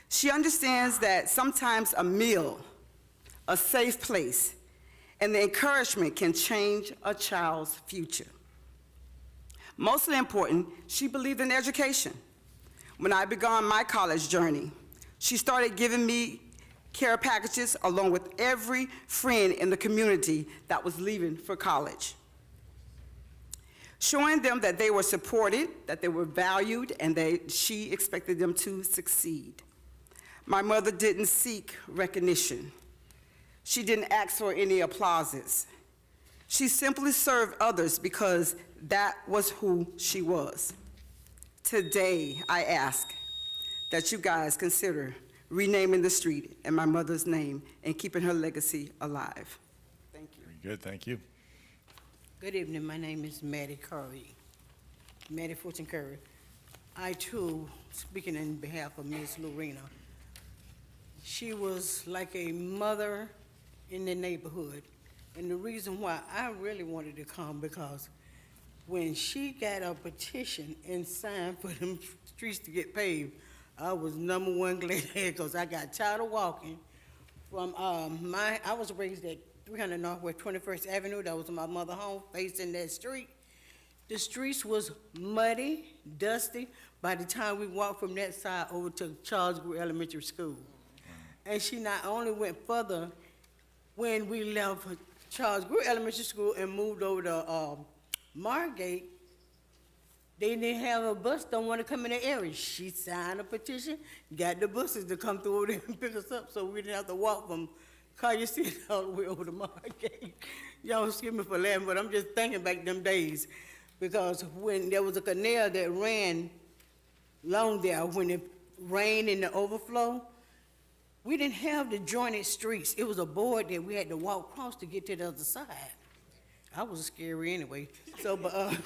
She understands that sometimes a meal, a safe place, and the encouragement can change a child's future. Mostly important, she believed in education. When I began my college journey, she started giving me care packages along with every friend in the community that was leaving for college, showing them that they were supported, that they were valued, and that she expected them to succeed. My mother didn't seek recognition. She didn't ask for any applauses. She simply served others because that was who she was. Today, I ask that you guys consider renaming the street in my mother's name and keeping her legacy alive. Thank you. Very good, thank you. Good evening, my name is Maddie Curry, Maddie Fulton Curry. I too, speaking in behalf of Ms. Lorena, she was like a mother in the neighborhood. And the reason why I really wanted to come, because when she got a petition and signed for them streets to get paved, I was #1 glad because I got tired of walking from I was raised at 300 Northwest 21st Avenue. That was my mother's home, facing that street. The streets was muddy, dusty, by the time we walked from that side over to Charles Greer Elementary School. And she not only went further when we left Charles Greer Elementary School and moved over to Margate, they didn't have a bus, don't want to come in the area. She signed a petition, got the buses to come through over there and pick us up so we didn't have to walk from Collier City all the way over to Margate. Y'all excuse me for laughing, but I'm just thinking back them days. Because when there was a canal that ran along there, when it rained and the overflow, we didn't have the jointed streets. It was a board that we had to walk across to get to the other side. I was scary anyway. So, but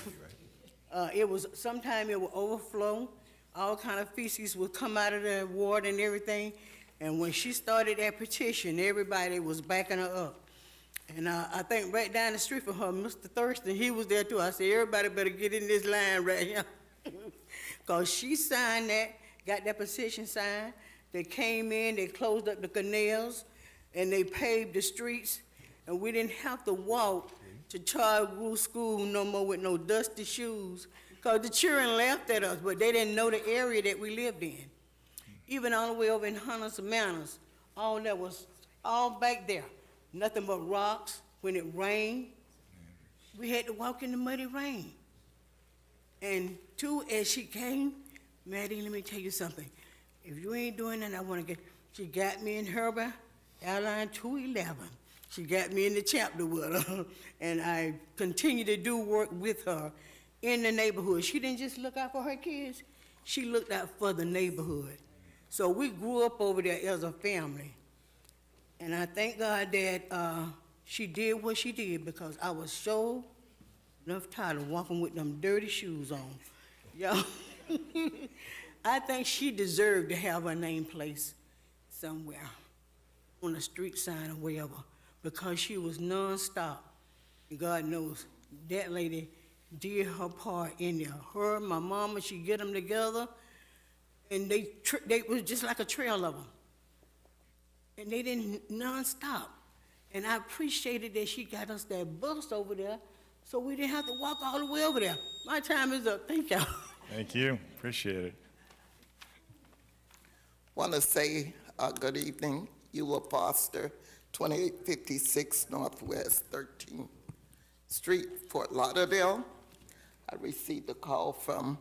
it was, sometime it would overflow. All kind of feces would come out of the ward and everything. And when she started that petition, everybody was backing her up. And I think right down the street from her, Mr. Thurston, he was there too. I said, everybody better get in this line right here. Because she signed that, got that petition signed. They came in, they closed up the canals, and they paved the streets. And we didn't have to walk to Charles Greer School no more with no dusty shoes. Because the children laughed at us, but they didn't know the area that we lived in. Even all the way over in Hunters Manors, all that was all back there. Nothing but rocks. When it rained, we had to walk in the muddy rain. And two, as she came, Maddie, let me tell you something. If you ain't doing that, I want to get, she got me in Herbert, Airline 211. She got me in the chapter with her, and I continue to do work with her in the neighborhood. She didn't just look out for her kids, she looked out for the neighborhood. So we grew up over there as a family. And I thank God that she did what she did, because I was so enough tired of walking with them dirty shoes on. Y'all, I think she deserved to have her name placed somewhere on a street sign or wherever, because she was nonstop. God knows that lady did her part in there. Her, my mama, she get them together, and they was just like a trail of them. And they didn't nonstop. And I appreciated that she got us that bus over there so we didn't have to walk all the way over there. My time is up. Thank y'all. Thank you, appreciate it. Want to say good evening. Eula Foster, 2856 Northwest 13th Street, Fort Lauderdale. I received a call from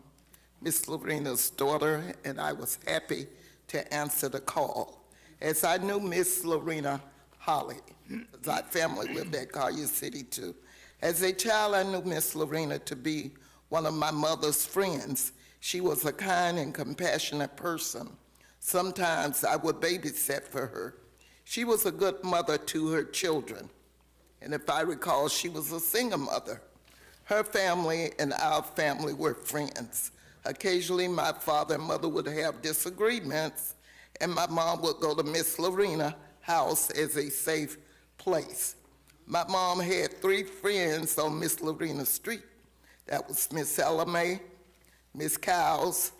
Miss Lorena's daughter, and I was happy to answer the call. As I knew Miss Lorena Holly, because our family lived at Collier City too. As a child, I knew Miss Lorena to be one of my mother's friends. She was a kind and compassionate person. Sometimes I would babysit for her. She was a good mother to her children. And if I recall, she was a single mother. Her family and our family were friends. Occasionally, my father and mother would have disagreements, and my mom would go to Miss Lorena's house as a safe place. My mom had 3 friends on Miss Lorena Street. That was Miss Ella Mae, Miss Cowles,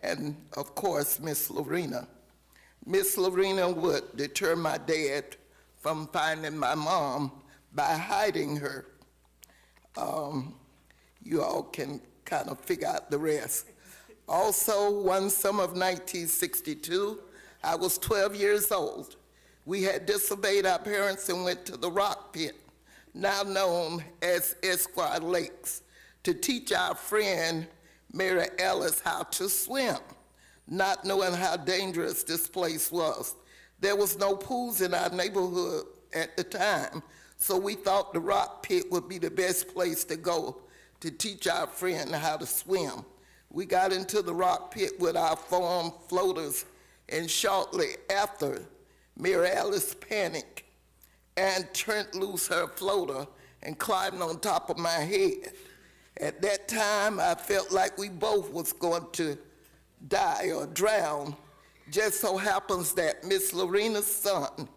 and of course, Miss Lorena. Miss Lorena would deter my dad from finding my mom by hiding her. You all can kind of figure out the rest. Also, one summer of 1962, I was 12 years old. We had disobeyed our parents and went to the rock pit, now known as Esquire Lakes, to teach our friend Mary Ellis how to swim, not knowing how dangerous this place was. There was no pools in our neighborhood at the time, so we thought the rock pit would be the best place to go to teach our friend how to swim. We got into the rock pit with our foam floaters, and shortly after, Mary Alice panicked and turned loose her floater and climbed on top of my head. At that time, I felt like we both was going to die or drown. Just so happens that Miss Lorena's son,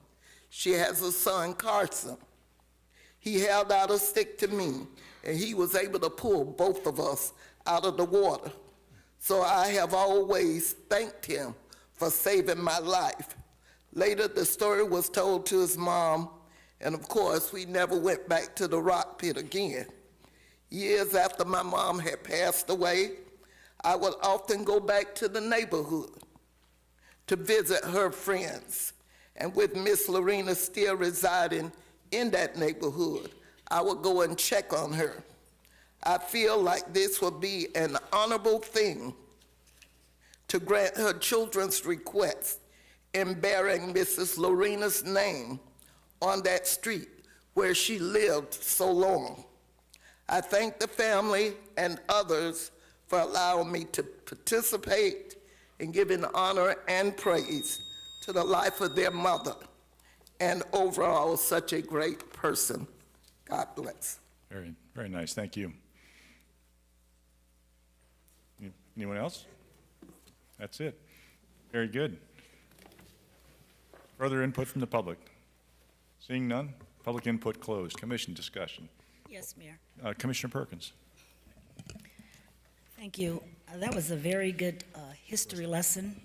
she has a son, Carson. He held out a stick to me, and he was able to pull both of us out of the water. So I have always thanked him for saving my life. Later, the story was told to his mom, and of course, we never went back to the rock pit again. Years after my mom had passed away, I would often go back to the neighborhood to visit her friends. And with Miss Lorena still residing in that neighborhood, I would go and check on her. I feel like this would be an honorable thing to grant her children's request in bearing Mrs. Lorena's name on that street where she lived so long. I thank the family and others for allowing me to participate in giving honor and praise to the life of their mother, and overall, such a great person. God bless. Very, very nice. Thank you. Anyone else? That's it. Very good. Further input from the public? Seeing none, public input closed. Commission discussion. Yes, Mayor. Commissioner Perkins. Thank you. That was a very good history lesson.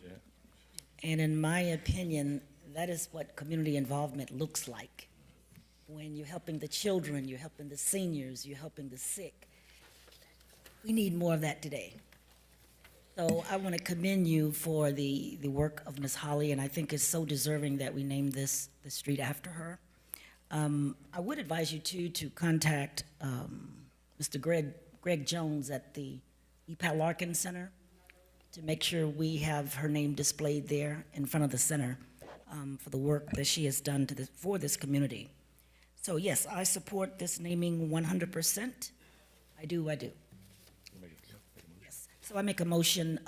And in my opinion, that is what community involvement looks like. When you're helping the children, you're helping the seniors, you're helping the sick. We need more of that today. So I want to commend you for the work of Ms. Holly, and I think it's so deserving that we named the street after her. I would advise you, too, to contact Mr. Greg Jones at the E. Pat Larkin Center to make sure we have her name displayed there in front of the center for the work that she has done for this community. So, yes, I support this naming 100%. I do. Yes. So I make a motion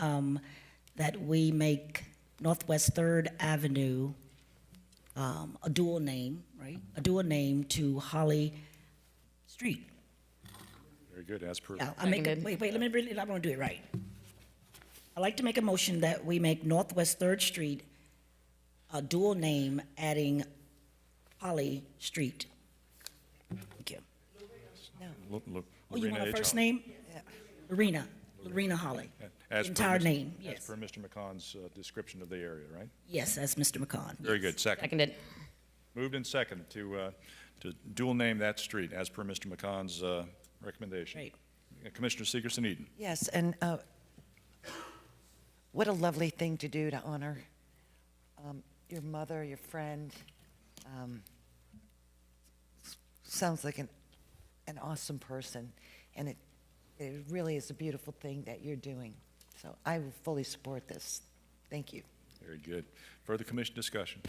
that we make Northwest 3rd Avenue a dual name, right? A dual name to Holly Street. Very good, as per. Yeah, wait, let me really, I want to do it right. I'd like to make a motion that we make Northwest 3rd Street a dual name, adding Holly Street. Thank you. Oh, you want a first name? Lorena Holly. As Entire per name, As yes. per Mr. McConn's description of the area, right? Yes, that's Mr. McCon. Very good. Second. Seconded. Moved and seconded to dual name that street as per Mr. McConn's recommendation. Great. Commissioner Seegerson Eden. Yes, and what a lovely thing to do to honor your mother, your friend. Sounds like an awesome person, and it really is a beautiful thing that you're doing. So I will fully support this. Thank you. Very good. Further commission discussion?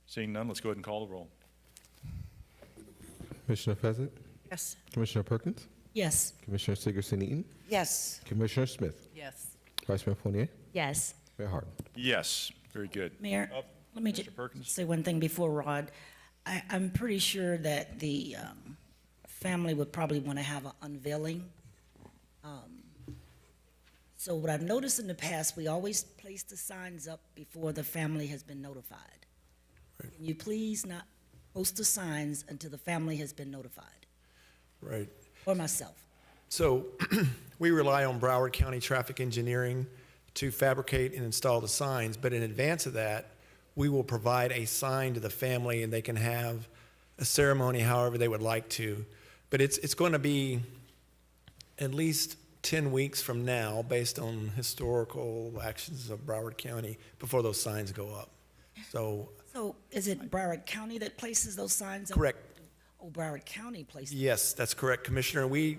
Seeing none, let's go ahead and call the roll. Commissioner Pheasant? Yes. Commissioner Perkins? Yes. Commissioner Sigerson-Eaton, Yes. Commissioner Smith, Yes. Vice Mayor Fournier, Yes. Mayor Harden. Yes, very good. Mayor, let me Mr. Perkins? say one thing before Rod. I'm pretty sure that the family would probably want to have an unveiling. So what I've noticed in the past, we always place the signs up before the family has been notified. Can you please not post the signs until the family has been notified, Right. or myself? So we rely on Broward County Traffic Engineering to fabricate and install the signs, but in advance of that, we will provide a sign to the family and they can have a ceremony however they would like to. But it's going to be at least 10 weeks from now, based on historical actions of Broward County, before those signs go up. So, So is it Broward County that places those signs up? correct. Oh, Broward County places. Yes, that's correct, Commissioner. We're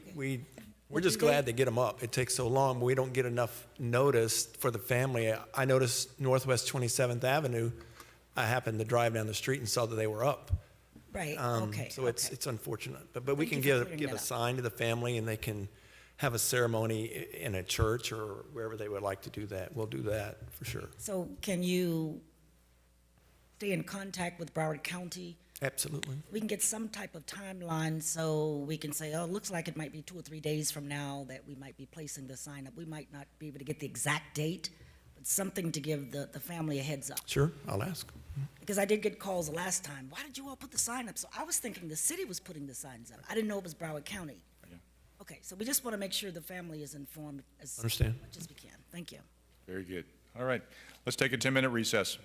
What just do they- glad to get them up. It takes so long, but we don't get enough notice for the family. I noticed Northwest 27th Avenue, I happened to drive down the street and saw that they were up. Right, okay. So it's unfortunate, but we Thank can you for clearing give that a up. sign to the family and they can have a ceremony in a church or wherever they would like to do that. We'll do that for sure. So can you stay in contact with Broward County? Absolutely. We can get some type of timeline so we can say, oh, it looks like it might be 2 or 3 days from now that we might be placing the sign up. We might not be able to get the exact date, but something to give the family a heads up. Sure, I'll ask. Because I did get calls the last time. Why did you all put the sign up? So I was thinking the city was putting the signs up. I didn't know it was Broward County. Okay, so we just want to make sure the family is informed as Understand. much as we can. Thank you. Very good. All right, let's take a 10-minute recess.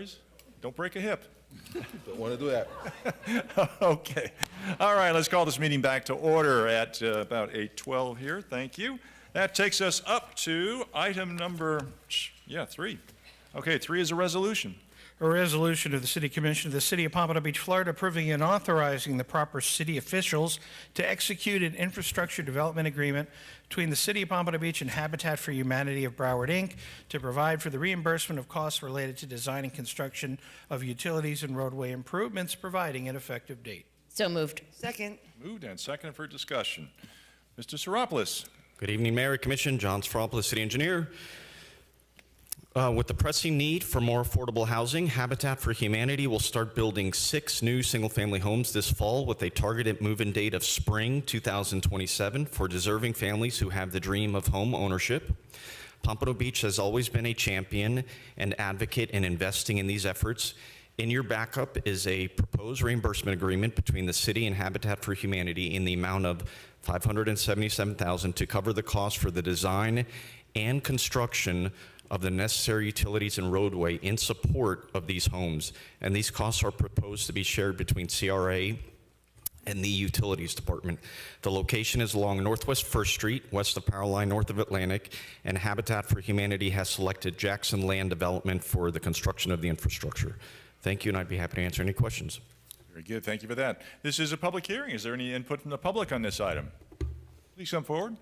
worries. Don't break a hip. Don't want to do that. Okay. All right, let's call this meeting back to order at about 8:12 here. Thank you. That takes us up to item number, 3. Okay, 3 is a resolution. A resolution of the City Commission of the City of Pompano Beach, Florida, approving and authorizing the proper city officials to execute an infrastructure development agreement between the City of Pompano Beach and Habitat for Humanity of Broward, Inc. to provide for the reimbursement of costs related to design and construction of utilities and roadway improvements, providing an effective date. So moved. Second. Moved and seconded for discussion. Mr. Seropoulos. Good evening, Mayor, Commission. John Sfropoulos, City Engineer. With the pressing need for more affordable housing, Habitat for Humanity will start building 6 new single-family homes this fall with a targeted move-in date of spring 2027 for deserving families who have the dream of home ownership. Pompano Beach has always been a champion and advocate in investing in these efforts. In your backup is a proposed reimbursement agreement between the city and Habitat for Humanity in the amount of $577,000 to cover the cost for the design and construction of the necessary utilities and roadway in support of these homes. And these costs are proposed to be shared between CRA and the Utilities Department. The location is along Northwest 1st Street, west of Power Line, north of Atlantic, and Habitat for Humanity has selected Jackson Land Development for the construction of the infrastructure. Thank you, and I'd be happy to answer any questions. Very good. Thank you for that. This is a public hearing. Is there any input from the public on this item? Please come forward.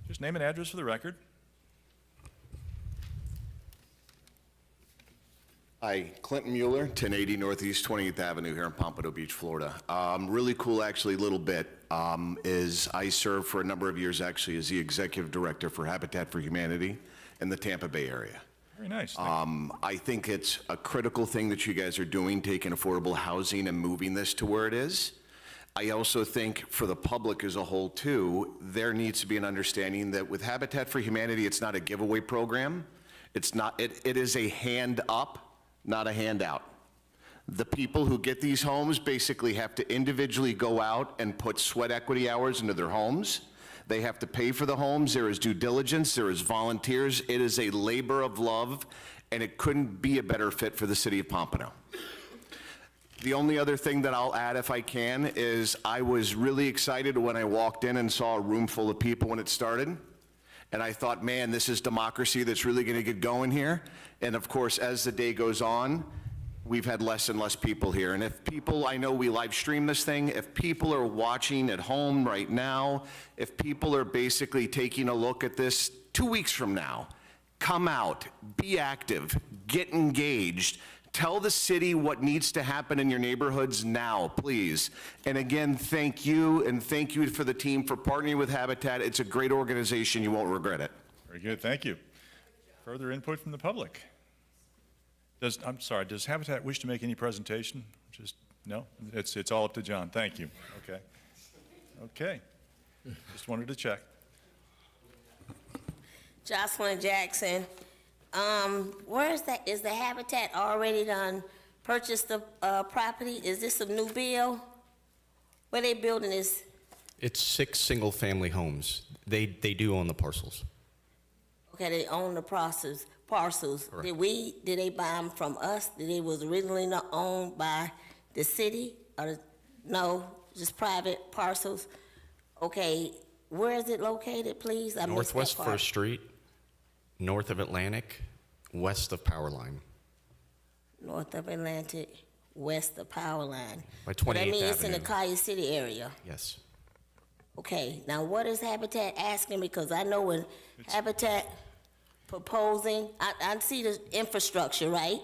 Just name and address for the record. Hi, Clinton Mueller, 1080 Northeast 28th Avenue here in Pompano Beach, Florida. Really cool, actually, little bit, is I served for a number of years, actually, as the executive director for Habitat for Humanity in the Tampa Bay area. Very nice. I think it's a critical thing that you guys are doing, taking affordable housing and moving this to where it is. I also think for the public as a whole, too, there needs to be an understanding that with Habitat for Humanity, it's not a giveaway program. It's not, it is a hand up, not a handout. The people who get these homes basically have to individually go out and put sweat equity hours into their homes. They have to pay for the homes. There is due diligence. There is volunteers. It is a labor of love, and it couldn't be a better fit for the city of Pompano. The only other thing that I'll add, if I can, is I was really excited when I walked in and saw a room full of people when it started. And I thought, man, this is democracy that's really going to get going here. And of course, as the day goes on, we've had less and less people here. And if people, I know we live stream this thing, if people are watching at home right now, if people are basically taking a look at this 2 weeks from now, come out, be active, get engaged. Tell the city what needs to happen in your neighborhoods now, please. And again, thank you, and thank you for the team for partnering with Habitat. It's a great organization. You won't regret it. Very good. Thank you. Further input from the public? Does Habitat wish to make any presentation? Just, no? It's all up to John. Thank you. Okay. Okay. Just wanted to check. Jocelyn Jackson. Where is that? Is the Habitat already done purchased the property? Is this a new bill? Where they building this? It's 6 single-family homes. They do own the parcels. Okay, they own the parcels. Correct. Did they buy them from us? Did they was originally not owned by the city? No, just private parcels? Okay, where is it located, please? I missed Northwest that part. 1st Street, north of Atlantic, west of Power Line. North of Atlantic, west of Power Line. By So that 28th means it's in the Avenue. Collier City area. Yes. Okay, now what is Habitat asking? Because I know when Habitat proposing, I see the infrastructure, right?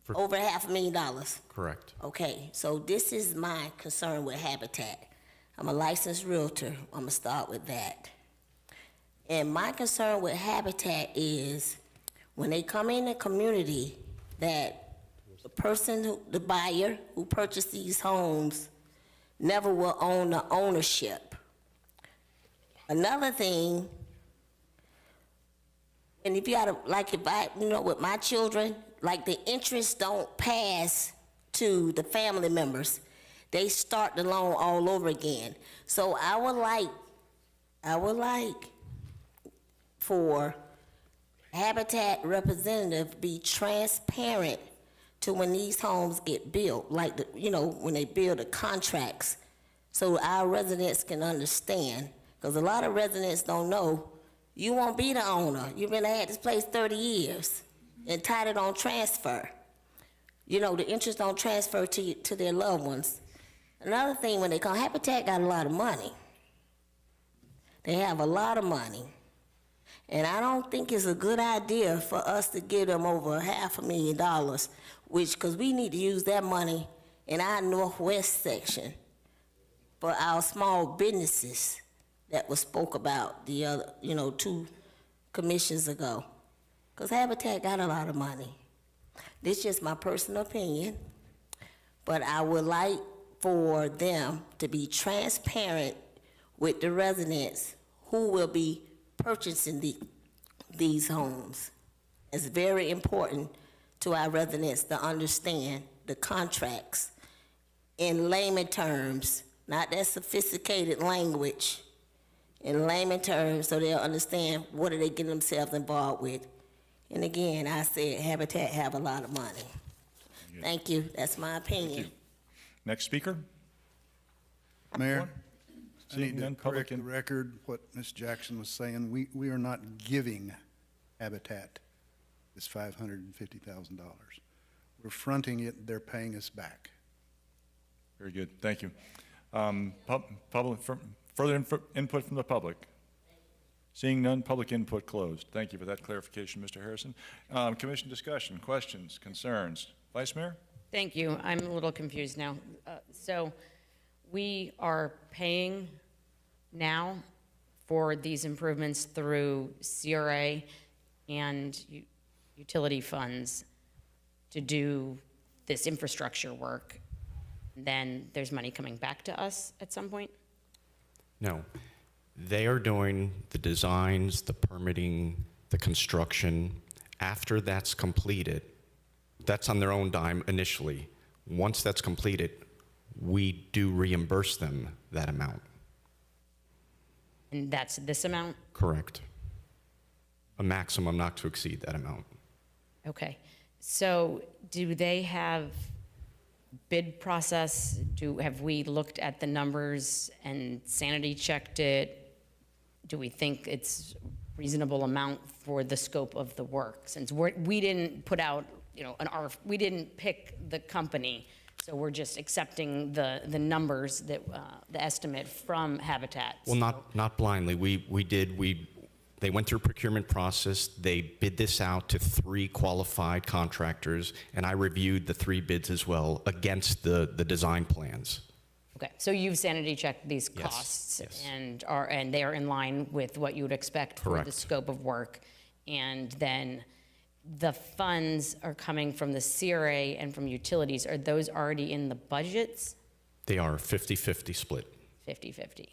For- Over $500,000. Correct. Okay, so this is my concern with Habitat. I'm a licensed realtor. I'm gonna start with that. And my concern with Habitat is when they come in the community, that the buyer who purchased these homes never will own the ownership. Another thing, and if you gotta, like if I, with my children, like the interest don't pass to the family members. They start the loan all over again. So I would like for Habitat representative be transparent to when these homes get built, like, when they build the contracts, so our residents can understand. Because a lot of residents don't know, you won't be the owner. You've been had this place 30 years, and title don't transfer. The interest don't transfer to their loved ones. Another thing, when they come, Habitat got a lot of money. They have a lot of money. And I don't think it's a good idea for us to give them over $500,000, because we need to use that money in our northwest section for our small businesses that was spoke about the other, 2 commissions ago. Because Habitat got a lot of money. This is just my personal opinion, but I would like for them to be transparent with the residents who will be purchasing these homes. It's very important to our residents to understand the contracts in layman terms, not that sophisticated language, in layman terms, so they'll understand what are they getting themselves involved with. And again, I said Habitat have a lot of money. Thank you. That's my opinion. Next speaker? Mayor, I Seeing need none, to public correct the record, what Ms. Jackson was saying. We are not giving Habitat this $550,000. We're fronting it, they're paying us back. Very good, thank you. Further input from the public? Seeing none, public input closed. Thank you for that clarification, Mr. Harrison. Commission discussion, questions, concerns? Vice Mayor? Thank you. I'm a little confused now. So we are paying now for these improvements through CRA and utility funds to do this infrastructure work. Then there's money coming back to us at some point? No. They are doing the designs, the permitting, the construction. After that's completed, that's on their own dime initially. Once that's completed, we do reimburse them that amount. And that's this amount? Correct. A maximum not to exceed that amount. Okay. So do they have bid process? Have we looked at the numbers and sanity checked it? Do we think it's reasonable amount for the scope of the work? Since we didn't put out, we didn't pick the company, so we're just accepting the numbers that the estimate from Habitat. Well, not blindly. They went through a procurement process. They bid this out to 3 qualified contractors, and I reviewed the 3 bids as well against the design plans. Okay, so you've sanity checked these Yes, costs, yes. and they are in line with what you would expect for the Correct. scope of work, and then the funds are coming from the CRA and from utilities. Are those already in the budgets? They are 50-50 split. 50-50.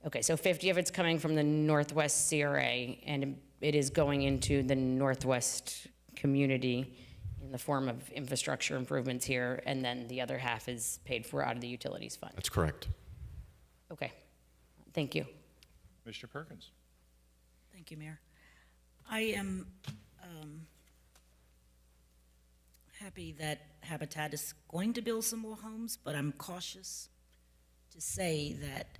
Okay, so 50 of it's coming from the Northwest CRA, and it is going into the Northwest community in the form of infrastructure improvements here, and then the other half is paid for out of the utilities fund. That's correct. Okay, thank you. Mr. Perkins? Thank you, Mayor. I am happy that Habitat is going to build some more homes, but I'm cautious to say that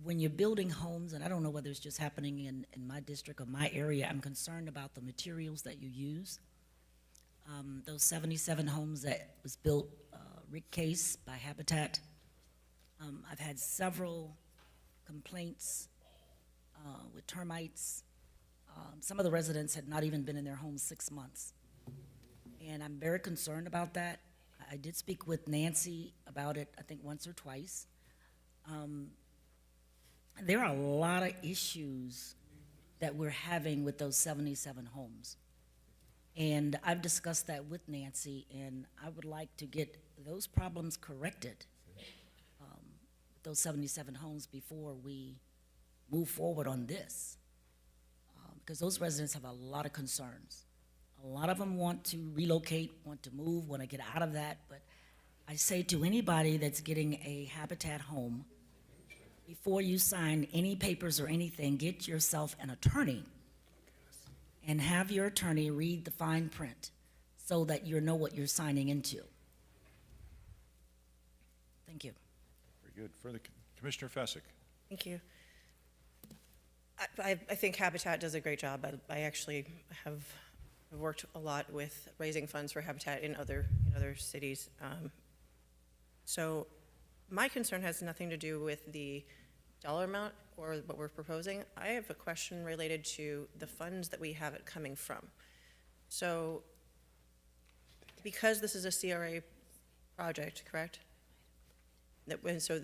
when you're building homes, and I don't know whether it's just happening in my district or my area, I'm concerned about the materials that you use. Those 77 homes that was built, Rick Case by Habitat, I've had several complaints with termites. Some of the residents had not even been in their homes 6 months. And I'm very concerned about that. I did speak with Nancy about it, I think once or twice. There are a lot of issues that we're having with those 77 homes. And I've discussed that with Nancy, and I would like to get those problems corrected, those 77 homes, before we move forward on this. Because those residents have a lot of concerns. A lot of them want to relocate, want to move, want to get out of that, but I say to anybody that's getting a Habitat home, before you sign any papers or anything, get yourself an attorney and have your attorney read the fine print. so that you know what you're signing into. Thank you. Very good. Further, Commissioner Fessick. Thank you. I think Habitat does a great job. I actually have worked a lot with raising funds for Habitat in other cities. So my concern has nothing to do with the dollar amount or what we're proposing. I have a question related to the funds that we have it coming from. So because this is a CRA project, correct? So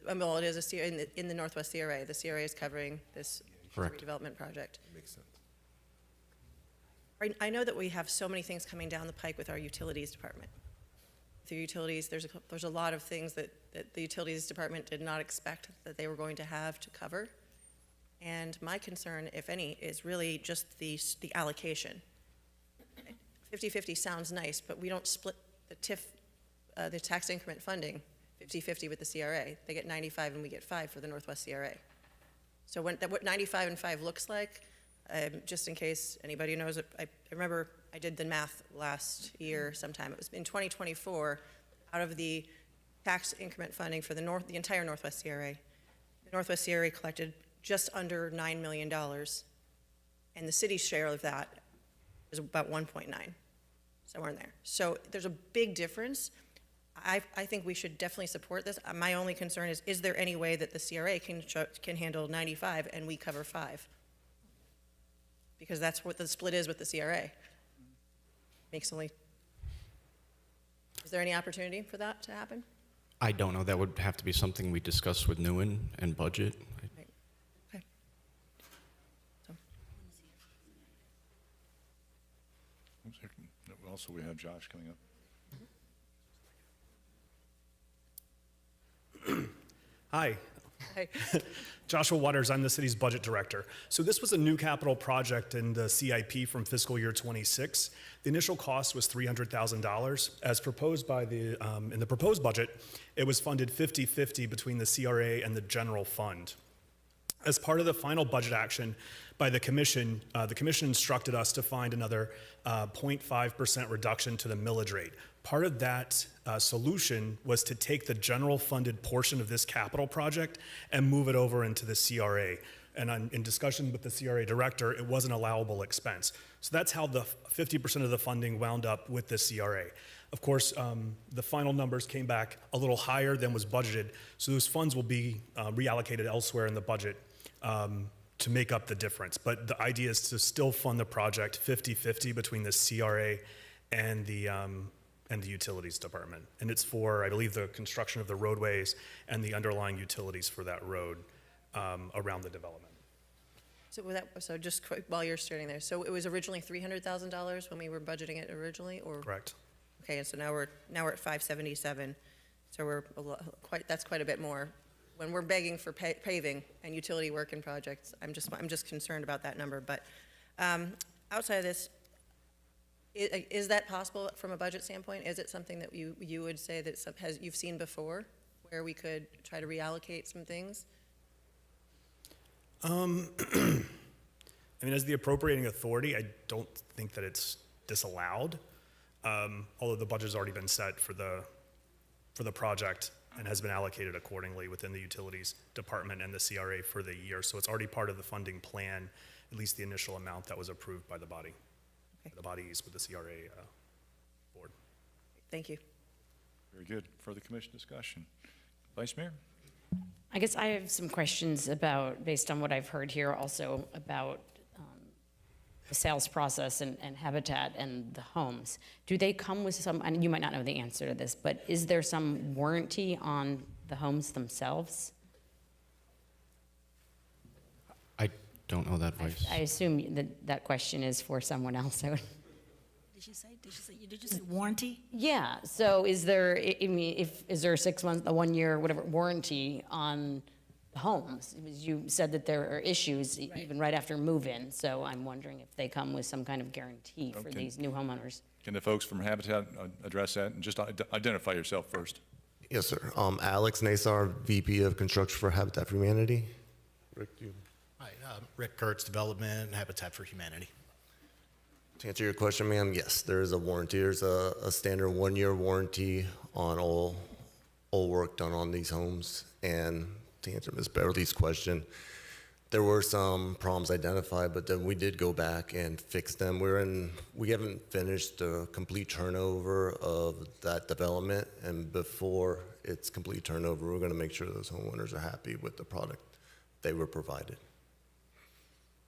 well, it is a CRA in the Northwest CRA. The CRA is covering this redevelopment project. Makes sense. I know that we have so many things coming down the pike with our utilities department. The utilities, there's a lot of things that the utilities department did not expect that they were going to have to cover. And my concern, if any, is really just the allocation. 50-50 sounds nice, but we don't split the TIF, the tax increment funding 50-50 with the CRA. They get 95 and we get 5 for the Northwest CRA. So what 95 and 5 looks like, just in case anybody knows, I remember I did the math last year sometime. It was in 2024, out of the tax increment funding for the entire Northwest CRA, the Northwest CRA collected just under $9 million, and the city's share of that is about 1.9, somewhere in there. So there's a big difference. I think we should definitely support this. My only concern is there any way that the CRA can handle 95 and we cover 5? Because that's what the split is with the CRA. Is there any opportunity for that to happen? I don't know. That would have to be something we discuss with Newen and budget. Right. Okay. So. Also, we have Josh coming up. Hi. Hey. Joshua Waters, I'm the city's budget director. So this was a new capital project in the CIP from fiscal year 26. The initial cost was $300,000. As proposed by in the proposed budget, it was funded 50-50 between the CRA and the general fund. As part of the final budget action by the commission instructed us to find another 0.5% reduction to the millage rate. Part of that solution was to take the general funded portion of this capital project and move it over into the CRA. And in discussion with the CRA director, it was an allowable expense. So that's how the 50% of the funding wound up with the CRA. Of course, the final numbers came back a little higher than was budgeted, so those funds will be reallocated elsewhere in the budget to make up the difference. But the idea is to still fund the project 50-50 between the CRA and the utilities department. And it's for, I believe, the construction of the roadways and the underlying utilities for that road around the development. So just quick, while you're starting there, so it was originally $300,000 when we were budgeting it originally, or? Correct. Okay, and so now we're at 577. So we're that's quite a bit more. When we're begging for paving and utility work and projects, I'm just concerned about that number. But outside of this, is that possible from a budget standpoint? Is it something that you would say that you've seen before, where we could try to reallocate some things? I mean, as the appropriating authority, I don't think that it's disallowed, although the budget's already been set for the project and has been allocated accordingly within the utilities department and the CRA for the year. So it's already part of the funding plan, at least the initial amount that was approved by the body, the bodies with the CRA board. Thank you. Very good. Further commission discussion. Vice Mayor? I guess I have some questions about, based on what I've heard here, also about the sales process and Habitat and the homes. Do they come with some, and you might not know the answer to this, but is there some warranty on the homes themselves? I don't know that voice. I assume that question is for someone else. Did you say warranty? Yeah, so is there, is there a 6 month, a 1 year, whatever, warranty on the homes? You said that there are issues even right after move-in, so I'm wondering if they come with some kind of guarantee for these new homeowners. Can the folks from Habitat address that? And just identify yourself first. Yes, sir. Alex Nasar, VP of Construction for Habitat for Humanity. Rick, Hi, Rick Kurtz, Development and Habitat for Humanity. To answer your question, ma'am, yes, there is a warranty. There's a standard 1-year warranty on all work done on these homes. And to answer Ms. Beverly's question, there were some problems identified, but then we did go back and fix them. We haven't finished the complete turnover of that development, and before it's complete turnover, we're going to make sure those homeowners are happy with the product they were provided.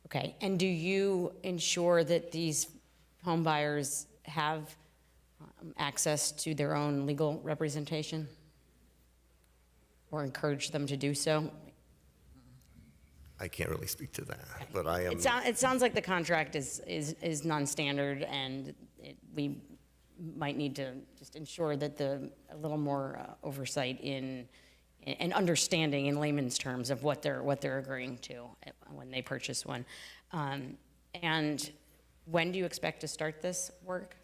Okay, and do you ensure that these home buyers have access to their own legal representation? Or encourage them to do so? I can't really speak to that, but I am. It sounds like the contract is non-standard, and we might need to just ensure that a little more oversight and understanding in layman's terms of what they're agreeing to when they purchase one. And when do you expect to start this work?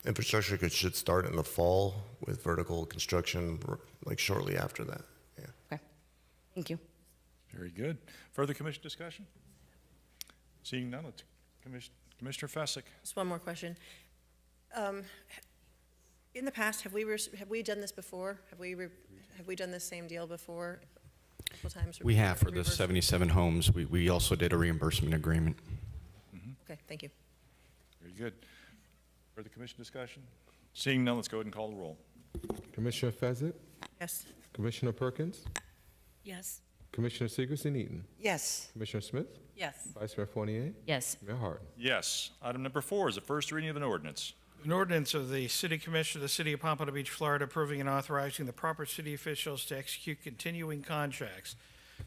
Infrastructure should start in the fall with vertical construction, like shortly after that. Yeah. Okay, thank you. Very good. Further commission discussion? Seeing none, let's Commissioner Fessick. Just one more question. In the past, have we done this before? Have we done this same deal before? A couple times? We have for the 77 homes. We also did a reimbursement agreement. Okay, thank you. Very good. Further commission discussion? Seeing none, let's go ahead and call the roll. Commissioner Fezzik? Yes. Commissioner Perkins? Yes. Commissioner Sigerson-Eaton? Yes. Commissioner Smith? Yes. Vice Mayor Fournier? Yes. Mayor Harden? Yes. Item number 4 is the first reading of an ordinance. An ordinance of the City Commission of the City of Pompano Beach, Florida, approving and authorizing the proper city officials to execute continuing contracts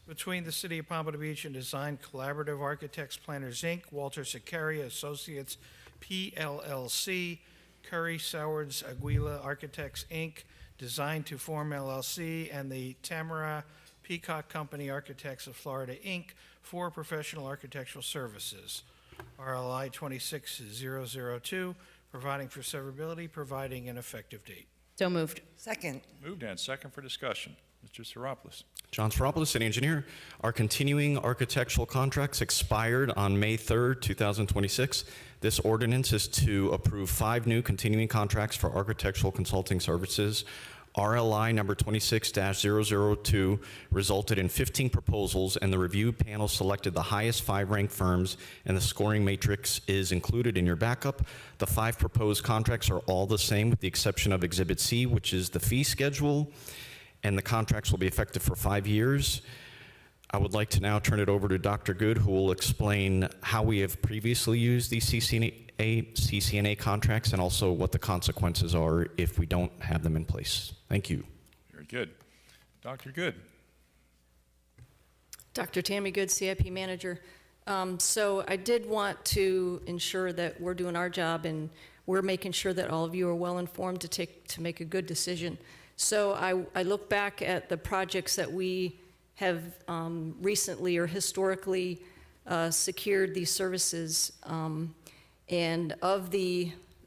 between the City of Pompano Beach and Design Collaborative Architects Planners, Inc., Walter Siccaria Associates, PLLC, Curry Sowards Aguila Architects, Inc., Design to Form LLC, and the Tamara Peacock Company Architects of Florida, Inc., for professional architectural services. RLI 26002, providing for severability, providing an effective date. So moved. Second. Moved and second for discussion. Mr. Seropoulos. John Seropoulos, City Engineer. Our continuing architectural contracts expired on May 3rd, 2026. This ordinance is to approve 5 new continuing contracts for architectural consulting services. RLI number 26-002 resulted in 15 proposals, and the review panel selected the highest 5 ranked firms, and the scoring matrix is included in your backup. The 5 proposed contracts are all the same with the exception of Exhibit C, which is the fee schedule, and the contracts will be effective for 5 years. I would like to now turn it over to Dr. Good, who will explain how we have previously used these CCNA contracts and also what the consequences are if we don't have them in place. Thank you. Very good. Dr. Good. Dr. Tammy Good, CIP Manager. So I did want to ensure that we're doing our job and we're making sure that all of you are well informed to make a good decision. So I look back at the projects that we have recently or historically secured these services, and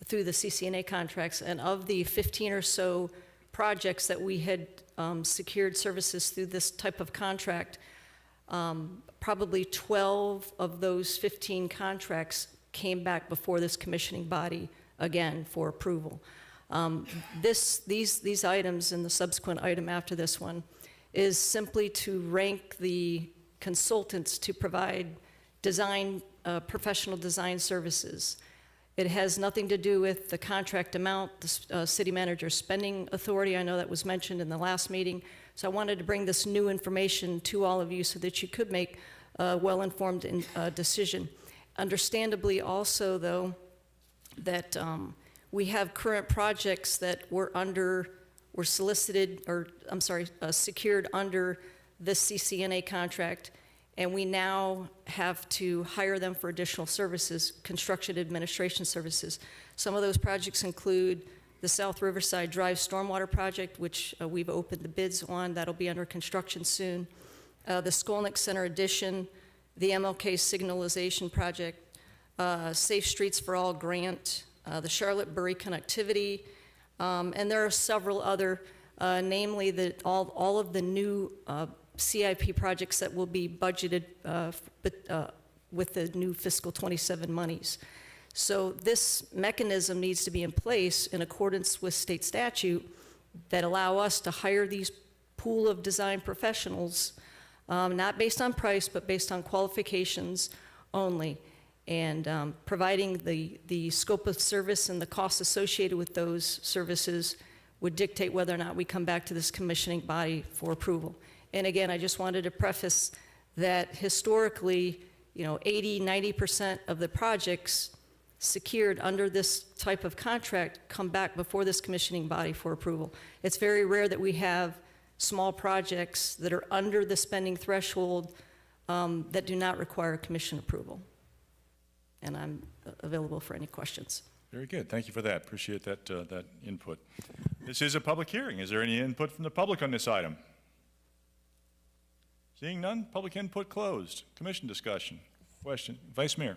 through the CCNA contracts, and of the 15 or so projects that we had secured services through this type of contract, probably 12 of those 15 contracts came back before this commissioning body again for approval. These items and the subsequent item after this one is simply to rank the consultants to provide professional design services. It has nothing to do with the contract amount, the city manager's spending authority. I know that was mentioned in the last meeting. So I wanted to bring this new information to all of you so that you could make a well-informed decision. Understandably also, though, that we have current projects that were secured under this CCNA contract, and we now have to hire them for additional services, construction administration services. Some of those projects include the South Riverside Drive Stormwater Project, which we've opened the bids on. That'll be under construction soon. The Skolnick Center addition, the MLK Signalization Project, Safe Streets for All grant, the Charlotte-Bury connectivity, and there are several other, namely all of the new CIP projects that will be budgeted with the new fiscal 27 monies. So this mechanism needs to be in place in accordance with state statute that allow us to hire these pool of design professionals, not based on price, but based on qualifications only. And providing the scope of service and the costs associated with those services would dictate whether or not we come back to this commissioning body for approval. And again, I just wanted to preface that historically, 80, 90% of the projects secured under this type of contract come back before this commissioning body for approval. It's very rare that we have small projects that are under the spending threshold that do not require commission approval. And I'm available for any questions. Very good. Thank you for that. Appreciate that, that input. This is a public hearing. Is there any input from the public on this item? Seeing none, public input closed. Commission discussion. Question. Vice Mayor.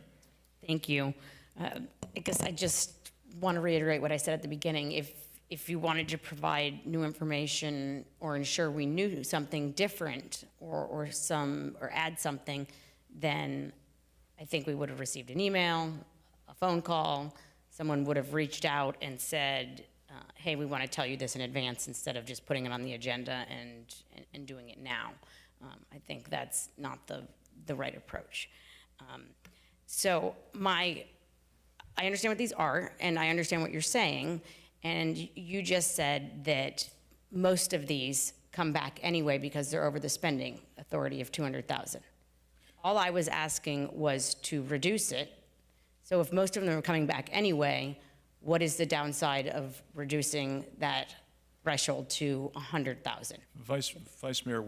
Thank you. I guess I just want to reiterate what I said at the beginning. If you wanted to provide new information or ensure we knew something different or add something, then I think we would have received an email, a phone call, someone would have reached out and said, hey, we want to tell you this in advance instead of just putting it on the agenda and doing it now. I think that's not the right approach. So I understand what these are, and I understand what you're saying, and you just said that most of these come back anyway because they're over the spending authority of $200,000. All I was asking was to reduce it. So if most of them are coming back anyway, what is the downside of reducing that threshold to $100,000? Vice Mayor,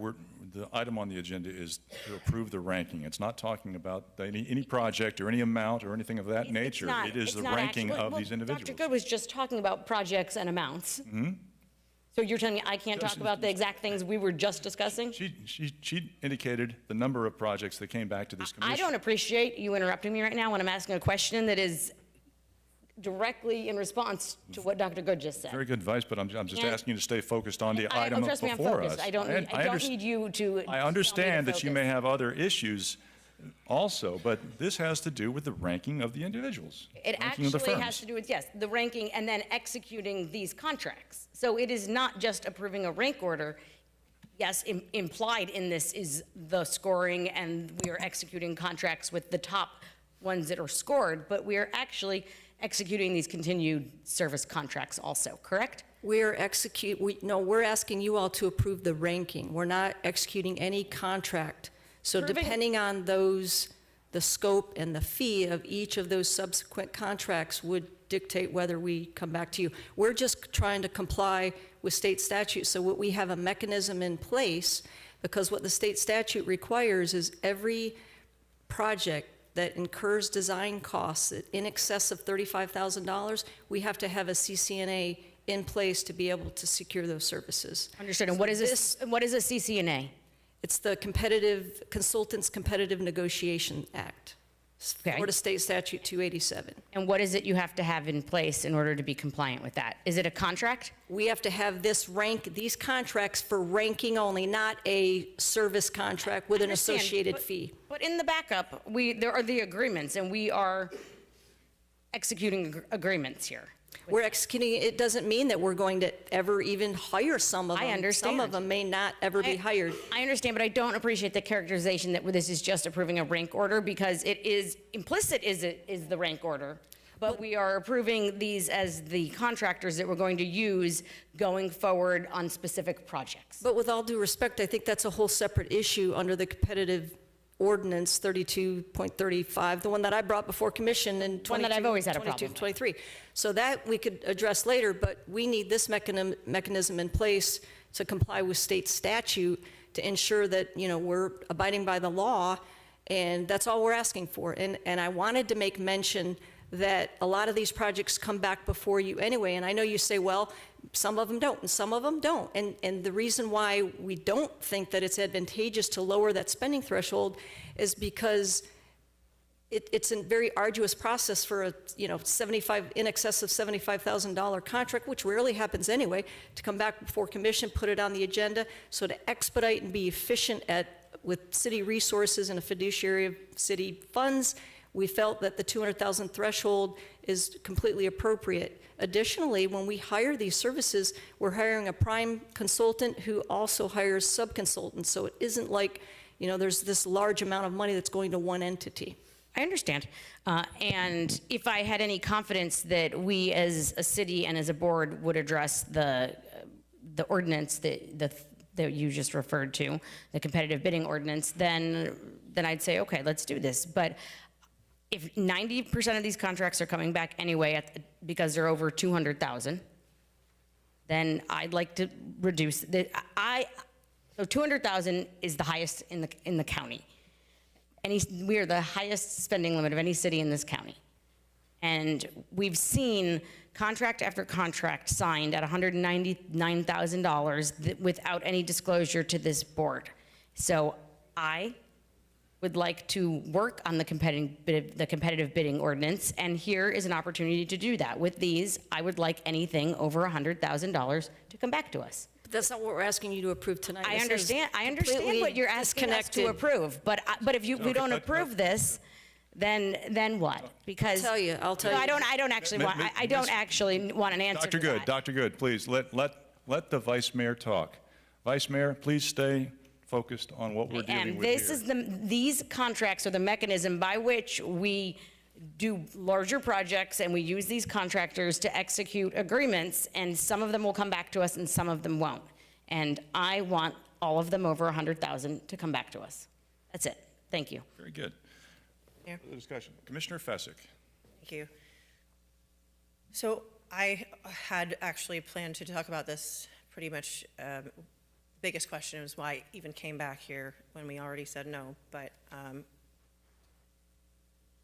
the item on the agenda is to approve the ranking. It's not talking about any project or any amount or anything of that nature. It is the ranking of these individuals. Dr. Good was just talking about projects and amounts. Mm-hmm. So you're telling me I can't talk about the exact things we were just discussing? She indicated the number of projects that came back to this commission. I don't appreciate you interrupting me right now when I'm asking a question that is directly in response to what Dr. Good just said. Very good advice, but I'm just asking you to stay focused on the item trust me, I'm before focused. us. I don't need you to. I understand that you may have other issues also, but this has to do with the ranking of the individuals. It actually has to do with, yes, the ranking and then executing these contracts. So it is not just approving a rank order. Yes, implied in this is the scoring, and we are executing contracts with the top ones that are scored, but we are actually executing these continued service contracts also, correct? We're asking you all to approve the ranking. We're not executing any contract. So depending on those, the scope and the fee of each of those subsequent contracts would dictate whether we come back to you. We're just trying to comply with state statute. So what we have a mechanism in place, because what the state statute requires is every project that incurs design costs in excess of $35,000, we have to have a CCNA in place to be able to secure those services. Understood. And so what is a CCNA? It's the Consultants Competitive Negotiation Act. Okay. Florida State Statute 287. And what is it you have to have in place in order to be compliant with that? Is it a contract? We have to have these contracts for ranking only, not a service contract with an associated fee. But in the backup, there are the agreements, and we are executing agreements here. We're executing. It doesn't mean that we're going to ever even hire some of them. I understand. Some of them may not ever be hired. I understand, but I don't appreciate the characterization that this is just approving a rank order, because it is implicit is the rank order. But we are approving these as the contractors that we're going to use going forward on specific projects. But with all due respect, I think that's a whole separate issue under the competitive ordinance 32.35, the one that I brought before commission in 22, one that I've always had a problem with. 23. So that we could address later, but we need this mechanism in place to comply with state statute to ensure that, we're abiding by the law, and that's all we're asking for. And I wanted to make mention that a lot of these projects come back before you anyway, and I know you say, well, some of them don't, and some of them don't. And the reason why we don't think that it's advantageous to lower that spending threshold is because it's a very arduous process for a, in excess of $75,000 contract, which rarely happens anyway, to come back before commission, put it on the agenda. So to expedite and be efficient at with city resources and a fiduciary of city funds, we felt that the 200,000 threshold is completely appropriate. Additionally, when we hire these services, we're hiring a prime consultant who also hires sub-consultants. So it isn't like, you know, there's this large amount of money that's going to one entity. I understand. And if I had any confidence that we as a city and as a board would address the ordinance that you just referred to, the competitive bidding ordinance, then I'd say, okay, let's do this. But if 90% of these contracts are coming back anyway because they're over 200,000, then I'd like to reduce so 200,000 is the highest in the county. We are the highest spending limit of any city in this county. And we've seen contract after contract signed at $199,000 without any disclosure to this board. So I would like to work on the competitive bidding ordinance, and here is an opportunity to do that. With these, I would like anything over $100,000 to come back to us. But that's not what we're asking you to approve tonight. I understand what you're asking us to approve, but if we don't approve this, then what? Because I'll tell you. I don't actually want an answer. Dr. Good, please let the Vice Mayor talk. Vice Mayor, please stay focused on what we're dealing with here. These contracts are the mechanism by which we do larger projects, and we use these contractors to execute agreements, and some of them will come back to us and some of them won't. And I want all of them over 100,000 to come back to us. That's it. Thank you. Very good. Yeah. Further discussion. Commissioner Fessick. Thank you. So I had actually planned to talk about this pretty much. The biggest question is why I even came back here when we already said no, but I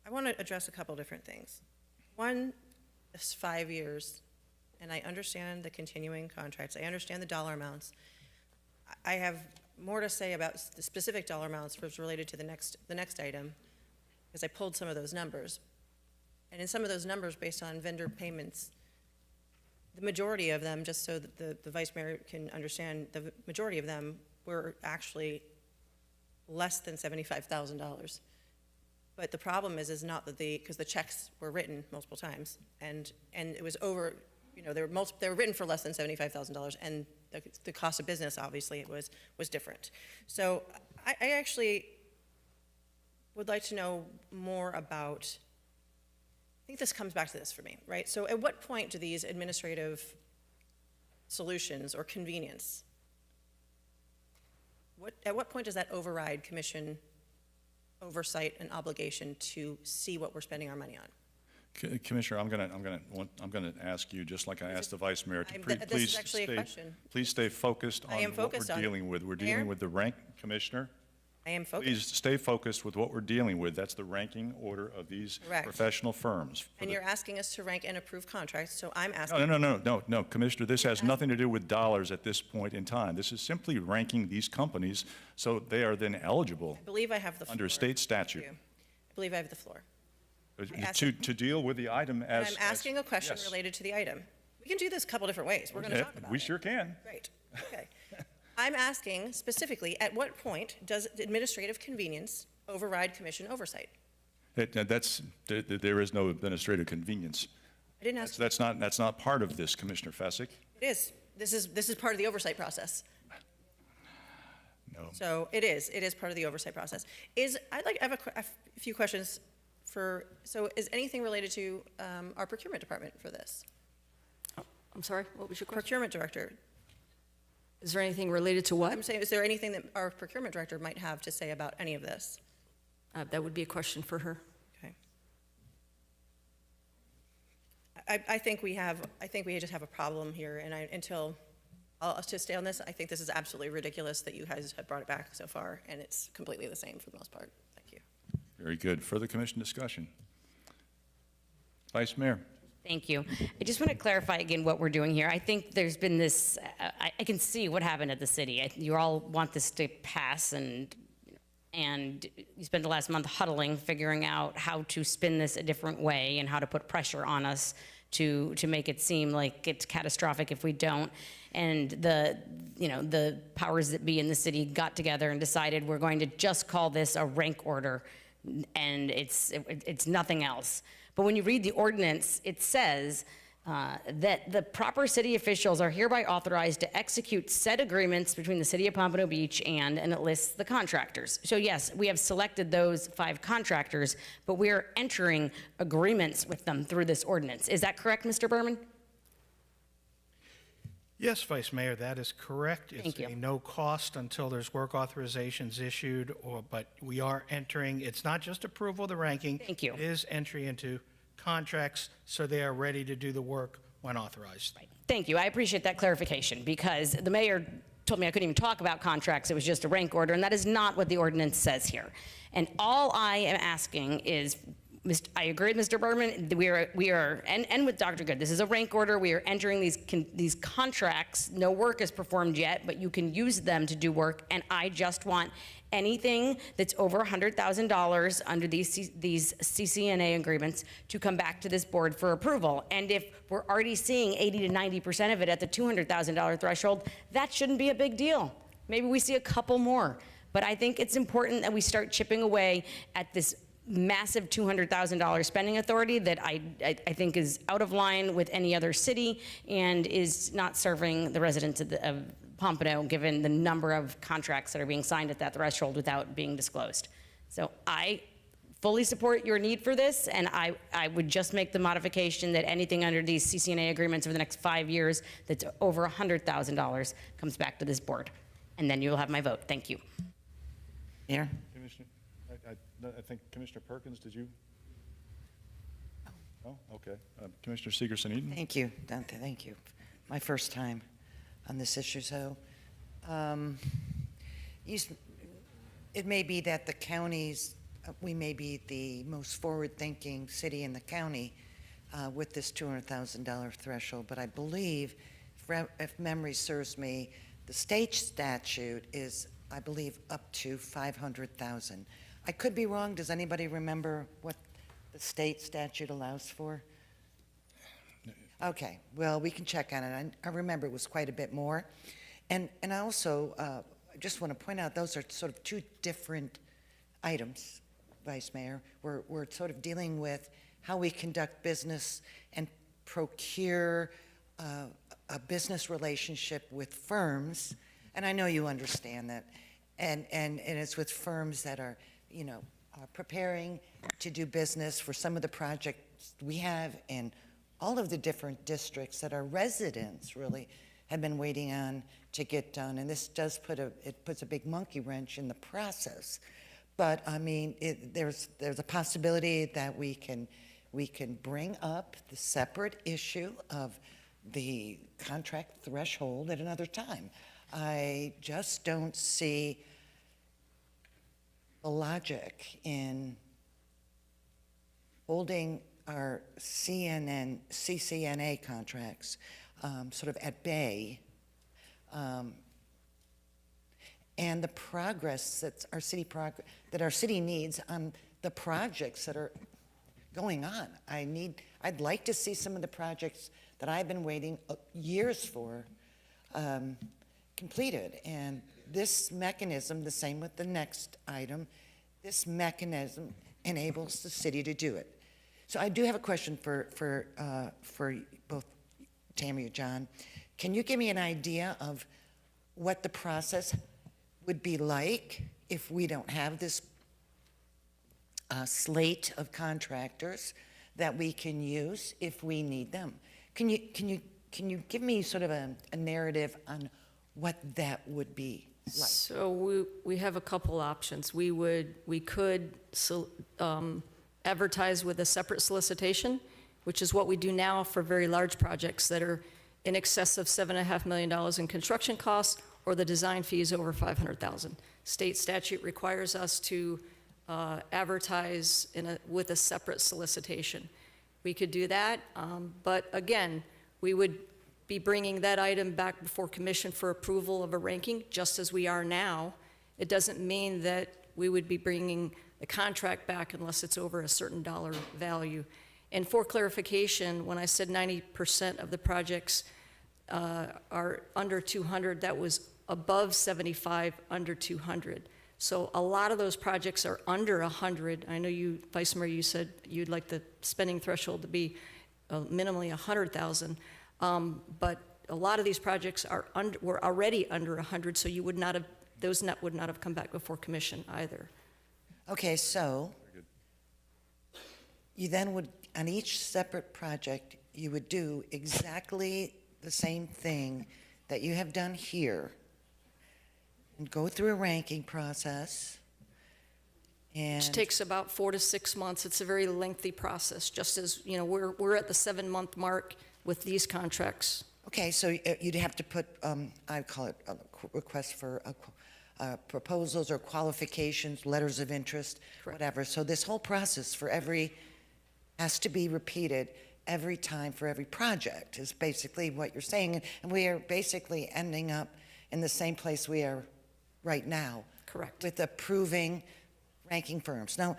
want to address a couple different things. One is 5 years, and I understand the continuing contracts. I understand the dollar amounts. I have more to say about the specific dollar amounts related to the next item, because I pulled some of those numbers. And in some of those numbers, based on vendor payments, the majority of them, just so that the Vice Mayor can understand, the majority of them were actually less than $75,000. But the problem is not that because the checks were written multiple times, and it was over, you know, they were written for less than $75,000, and the cost of business, obviously, it was different. So I actually would like to know more about, I think this comes back to this for me, right? So at what point do these administrative solutions or convenience, at what point does that override commission oversight and obligation to see what we're spending our money on? Commissioner, I'm going to ask you, just like I asked the Vice Mayor, to this is actually a question. Please stay focused on what we're dealing with. We're dealing with the rank commissioner. I am focused. Please stay focused with what we're dealing with. That's the ranking order of these professional firms. And you're asking us to rank and approve contracts, so I'm asking. No, Commissioner, this has nothing to do with dollars at this point in time. This is simply ranking these companies so they are then eligible. I believe I have the floor. Under state statute. I believe I have the floor. To deal with the item as. I'm asking a question related to the item. We can do this a couple different ways. We're going to talk about it. We sure can. Great. Okay. I'm asking specifically, at what point does administrative convenience override commission oversight? There is no administrative convenience. I didn't ask. That's not part of this, Commissioner Fessick. It is. This is part of the oversight process. No. So it is part of the oversight process. I have a few questions so is anything related to our procurement department for this? I'm sorry, what was your question? Procurement director. Is there anything related to what? I'm saying, is there anything that our procurement director might have to say about any of this? That would be a question for her. Okay. I think we just have a problem here, and to stay on this, I think this is absolutely ridiculous that you guys have brought it back so far, and it's completely the same for the most part. Thank you. Very good. Further commission discussion. Vice Mayor. Thank you. I just want to clarify again what we're doing here. I think there's been this, I can see what happened at the city. You all want this to pass, and you spent the last month huddling, figuring out how to spin this a different way and how to put pressure on us to make it seem like it's catastrophic if we don't. And the powers that be in the city got together and decided we're going to just call this a rank order, and it's nothing else. But when you read the ordinance, it says that the proper city officials are hereby authorized to execute said agreements between the city of Pompano Beach and it lists the contractors. So yes, we have selected those 5 contractors, but we are entering agreements with them through this ordinance. Is that correct, Mr. Berman? Yes, Vice Mayor, that is correct. Thank you. It's a no cost until there's work authorizations issued, but we are entering, it's not just approval of the ranking. Thank you. It is entry into contracts, so they are ready to do the work when authorized. Thank you. I appreciate that clarification, because the mayor told me I couldn't even talk about contracts. It was just a rank order, and that is not what the ordinance says here. And all I am asking is, I agree with Mr. Berman. We are, and with Dr. Good, this is a rank order. We are entering these contracts. No work is performed yet, but you can use them to do work. And I just want anything that's over $100,000 under these CCNA agreements to come back to this board for approval. And if we're already seeing 80 to 90% of it at the $200,000 threshold, that shouldn't be a big deal. Maybe we see a couple more. But I think it's important that we start chipping away at this massive $200,000 spending authority that I think is out of line with any other city and is not serving the residents of Pompano, given the number of contracts that are being signed at that threshold without being disclosed. So I fully support your need for this, and I would just make the modification that anything under these CCNA agreements over the next 5 years that's over $100,000 comes back to this board. And then you'll have my vote. Thank you. Mayor? Commissioner, I think Commissioner Perkins, did you? Oh, okay. Commissioner Segerson-Eaton? Thank you, Dante, thank you. My first time on this issue, so it may be that the counties, we may be the most forward-thinking city in the county with this $200,000 threshold, but I believe, if memory serves me, the state statute is, I believe, up to $500,000. I could be wrong. Does anybody remember what the state statute allows for? Okay, well, we can check on it. I remember it was quite a bit more. And I also just want to point out those are sort of 2 different items, Vice Mayor. We're sort of dealing with how we conduct business and procure a business relationship with firms, and I know you understand that, and it's with firms that are, preparing to do business for some of the projects we have in all of the different districts that our residents really have been waiting on to get done, and this does puts a big monkey wrench in the process. But I mean, there's a possibility that we can bring up the separate issue of the contract threshold at another time. I just don't see the logic in holding our CCNA contracts sort of at bay, and the progress that our city needs on the projects that are going on. I'd like to see some of the projects that I've been waiting years for completed. And this mechanism, the same with the next item, this mechanism enables the city to do it. So I do have a question for both Tammy and John. Can you give me an idea of what the process would be like if we don't have this slate of contractors that we can use if we need them? Can you give me sort of a narrative on what that would be like? So we have a couple options. We could advertise with a separate solicitation, which is what we do now for very large projects that are in excess of $7.5 million in construction costs, or the design fees over $500,000. State statute requires us to advertise with a separate solicitation. We could do that, but again, we would be bringing that item back before commission for approval of a ranking, just as we are now. It doesn't mean that we would be bringing the contract back unless it's over a certain dollar value. And for clarification, when I said 90% of the projects are under 200, that was above 75, under 200. So a lot of those projects are under 100. I know you, Vice Mayor, you said you'd like the spending threshold to be minimally 100,000. But a lot of these projects were already under 100, so you would not have, those would not have come back before commission either. Okay, so you then would, on each separate project, you would do exactly the same thing that you have done here and go through a ranking process. And Which takes about 4 to 6 months. It's a very lengthy process, just as, you know, we're at the 7-month mark with these contracts. okay, so you'd have to put, I'd call it a request for proposals or qualifications, letters of interest, whatever. So this whole process for has to be repeated every time for every project is basically what you're saying. And we are basically ending up in the same place we are right now. Correct. With approving ranking firms. Now,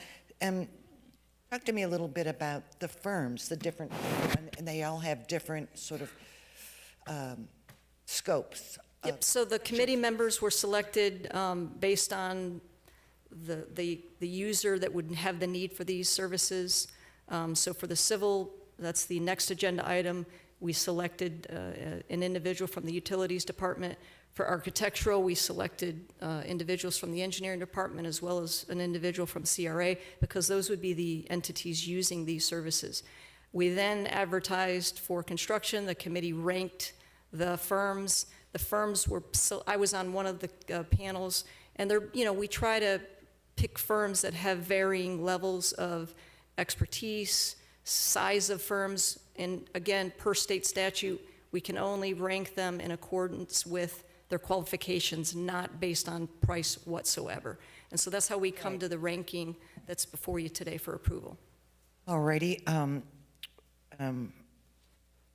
talk to me a little bit about the firms, the different, and they all have different sort of scopes. Yep, so the committee members were selected based on the user that would have the need for these services. So for the civil, that's the next agenda item, we selected an individual from the utilities department. For architectural, we selected individuals from the engineering department as well as an individual from CRA, because those would be the entities using these services. We then advertised for construction. The committee ranked the firms. The firms were, so I was on one of the panels, and they're, you know, we try to pick firms that have varying levels of expertise, size of firms, and again, per state statute, we can only rank them in accordance with their qualifications, not based on price whatsoever. And so that's how we come to the ranking that's before you today for approval. Alrighty.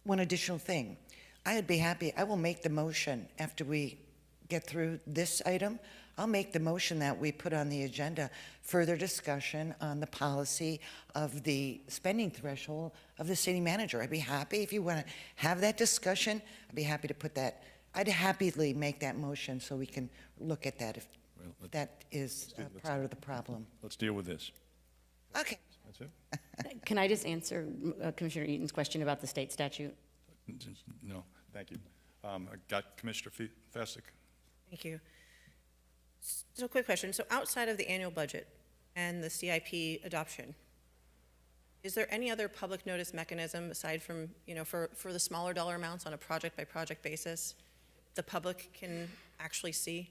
One additional thing. I'd be happy, I will make the motion after we get through this item. I'll make the motion that we put on the agenda further discussion on the policy of the spending threshold of the city manager. I'd be happy if you want to have that discussion. I'd be happy to put that. I'd happily make that motion so we can look at that if that is part of the problem. Let's deal with this. Okay. That's it? Can I just answer Commissioner Eaton's question about the state statute? No, thank you. I got Commissioner Fessick. Thank you. So quick question. So outside of the annual budget and the CIP adoption, is there any other public notice mechanism aside from, you know, for the smaller dollar amounts on a project by project basis, the public can actually see?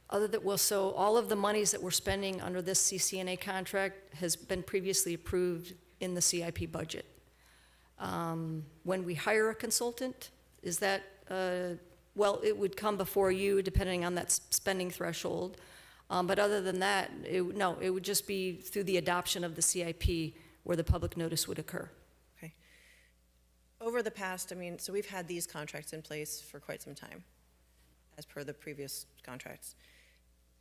Other than, well, so all of the monies that we're spending under this CCNA contract has been previously approved in the CIP budget. When we hire a consultant, is that, well, it would come before you depending on that spending threshold. But other than that, no, it would just be through the adoption of the CIP where the public notice would occur. Okay. Over the past, I mean, so we've had these contracts in place for quite some time, as per the previous contracts.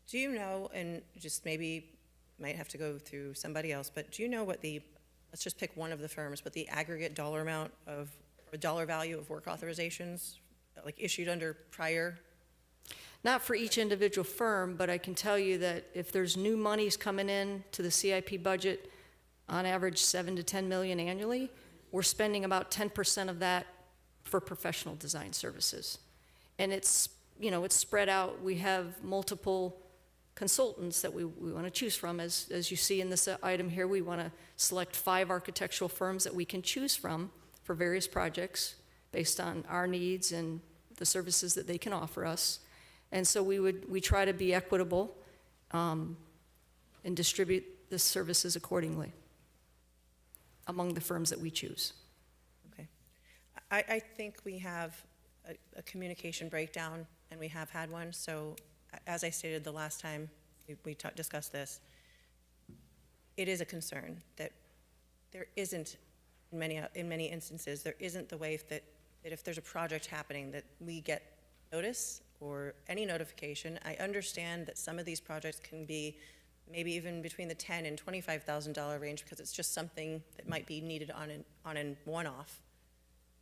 Do you know, and just maybe might have to go through somebody else, but do you know what the, let's just pick one of the firms, what the aggregate dollar amount of, or dollar value of work authorizations, like issued under prior? Not for each individual firm, but I can tell you that if there's new monies coming in to the CIP budget, on average 7 to 10 million annually, we're spending about 10% of that for professional design services. And it's, you know, it's spread out. We have multiple consultants that we want to choose from. As you see in this item here, we want to select 5 architectural firms that we can choose from for various projects based on our needs and the services that they can offer us. And so we try to be equitable and distribute the services accordingly among the firms that we choose. Okay. I think we have a communication breakdown, and we have had one. So as I stated the last time we discussed this, it is a concern that there isn't, in many instances, there isn't the way that if there's a project happening that we get notice or any notification. I understand that some of these projects can be maybe even between the $10,000 and $25,000 range, because it's just something that might be needed on a one-off.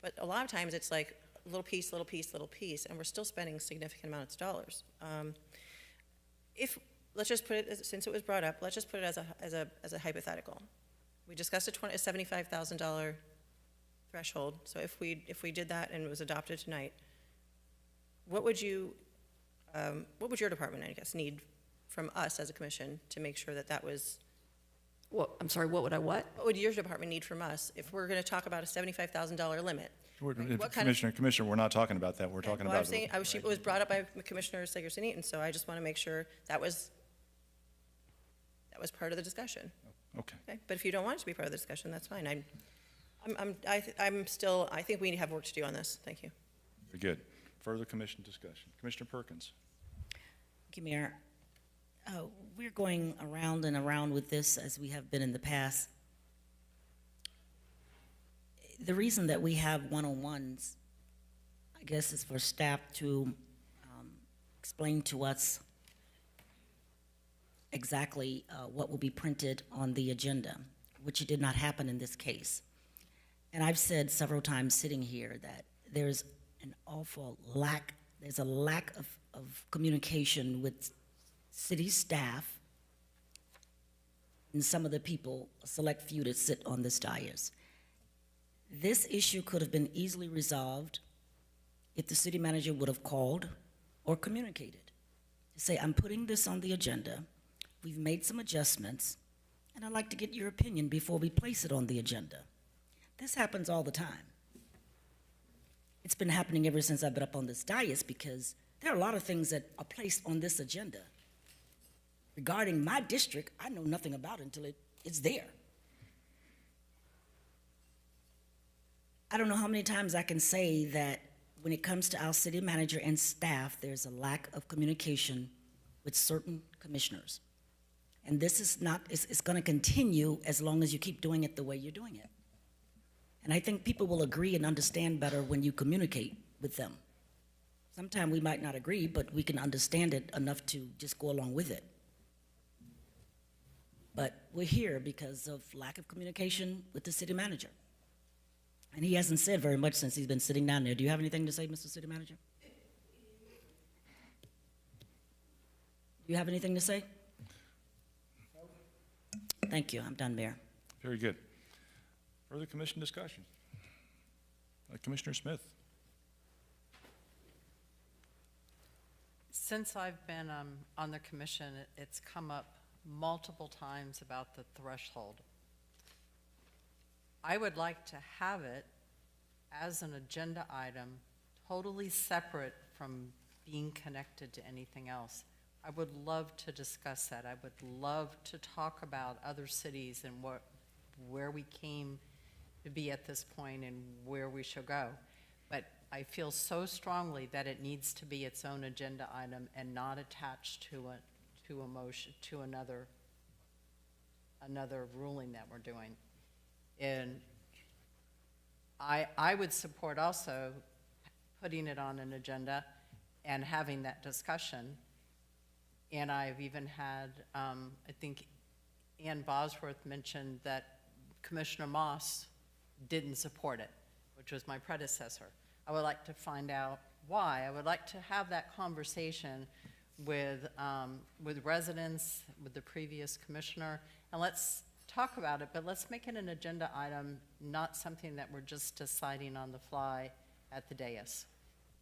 But a lot of times it's like little piece, little piece, little piece, and we're still spending significant amounts of dollars. If, let's just put it, since it was brought up, let's just put it as a hypothetical. We discussed a $75,000 threshold, so if we did that and it was adopted tonight, what would your department, I guess, need from us as a commission to make sure that that was? Well, I'm sorry, what would I what? What would your department need from us if we're going to talk about a $75,000 limit? Commissioner, we're not talking about that. We're talking Well, about. it was brought up by Commissioner Sigerson-Eaton, so I just want to make sure that was part of the discussion. Okay. Okay, but if you don't want it to be part of the discussion, that's fine. I think we have work to do on this. Thank you. Very good. Further commission discussion. Commissioner Perkins. Thank you, Mayor. We're going around and around with this as we have been in the past. The reason that we have one-on-ones, I guess, is for staff to explain to us exactly what will be printed on the agenda, which did not happen in this case. And I've said several times sitting here that there's an awful lack, there's a lack of communication with city staff and some of the people, a select few that sit on this dais. This issue could have been easily resolved if the city manager would have called or communicated to say, I'm putting this on the agenda, we've made some adjustments, and I'd like to get your opinion before we place it on the agenda. This happens all the time. It's been happening ever since I've been up on this dais because there are a lot of things that are placed on this agenda. Regarding my district, I know nothing about it until it's there. I don't know how many times I can say that when it comes to our city manager and staff, there's a lack of communication with certain commissioners. And this is not, it's going to continue as long as you keep doing it the way you're doing it. And I think people will agree and understand better when you communicate with them. Sometimes we might not agree, but we can understand it enough to just go along with it. But we're here because of lack of communication with the city manager. And he hasn't said very much since he's been sitting down there. Do you have anything to say, Mr. City Manager? Do you have anything to say? Thank you. I'm done, Mayor. Very good. Further commission discussion. Commissioner Smith. Since I've been on the commission, it's come up multiple times about the threshold. I would like to have it as an agenda item, totally separate from being connected to anything else. I would love to discuss that. I would love to talk about other cities and where we came to be at this point and where we shall go. But I feel so strongly that it needs to be its own agenda item and not attached to a motion, to another ruling that we're doing. And I would support also putting it on an agenda and having that discussion. And I've even had, I think Ann Bosworth mentioned that Commissioner Moss didn't support it, which was my predecessor. I would like to find out why. I would like to have that conversation with residents, with the previous commissioner, and let's talk about it, but let's make it an agenda item, not something that we're just deciding on the fly at the dais.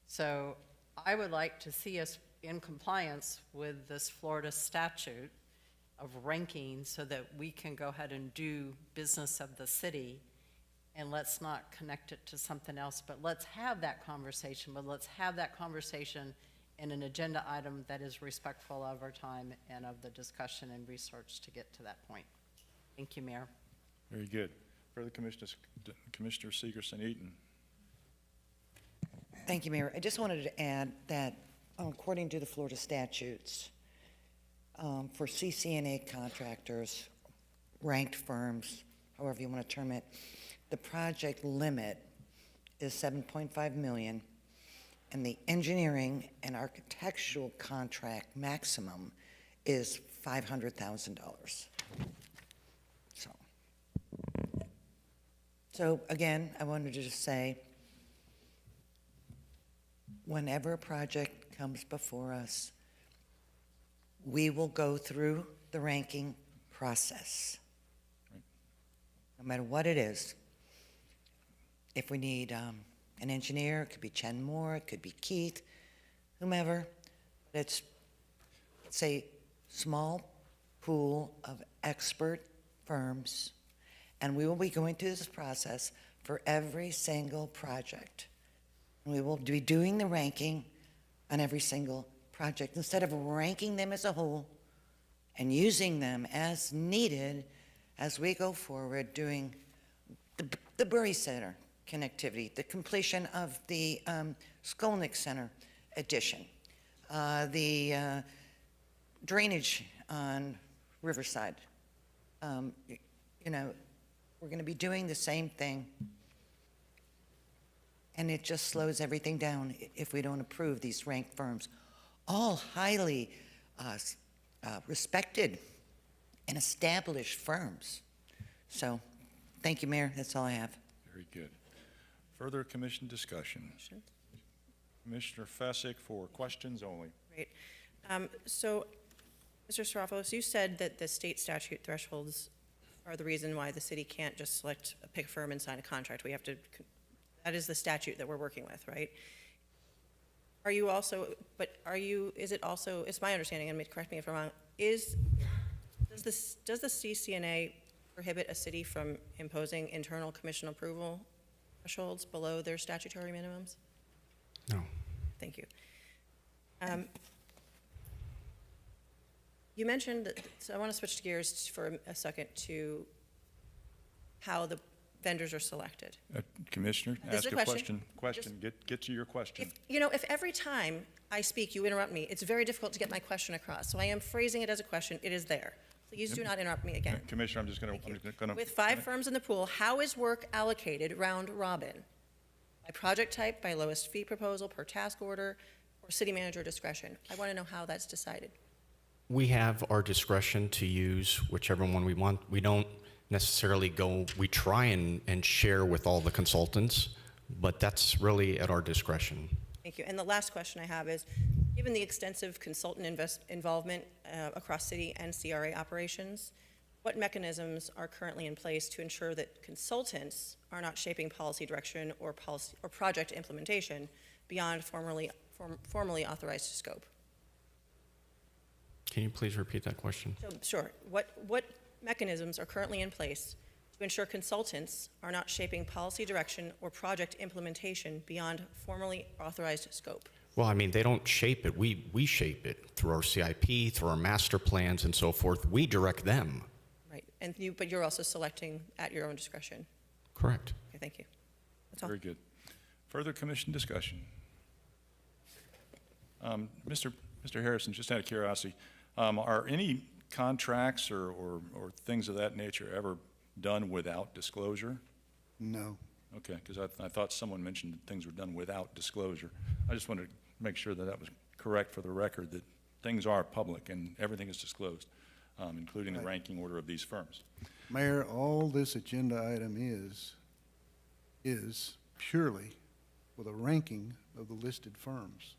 So I would like to see us in compliance with this Florida statute of ranking so that we can go ahead and do business of the city, and let's not connect it to something else, but let's have that conversation, but let's have that conversation in an agenda item that is respectful of our time and of the discussion and research to get to that point. Thank you, Mayor. Very good. Further Commissioner Sigerson-Eaton. Thank you, Mayor. I just wanted to add that according to the Florida statutes, for CCNA contractors, ranked firms, however you want to term it, the project limit is $7.5 million, and the engineering and architectural contract maximum is $500,000. So again, I wanted to just say, whenever a project comes before us, we will go through the ranking process. No matter what it is. If we need an engineer, it could be Chen Moore, it could be Keith, whomever. It's a small pool of expert firms, and we will be going through this process for every single project. We will be doing the ranking on every single project instead of ranking them as a whole and using them as needed as we go forward doing the Bury Center connectivity, the completion of the Skolnick Center addition, the drainage on Riverside. You know, we're going to be doing the same thing, and it just slows everything down if we don't approve these ranked firms, all highly respected and established firms. So, thank you, Mayor. That's all I have. Very good. Further commission discussion. Commissioner Fasick for questions only. Great. So, Mr. Sarafos, you said that the state statute thresholds are the reason why the city can't just select a pick firm and sign a contract. We have to, that is the statute that we're working with, right? Are you also, is it also, it's my understanding, and correct me if I'm wrong, does the CCNA prohibit a city from imposing internal commission approval thresholds below their statutory minimums? No. Thank you. You mentioned, so I want to switch gears for a second to how the vendors are selected. Commissioner, This is ask a a question. question. Get to your question. If every time I speak you interrupt me, it's very difficult to get my question across. So I am phrasing it as a question. It is there. Please do not interrupt me again. Commissioner, I'm just going to. With 5 firms in the pool, how is work allocated round robin? By project type, by lowest fee proposal, per task order, or city manager discretion? I want to know how that's decided. We have our discretion to use whichever one we want. We don't necessarily go, we try and share with all the consultants, but that's really at our discretion. Thank you. And the last question I have is, given the extensive consultant involvement across city and CRA operations, what mechanisms are currently in place to ensure that consultants are not shaping policy direction or project implementation beyond formally authorized scope? Can you please repeat that question? So, sure. What mechanisms are currently in place to ensure consultants are not shaping policy direction or project implementation beyond formally authorized scope? Well, I mean, they don't shape it. We shape it through our CIP, through our master plans and so forth. We direct them. Right. But you're also selecting at your own discretion? Correct. Okay, thank you. That's all. Very good. Further commission discussion. Mr. Harrison, just out of curiosity, are any contracts or things of that nature ever done without disclosure? No. Okay, because I thought someone mentioned that things were done without disclosure. I just wanted to make sure that that was correct for the record, that things are public and everything is disclosed, including the ranking order of these firms. Mayor, all this agenda item is purely for the ranking of the listed firms.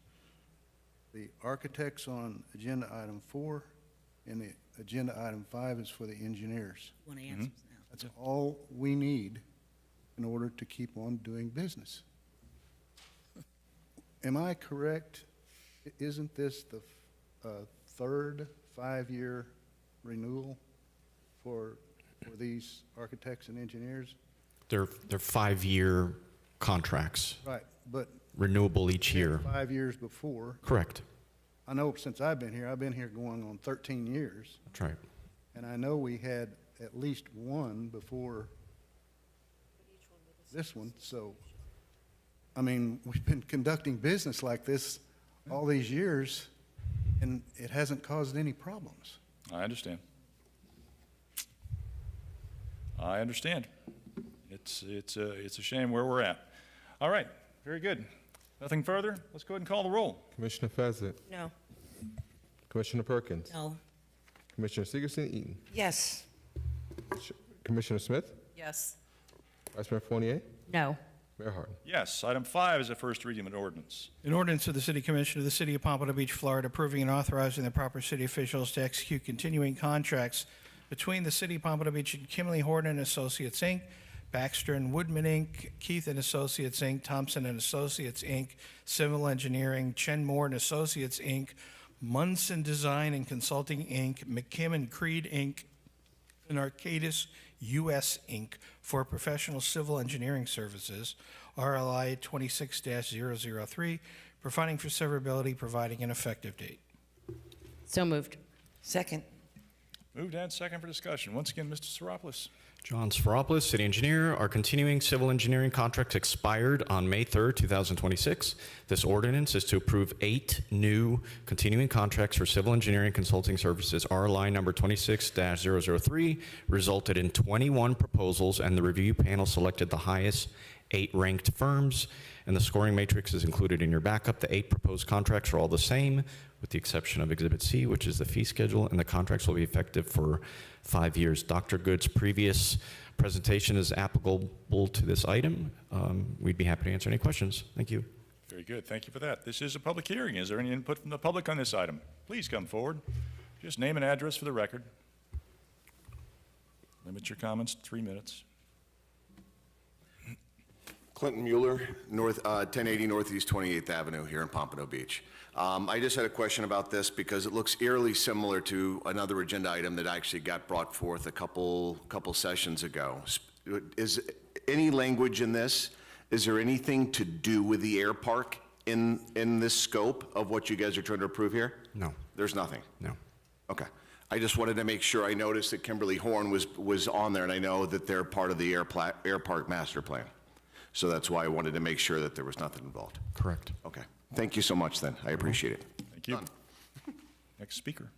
The architects on agenda item 4 and the agenda item 5 is for the engineers. Want to answer now? That's all we need in order to keep on doing business. Am I correct? Isn't this the third 5-year renewal for these architects and engineers? They're 5-year contracts. Right, but Renewable each year. 5 years before. Correct. I know since I've been here going on 13 years. That's right. And I know we had at least one before this one. So, I mean, we've been conducting business like this all these years, and it hasn't caused any problems. I understand. I understand. It's a shame where we're at. All right, very good. Nothing further? Let's go ahead and call the roll. Commissioner Fezzik? No. Commissioner Perkins? No. Commissioner Sigerson, Eaton. Yes. Commissioner Smith, Yes. Vice Mayor Fournier, No. Mayor Harden. Yes. Item 5 is a first reading of an ordinance. An ordinance of the City Commission of the City of Pompano Beach, Florida, approving and authorizing the proper city officials to execute continuing contracts between the City of Pompano Beach and Kimley Horton and Associates, Inc., Baxter and Woodman, Inc., Keith and Associates, Inc., Thompson and Associates, Inc., Civil Engineering, Chen Moore and Associates, Inc., Munson Design and Consulting, Inc., McKim and Creed, Inc., and Arcadis U.S., Inc., for professional civil engineering services, RLI 26-003, providing for severability, providing an effective date. So moved. Second. Moved and second for discussion. Once again, Mr. Seropoulos. John Sferopoulos, City Engineer. Our continuing civil engineering contract expired on May 3rd, 2026. This ordinance is to approve 8 new continuing contracts for civil engineering consulting services. RLI number 26-003 resulted in 21 proposals, and the review panel selected the highest 8 ranked firms, and the scoring matrix is included in your backup. The 8 proposed contracts are all the same, with the exception of Exhibit C, which is the fee schedule, and the contracts will be effective for 5 years. Dr. Good's previous presentation is applicable to this item. We'd be happy to answer any questions. Thank you. Very good. Thank you for that. This is a public hearing. Is there any input from the public on this item? Please come forward. Just name and address for the record. Limit your comments to 3 minutes. Clinton Mueller, 1080 Northeast 28th Avenue here in Pompano Beach. I just had a question about this because it looks eerily similar to another agenda item that actually got brought forth a couple sessions ago. Is any language in this, is there anything to do with the air park in this scope of what you guys are trying to approve here? No. There's nothing? No. Okay. I just wanted to make sure. I noticed that Kimberly Horn was on there, and I know that they're part of the air park master plan. So that's why I wanted to make sure that there was nothing involved. Correct. Okay. Thank you so much then. I appreciate it. Thank you. Next speaker.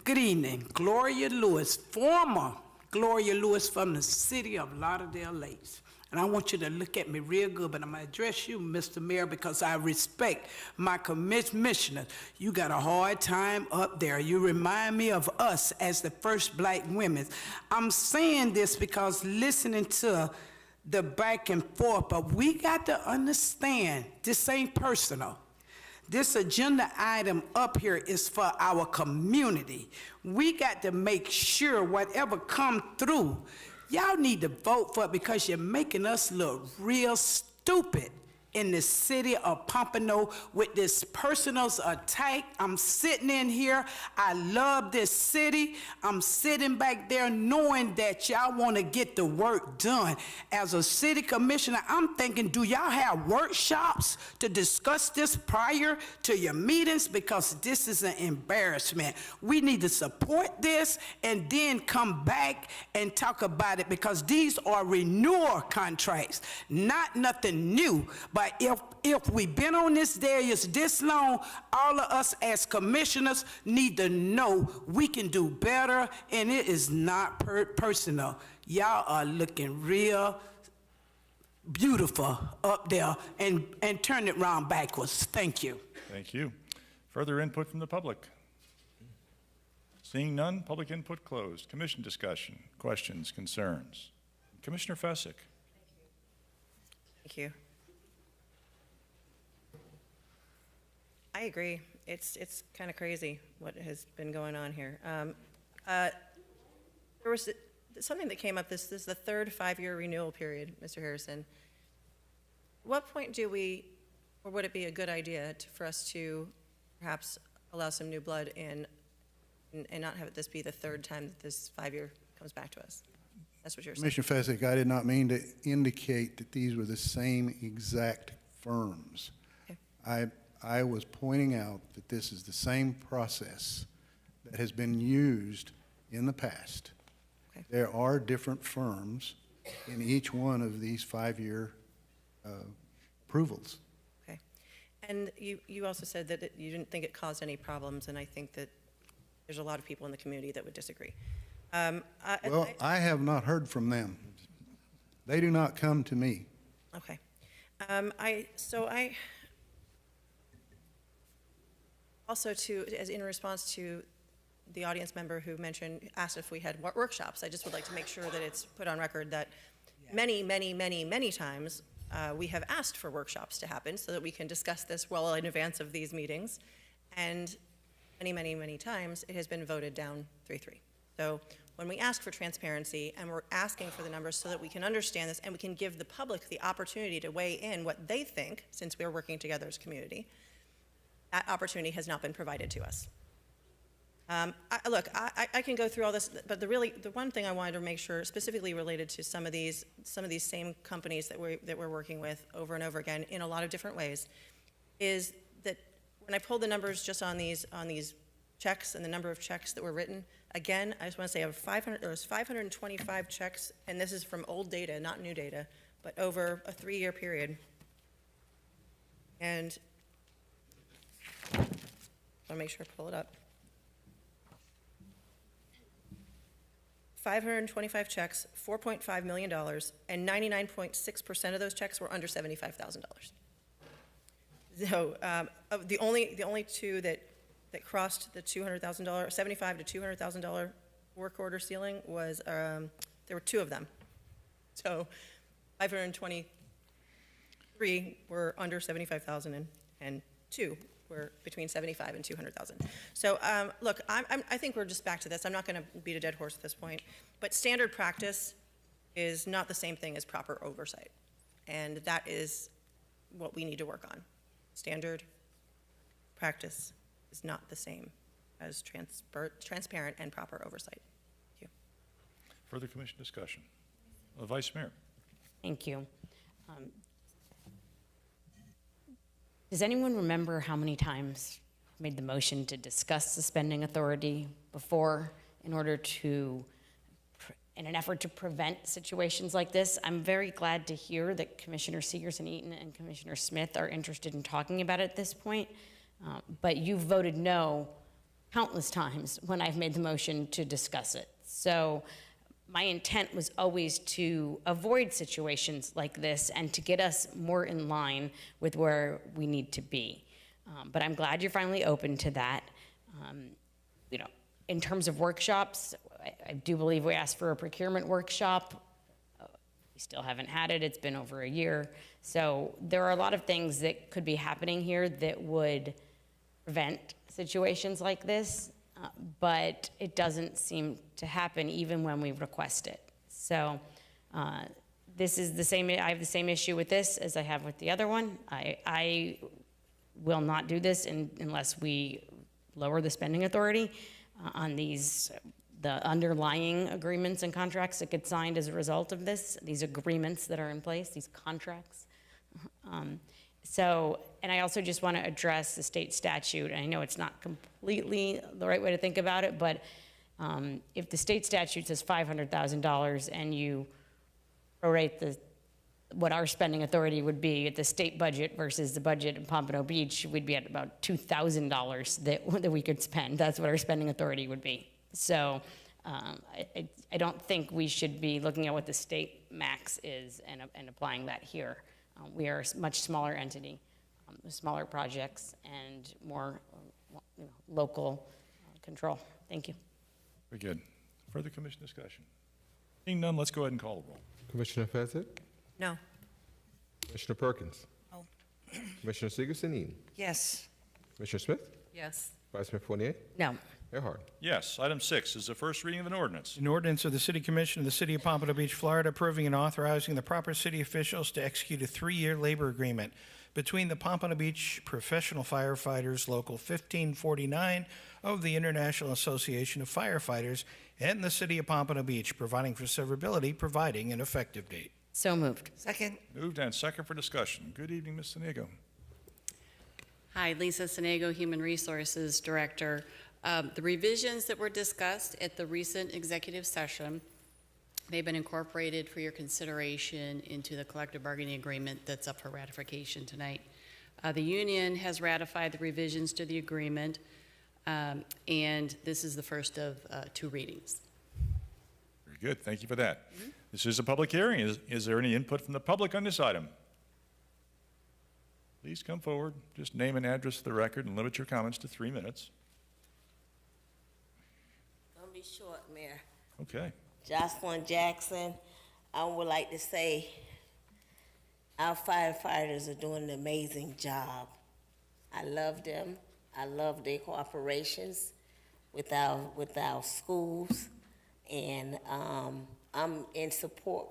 Good evening. Gloria Lewis, former Gloria Lewis from the city of Lauderdale Lakes. And I want you to look at me real good, but I'm going to address you, Mr. Mayor, because I respect my commissioners. You got a hard time up there. You remind me of us as the first black women. I'm saying this because listening to the back and forth, but we got to understand this ain't personal. This agenda item up here is for our community. We got to make sure whatever come through, y'all need to vote for it because you're making us look real stupid in the city of Pompano with this personal attack. I'm sitting in here. I love this city. I'm sitting back there knowing that y'all want to get the work done. As a city commissioner, I'm thinking, do y'all have workshops to discuss this prior to your meetings? Because this is an embarrassment. We need to support this and then come back and talk about it because these are renewal contracts, not nothing new. But if we've been on this dais this long, all of us as commissioners need to know we can do better, and it is not personal. Y'all are looking real beautiful up there, and turn it around backwards. Thank you. Thank you. Further input from the public? Seeing none, public input closed. Commission discussion, questions, concerns. Commissioner Fessick. Thank you. I agree. It's kind of crazy what has been going on here. There was something that came up. This is the third 5-year renewal period, Mr. Harrison. What point do we, or would it be a good idea for us to perhaps allow some new blood in and not have this be the third time that this 5-year comes back to us? That's what you're saying. Commissioner Fessick, I did not mean to indicate that these were the same exact firms. Okay. I was pointing out that this is the same process that has been used in the past. Okay. There are different firms in each one of these 5-year approvals. Okay. And you also said that you didn't think it caused any problems, and I think that there's a lot of people in the community that would disagree. Well, I have not heard from them. They do not come to me. Okay. Also as in response to the audience member who asked if we had workshops, I just would like to make sure that it's put on record that many, many, many, many times we have asked for workshops to happen so that we can discuss this well in advance of these meetings. And many, many, many times it has been voted down 3-3. So when we ask for transparency and we're asking for the numbers so that we can understand this and we can give the public the opportunity to weigh in what they think, since we're working together as a community, that opportunity has not been provided to us. I can go through all this, but the one thing I wanted to make sure, specifically related to some of these same companies that we're working with over and over again in a lot of different ways, is that when I pulled the numbers just on these checks and the number of checks that were written, again, I just want to say there was 525 checks, and this is from old data, not new data, but over a 3-year period. And I want to make sure I pull it up. 525 checks, $4.5 million, and 99.6% of those checks were under $75,000. So the only two that crossed the $200,000, $75,000 to $200,000 work order ceiling was there were 2 of them. So 523 were under $75,000 and 2 were between $75,000 and $200,000. So look, I think we're just back to this. I'm not going to beat a dead horse at this point, but standard practice is not the same thing as proper oversight, and that is what we need to work on. Standard practice is not the same as transparent and proper oversight. Thank you. Further commission discussion. Vice Mayor. Thank you. Does anyone remember how many times I made the motion to discuss the spending authority before in order to, in an effort to prevent situations like this? I'm very glad to hear that Commissioner Segerson-Eaton and Commissioner Smith are interested in talking about it at this point, but you voted no countless times when I've made the motion to discuss it. So my intent was always to avoid situations like this and to get us more in line with where we need to be. But I'm glad you're finally open to that. In terms of workshops, I do believe we asked for a procurement workshop. We still haven't had it. It's been over a year. So there are a lot of things that could be happening here that would prevent situations like this. But it doesn't seem to happen even when we request it. So this is the same, I have the same issue with this as I have with the other one. I will not do this unless we lower the spending authority on the underlying agreements and contracts that get signed as a result of this, these agreements that are in place, these contracts. And I also just want to address the state statute. And I know it's not completely the right way to think about it, but if the state statute says $500,000 and you prorate what our spending authority would be at the state budget versus the budget in Pompano Beach, we'd be at about $2,000 that we could spend. That's what our spending authority would be. So I don't think we should be looking at what the state max is and applying that here. We are a much smaller entity, smaller projects, and more local control. Thank you. Very good. Further commission discussion. Seeing none, let's go ahead and call the roll. Commissioner Fezzik? No. Commissioner Perkins? Oh. Commissioner Segerson-Eaton? Yes. Commissioner Smith? Yes. Vice Mayor Fournier? No. Mayor Hart? Yes. Item 6 is the first reading of an ordinance. An ordinance of the City Commission of the City of Pompano Beach, Florida, approving and authorizing the proper city officials to execute a 3-year labor agreement between the Pompano Beach Professional Firefighters Local 1549 of the International Association of Firefighters and the City of Pompano Beach, providing for severability, providing an effective date. So moved. Second. Moved and second for discussion. Good evening, Ms. Sonego. Hi, Lisa Sonego, Human Resources Director. The revisions that were discussed at the recent executive session, they've been incorporated for your consideration into the collective bargaining agreement that's up for ratification tonight. The union has ratified the revisions to the agreement, and this is the first of 2 readings. Very good. Thank you for that. This is a public hearing. Is there any input from the public on this item? Please come forward. Just name and address for the record and limit your comments to 3 minutes. Gonna be short, Mayor. Okay. Jocelyn Jackson, I would like to say our firefighters are doing an amazing job. I love them. I love their cooperations with our schools, and I'm in support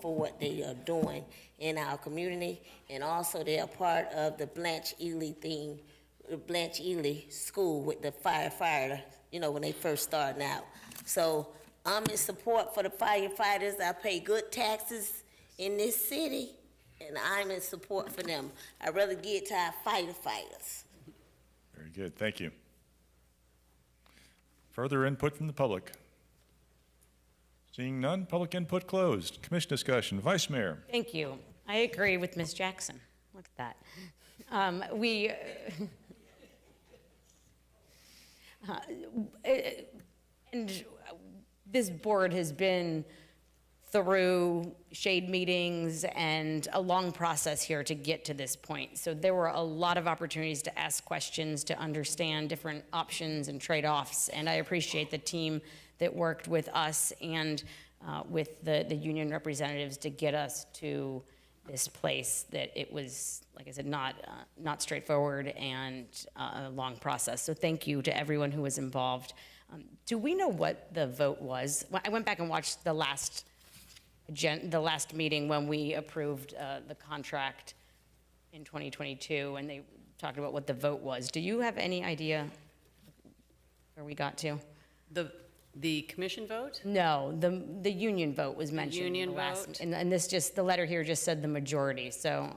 for what they are doing in our community, and also they are part of the Blanche Ely thing, the Blanche Ely School with the firefighter, you know, when they first starting out. So I'm in support for the firefighters. I pay good taxes in this city, and I'm in support for them. I'd rather give it to our firefighters. Very good. Thank you. Further input from the public? Seeing none, public input closed. Commission discussion. Vice Mayor. Thank you. I agree with Ms. Jackson. Look at that. And this board has been through shade meetings and a long process here to get to this point. So there were a lot of opportunities to ask questions, to understand different options and trade-offs, and I appreciate the team that worked with us and with the union representatives to get us to this place that it was, like I said, not straightforward and a long process. So thank you to everyone who was involved. Do we know what the vote was? I went back and watched the last meeting when we approved the contract in 2022, and they talked about what the vote was. Do you have any idea where we got to? The commission vote? No, the union vote was mentioned. Union in the last, vote? and this just, the letter here just said the majority, so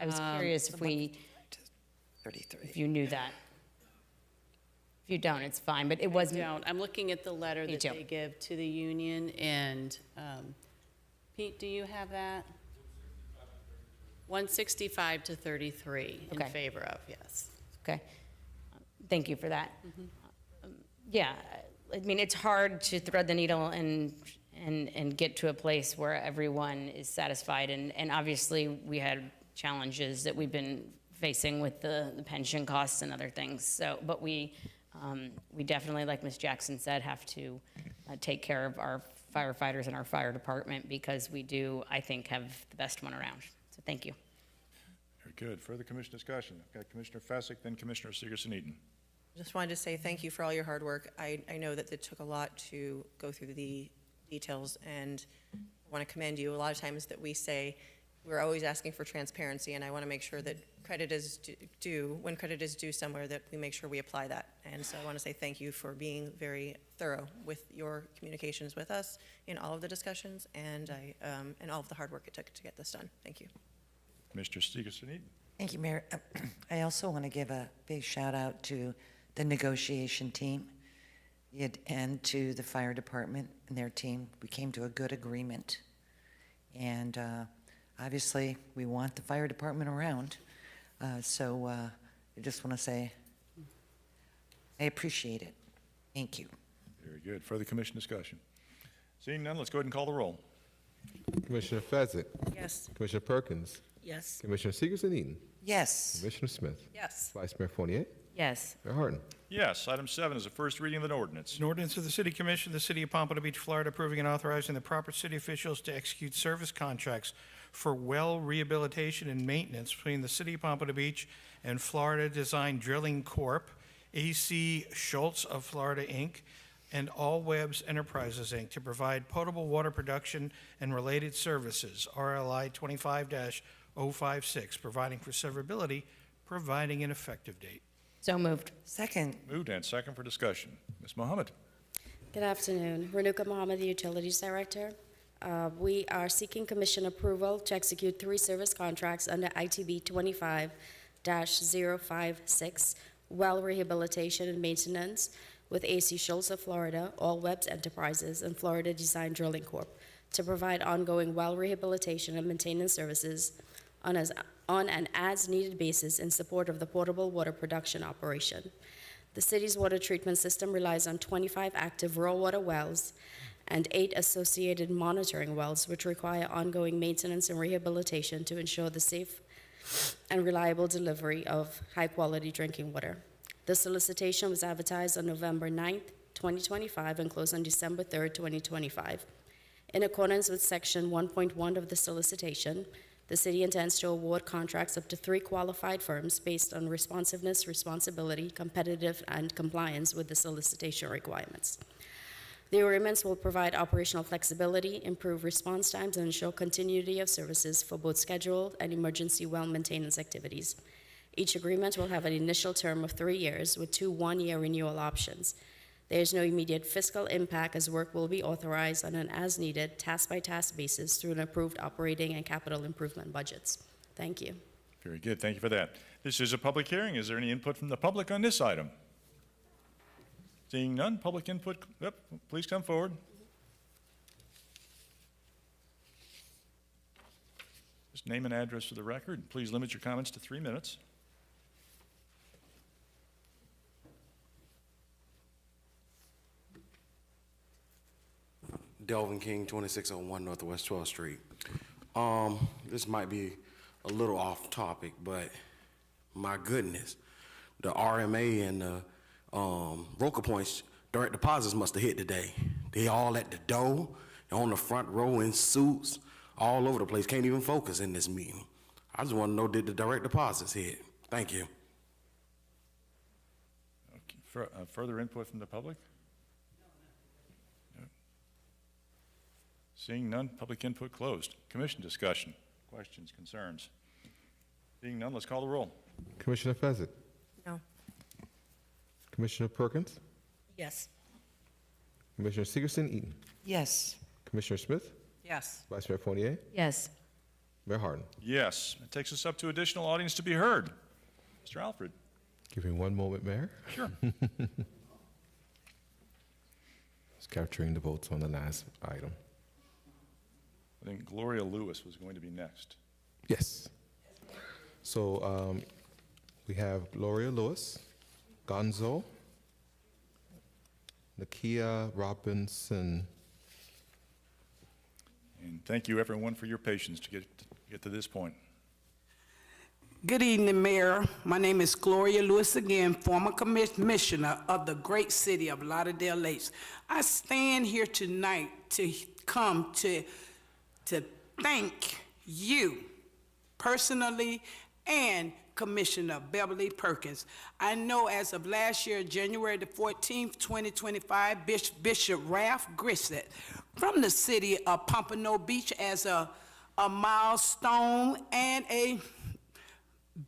I was curious if you knew that. If you don't, it's fine, but it wasn't. I don't. I'm looking at the letter Me that too. they give to the union, and Pete, do you have that? 165 to 33 in Okay. favor of, yes. Okay. Thank you for that. Yeah, I mean, it's hard to thread the needle and get to a place where everyone is satisfied. And obviously, we had challenges that we've been facing with the pension costs and other things. So, but we definitely, like Ms. Jackson said, have to take care of our firefighters and our fire department, because we do, I think, have the best one around. So thank you. Very good. Further commission discussion. I've got Commissioner Fessick, then Commissioner Segerson-Eden. Just wanted to say thank you for all your hard work. I know that it took a lot to go through the details, and I want to commend you. A lot of times that we say we're always asking for transparency, and I want to make sure that credit is due, when credit is due somewhere, that we make sure we apply that. And so I want to say thank you for being very thorough with your communications with us in all of the discussions, and all of the hard work it took to get this done. Thank you. Commissioner Segerson-Eden. Thank you, Mayor. I also want to give a big shout out to the negotiation team and to the fire department and their team. We came to a good agreement. And obviously, we want the fire department around. So I just want to say I appreciate it. Thank you. Very good. Further commission discussion. Seeing none, let's go ahead and call the roll. Commissioner Fezzik. Yes. Commissioner Perkins. Yes. Commissioner Segerson-Eden. Yes. Commissioner Smith. Yes. Vice Mayor Fournier. Yes. Mayor Harden. Yes. Item 7 is a first reading of an ordinance. An ordinance of the City Commission of the City of Pompano Beach, Florida, approving and authorizing the proper city officials to execute service contracts for well rehabilitation and maintenance between the City of Pompano Beach and Florida Design Drilling Corp., A.C. Schultz of Florida, Inc., and All Webs Enterprises, Inc., to provide potable water production and related services, RLI 25-056, providing for severability, providing an effective date. So moved. Second. Moved and second for discussion. Ms. Mohammed. Good afternoon. Renuka Mohammed, the Utilities Director. We are seeking Commission approval to execute 3 service contracts under ITB 25-056, well rehabilitation and maintenance, with AC Schultz of Florida, All Webs Enterprises, and Florida Design Drilling Corp. to provide ongoing well rehabilitation and maintenance services on an as-needed basis in support of the potable water production operation. The city's water treatment system relies on 25 active raw water wells and 8 associated monitoring wells, which require ongoing maintenance and rehabilitation to ensure the safe and reliable delivery of high-quality drinking water. The solicitation was advertised on November 9th, 2025, and closed on December 3rd, 2025. In accordance with Section 1.1 of the solicitation, the city intends to award contracts up to 3 qualified firms based on responsiveness, responsibility, competitive, and compliance with the solicitation requirements. The agreements will provide operational flexibility, improve response times, and ensure continuity of services for both scheduled and emergency well maintenance activities. Each agreement will have an initial term of 3 years with 2 one-year renewal options. There is no immediate fiscal impact as work will be authorized on an as-needed, task-by-task basis through an approved operating and capital improvement budgets. Thank you. Very good. Thank you for that. This is a public hearing. Is there any input from the public on this item? Seeing none, public input, yep, please come forward. Just name and address for the record, and please limit your comments to 3 minutes. Delvin King, 2601 Northwest 12th Street. This might be a little off topic, but my goodness, the RMA and the Roker Points direct deposits must have hit today. They all at the door, on the front row in suits, all over the place. Can't even focus in this meeting. I just want to know, did the direct deposits hit? Thank you. Okay. Further input from the public? No. Seeing none, public input closed. Commission discussion, questions, concerns? Seeing none, let's call the roll. Commissioner Fezzik? No. Commissioner Perkins? Yes. Commissioner Sigerson-Eaton? Yes. Commissioner Smith? Yes. Vice Mayor Fournier? Yes. Mayor Harden? Yes. It takes us up to additional audience to be heard. Mr. Alfred. Give me 1 moment, Mayor. Sure. Just capturing the votes on the last item. I think Gloria Lewis was going to be next. Yes. So we have Gloria Lewis, Gonzo, Nakia Robinson. And thank you, everyone, for your patience to get to this point. Good evening, Mayor. My name is Gloria Lewis again, former commissioner of the great city of Lauderdale Lakes. I stand here tonight to come to thank you personally and Commissioner Beverly Perkins. I know as of last year, January the 14th, 2025, Bishop Ralph Grissett from the city of Pompano Beach as a milestone and a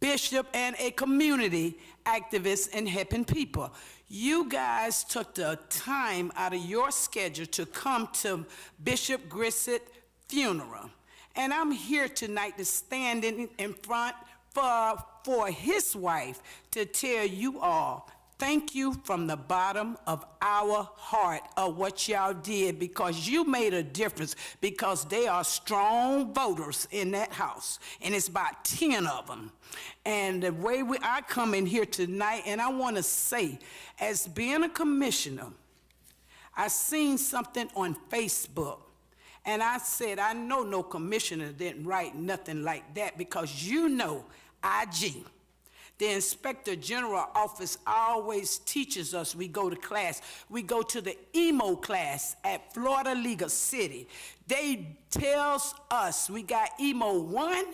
bishop and a community activist in helping people. You guys took the time out of your schedule to come to Bishop Grissett's funeral. And I'm here tonight to stand in front for his wife to tell you all, thank you from the bottom of our heart of what y'all did, because you made a difference, because they are strong voters in that house, and it's about 10 of them. And the way I come in here tonight, and I want to say, as being a commissioner, I seen something on Facebook, and I said, I know no commissioner didn't write nothing like that, because you know IG. The Inspector General office always teaches us, we go to class, we go to the emo class at Florida Legal City. They tells us we got emo 1,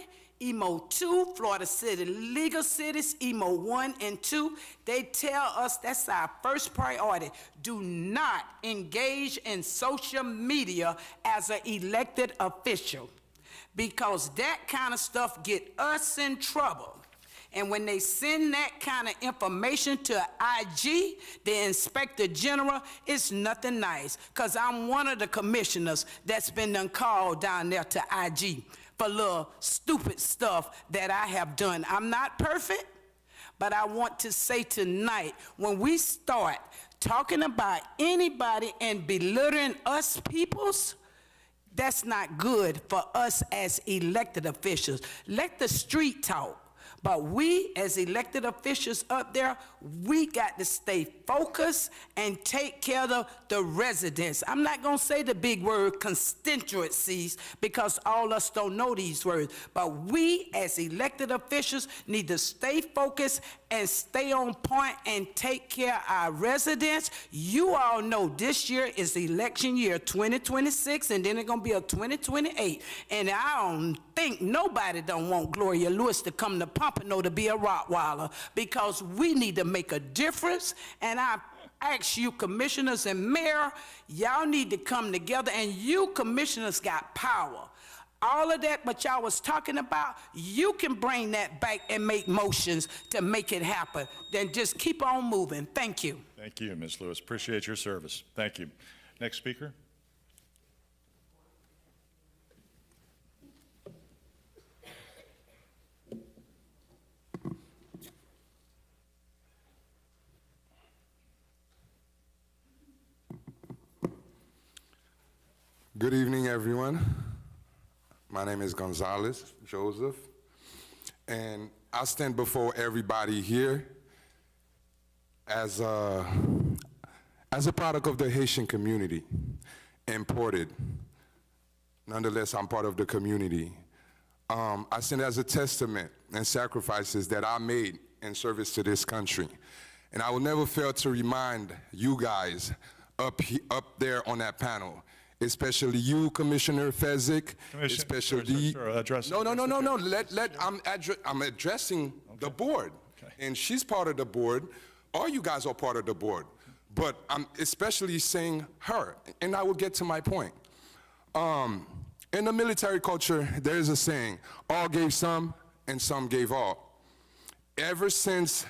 emo 2, Florida City Legal Cities, emo 1 and 2. They tell us that's our first priority. Do not engage in social media as an elected official, because that kind of stuff get us in trouble. And when they send that kind of information to IG, the Inspector General, it's nothing nice, because I'm one of the commissioners that's been done called down there to IG for little stupid stuff that I have done. I'm not perfect, but I want to say tonight, when we start talking about anybody and belittling us peoples, that's not good for us as elected officials. Let the street talk. But we, as elected officials up there, we got to stay focused and take care of the residents. I'm not going to say the big word constituencies because all us don't know these words. But we, as elected officials, need to stay focused and stay on point and take care of our residents. You all know this year is the election year, 2026, and then it's going to be a 2028. And I don't think nobody don't want Gloria Lewis to come to Pompano to be a Rottweiler, because we need to make a difference. And I ask you, commissioners and mayor, y'all need to come together, and you commissioners got power. All of that what y'all was talking about, you can bring that back and make motions to make it happen. Then just keep on moving. Thank you. Thank you, Ms. Lewis. Appreciate your service. Thank you. Next speaker. Good evening, everyone. My name is Gonzalez Joseph, and I stand before everybody here as a product of the Haitian community, imported. Nonetheless, I'm part of the community. I stand as a testament and sacrifices that I made in service to this country. And I will never fail to remind you guys up there on that panel, especially you, Commissioner Fezzik, especially... I'm addressing the board, and she's part of the board. All you guys are part of the board, but I'm especially saying her, and I will get to my point. In the military culture, there is a saying, all gave some, and some gave all. Ever since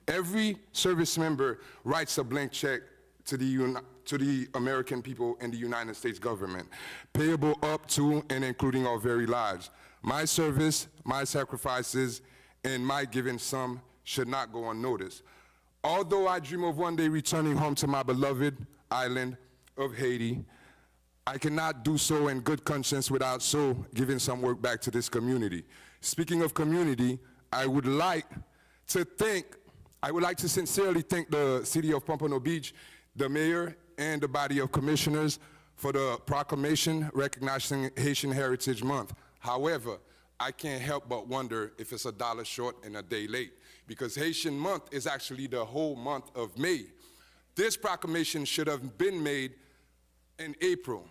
every service member writes a blank check to the American people and the United States government, payable up to and including our very lives. My service, my sacrifices, and my giving sum should not go unnoticed. Although I dream of one day returning home to my beloved island of Haiti, I cannot do so in good conscience without giving some work back to this community. Speaking of community, I would like to sincerely thank the city of Pompano Beach, the mayor, and the body of commissioners for the proclamation recognizing Haitian Heritage Month. However, I can't help but wonder if it's $1 short and a day late, because Haitian Month is actually the whole month of May. This proclamation should have been made in April.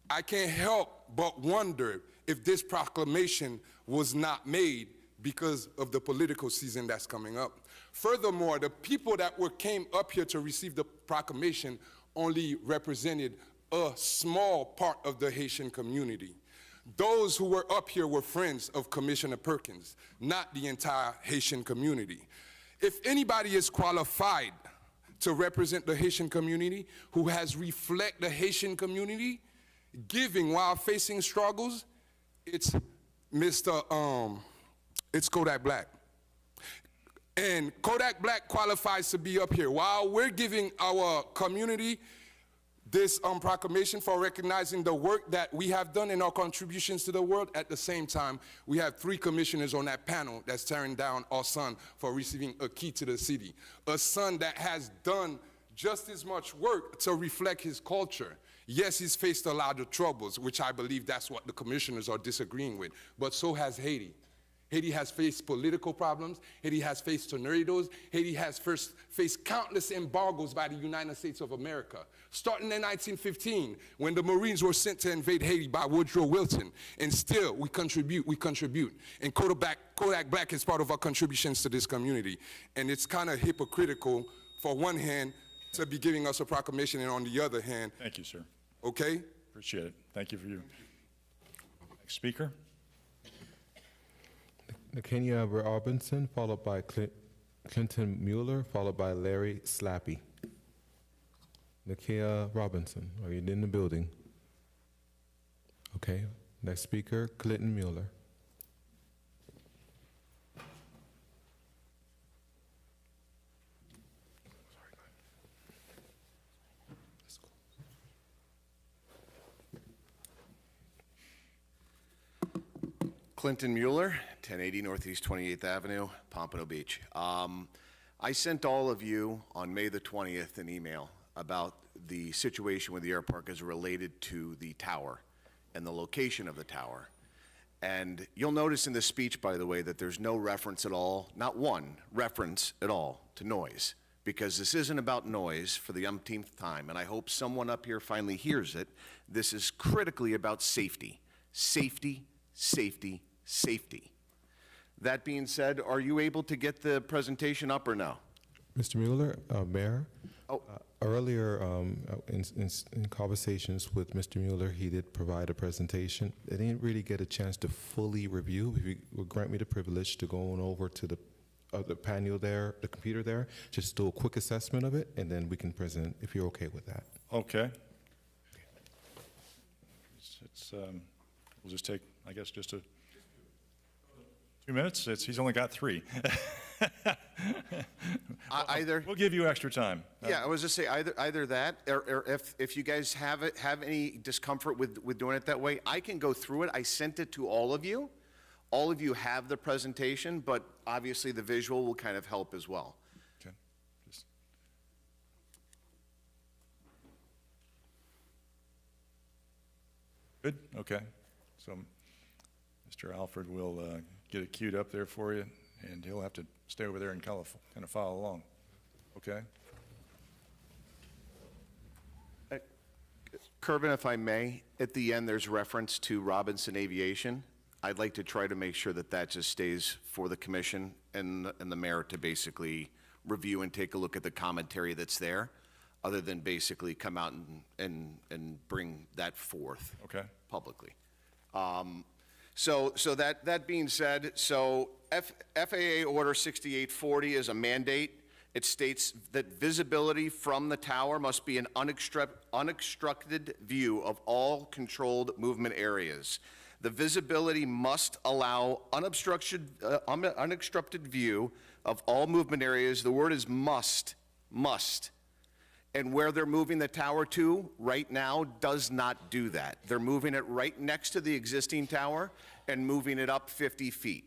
I can't help but wonder if this proclamation was not made because of the political season that's coming up. Furthermore, the people that came up here to receive the proclamation only represented a small part of the Haitian community. Those who were up here were friends of Commissioner Perkins, not the entire Haitian community. If anybody is qualified to represent the Haitian community, who has reflect the Haitian community, giving while facing struggles, it's it's Kodak Black. And Kodak Black qualifies to be up here. While we're giving our community this proclamation for recognizing the work that we have done and our contributions to the world, at the same time, we have 3 commissioners on that panel that's tearing down our son for receiving a key to the city. A son that has done just as much work to reflect his culture. Yes, he's faced a lot of troubles, which I believe that's what the commissioners are disagreeing with, but so has Haiti. Haiti has faced political problems. Haiti has faced tornadoes. Haiti has faced countless embargoes by the United States of America. Starting in 1915, when the Marines were sent to invade Haiti by Woodrow Wilson. And still, we contribute. And Kodak Black is part of our contributions to this community. And it's kind of hypocritical, for one hand, to be giving us a proclamation, and on the other hand... Thank you, sir. Okay? Appreciate it. Thank you for you. Next speaker. Nakenya Robinson, followed by Clinton Mueller, followed by Larry Slappy. Nakenya Robinson, are you in the building? Okay, next speaker, Clinton Mueller. Clinton Mueller, 1080 Northeast 28th Avenue, Pompano Beach. I sent all of you on May the 20th an email about the situation with the airport as related to the tower and the location of the tower. And you'll notice in this speech, by the way, that there's no reference at all, not one reference at all, to noise, because this isn't about noise for the umpteenth time, and I hope someone up here finally hears it. This is critically about safety. Safety, safety, safety. That being said, are you able to get the presentation up or no? Mr. Mueller, Mayor, earlier in conversations with Mr. Mueller, he did provide a presentation. I didn't really get a chance to fully review. If you would grant me the privilege to go on over to the panel there, the computer there, just do a quick assessment of it, and then we can present, if you're okay with that. Okay. We'll just take, I guess, just 2 minutes. He's only got 3. We'll give you extra time. Yeah, I was just say either that, or if you guys have any discomfort with doing it that way, I can go through it. I sent it to all of you. All of you have the presentation, but obviously the visual will kind of help as well. Okay. Good. Okay. So Mr. Alfred will get it queued up there for you, and he'll have to stay over there and kind of follow along. Okay? Kervin, if I may, at the end there's reference to Robinson Aviation. I'd like to try to make sure that that just stays for the commission and the mayor to basically review and take a look at the commentary that's there, other than basically come out and bring that forth publicly. So that being said, so FAA Order 6840 is a mandate. It states that visibility from the tower must be an unobstructed view of all controlled movement areas. The visibility must allow unobstructed view of all movement areas. The word is must. And where they're moving the tower to right now does not do that. They're moving it right next to the existing tower and moving it up 50 feet.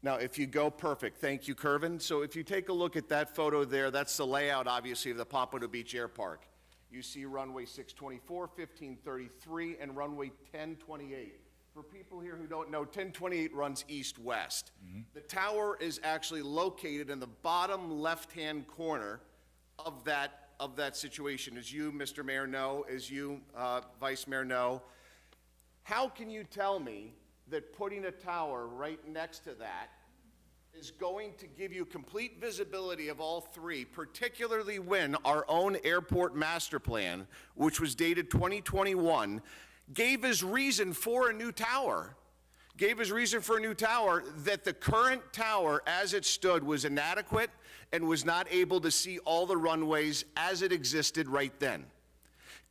Now, if you go, perfect, thank you, Kervin. So if you take a look at that photo there, that's the layout, obviously, of the Pompano Beach Air Park. You see runway 624, 1533, and runway 1028. For people here who don't know, 1028 runs east-west. The tower is actually located in the bottom left-hand corner of that situation. As you, Mr. Mayor, know, as you, Vice Mayor, know, how can you tell me that putting a tower right next to that is going to give you complete visibility of all 3, particularly when our own airport master plan, which was dated 2021, gave as reason for a new tower, that the current tower as it stood was inadequate and was not able to see all the runways as it existed right then.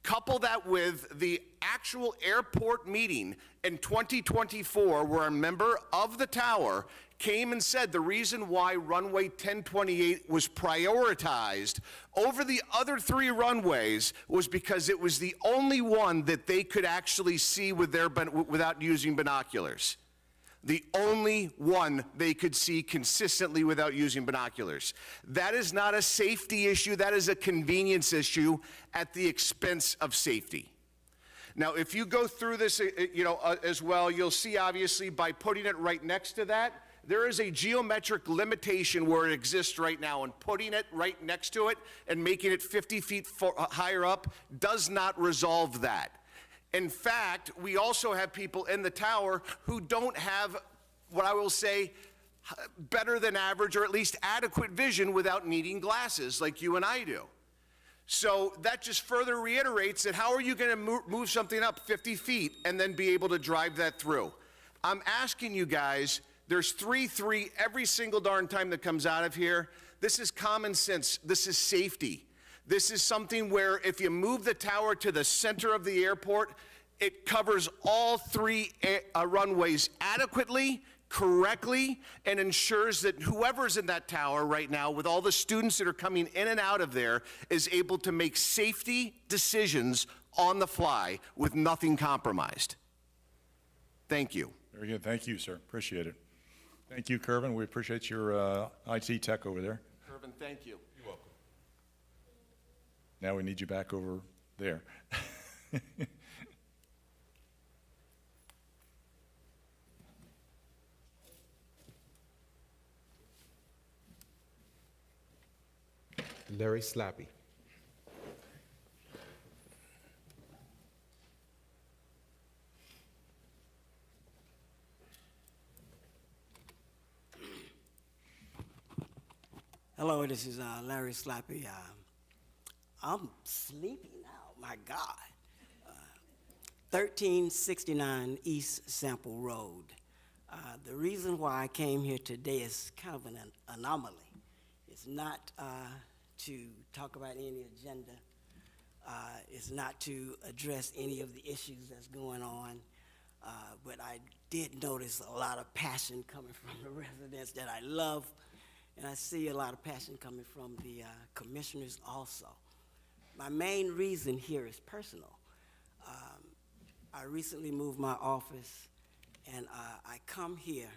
Couple that with the actual airport meeting in 2024 where a member of the tower came and said the reason why runway 1028 was prioritized over the other 3 runways was because it was the only one that they could actually see without using binoculars. The only one they could see consistently without using binoculars. That is not a safety issue, that is a convenience issue at the expense of safety. Now, if you go through this, as well, you'll see obviously by putting it right next to that, there is a geometric limitation where it exists right now, and putting it right next to it and making it 50 feet higher up does not resolve that. In fact, we also have people in the tower who don't have, what I will say, better than average or at least adequate vision without needing glasses like you and I do. So that just further reiterates that how are you going to move something up 50 feet and then be able to drive that through? I'm asking you guys, there's 3-3 every single darn time that comes out of here. This is common sense. This is safety. This is something where if you move the tower to the center of the airport, it covers all 3 runways adequately, correctly, and ensures that whoever's in that tower right now, with all the students that are coming in and out of there, is able to make safety decisions on the fly with nothing compromised. Thank you. Very good. Thank you, sir. Appreciate it. Thank you, Kervin. We appreciate your IT tech over there. Kervin, thank you. You're welcome. Now we need you back over there. Larry Slappy. Hello, this is Larry Slappy. I'm sleepy now, my God. 1369 East Sample Road. The reason why I came here today is kind of an anomaly. It's not to talk about any agenda. It's not to address any of the issues that's going on. But I did notice a lot of passion coming from the residents that I love. And I see a lot of passion coming from the commissioners also. My main reason here is personal. I recently moved my office, and I come here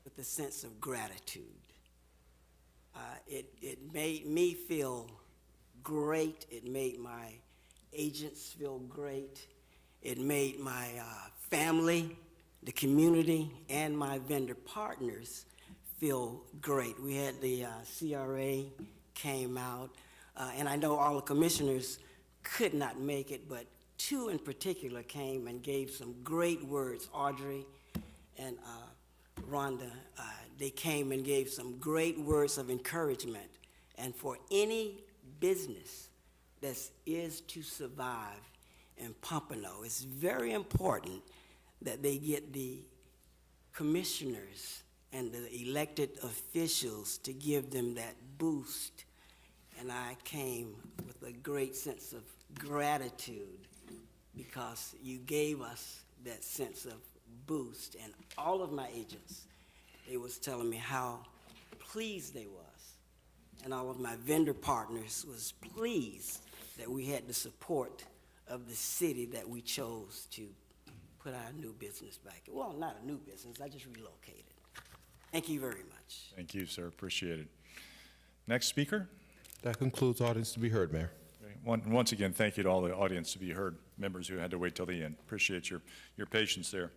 with a sense of gratitude. It made me feel great. It made my agents feel great. It made my family, the community, and my vendor partners feel great. We had the CRA came out, and I know all the commissioners could not make it, but two in particular came and gave some great words. Audrey and Rhonda, they came and gave some great words of encouragement. And for any business that is to survive in Pompano, it's very important that they get the commissioners and the elected officials to give them that boost. And I came with a great sense of gratitude because you gave us that sense of boost. And all of my agents, they was telling me how pleased they was. And all of my vendor partners was pleased that we had the support of the city that we chose to put our new business back. Well, not a new business, I just relocated. Thank you very much. Thank you, sir. Appreciate it. Next speaker. That concludes audience to be heard, Mayor. Okay. Once again, thank you to all the audience to be heard, members who had to wait till the end. Appreciate your patience there.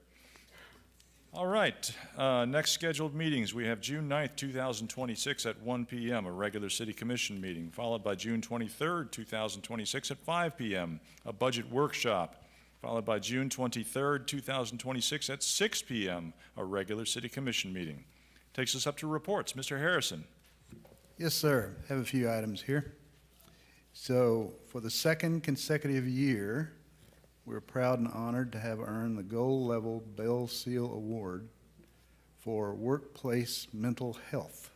All right, next scheduled meetings, we have June 9th, 2026 at 1 p.m., a regular city commission meeting, followed by June 23rd, 2026 at 5 p.m., a budget workshop, followed by June 23rd, 2026 at 6 p.m., a regular city commission meeting. Takes us up to reports. Mr. Harrison. Yes, sir. Have a few items here. So for the second consecutive year, we're proud and honored to have earned the Gold Level Bell Seal Award for Workplace Mental Health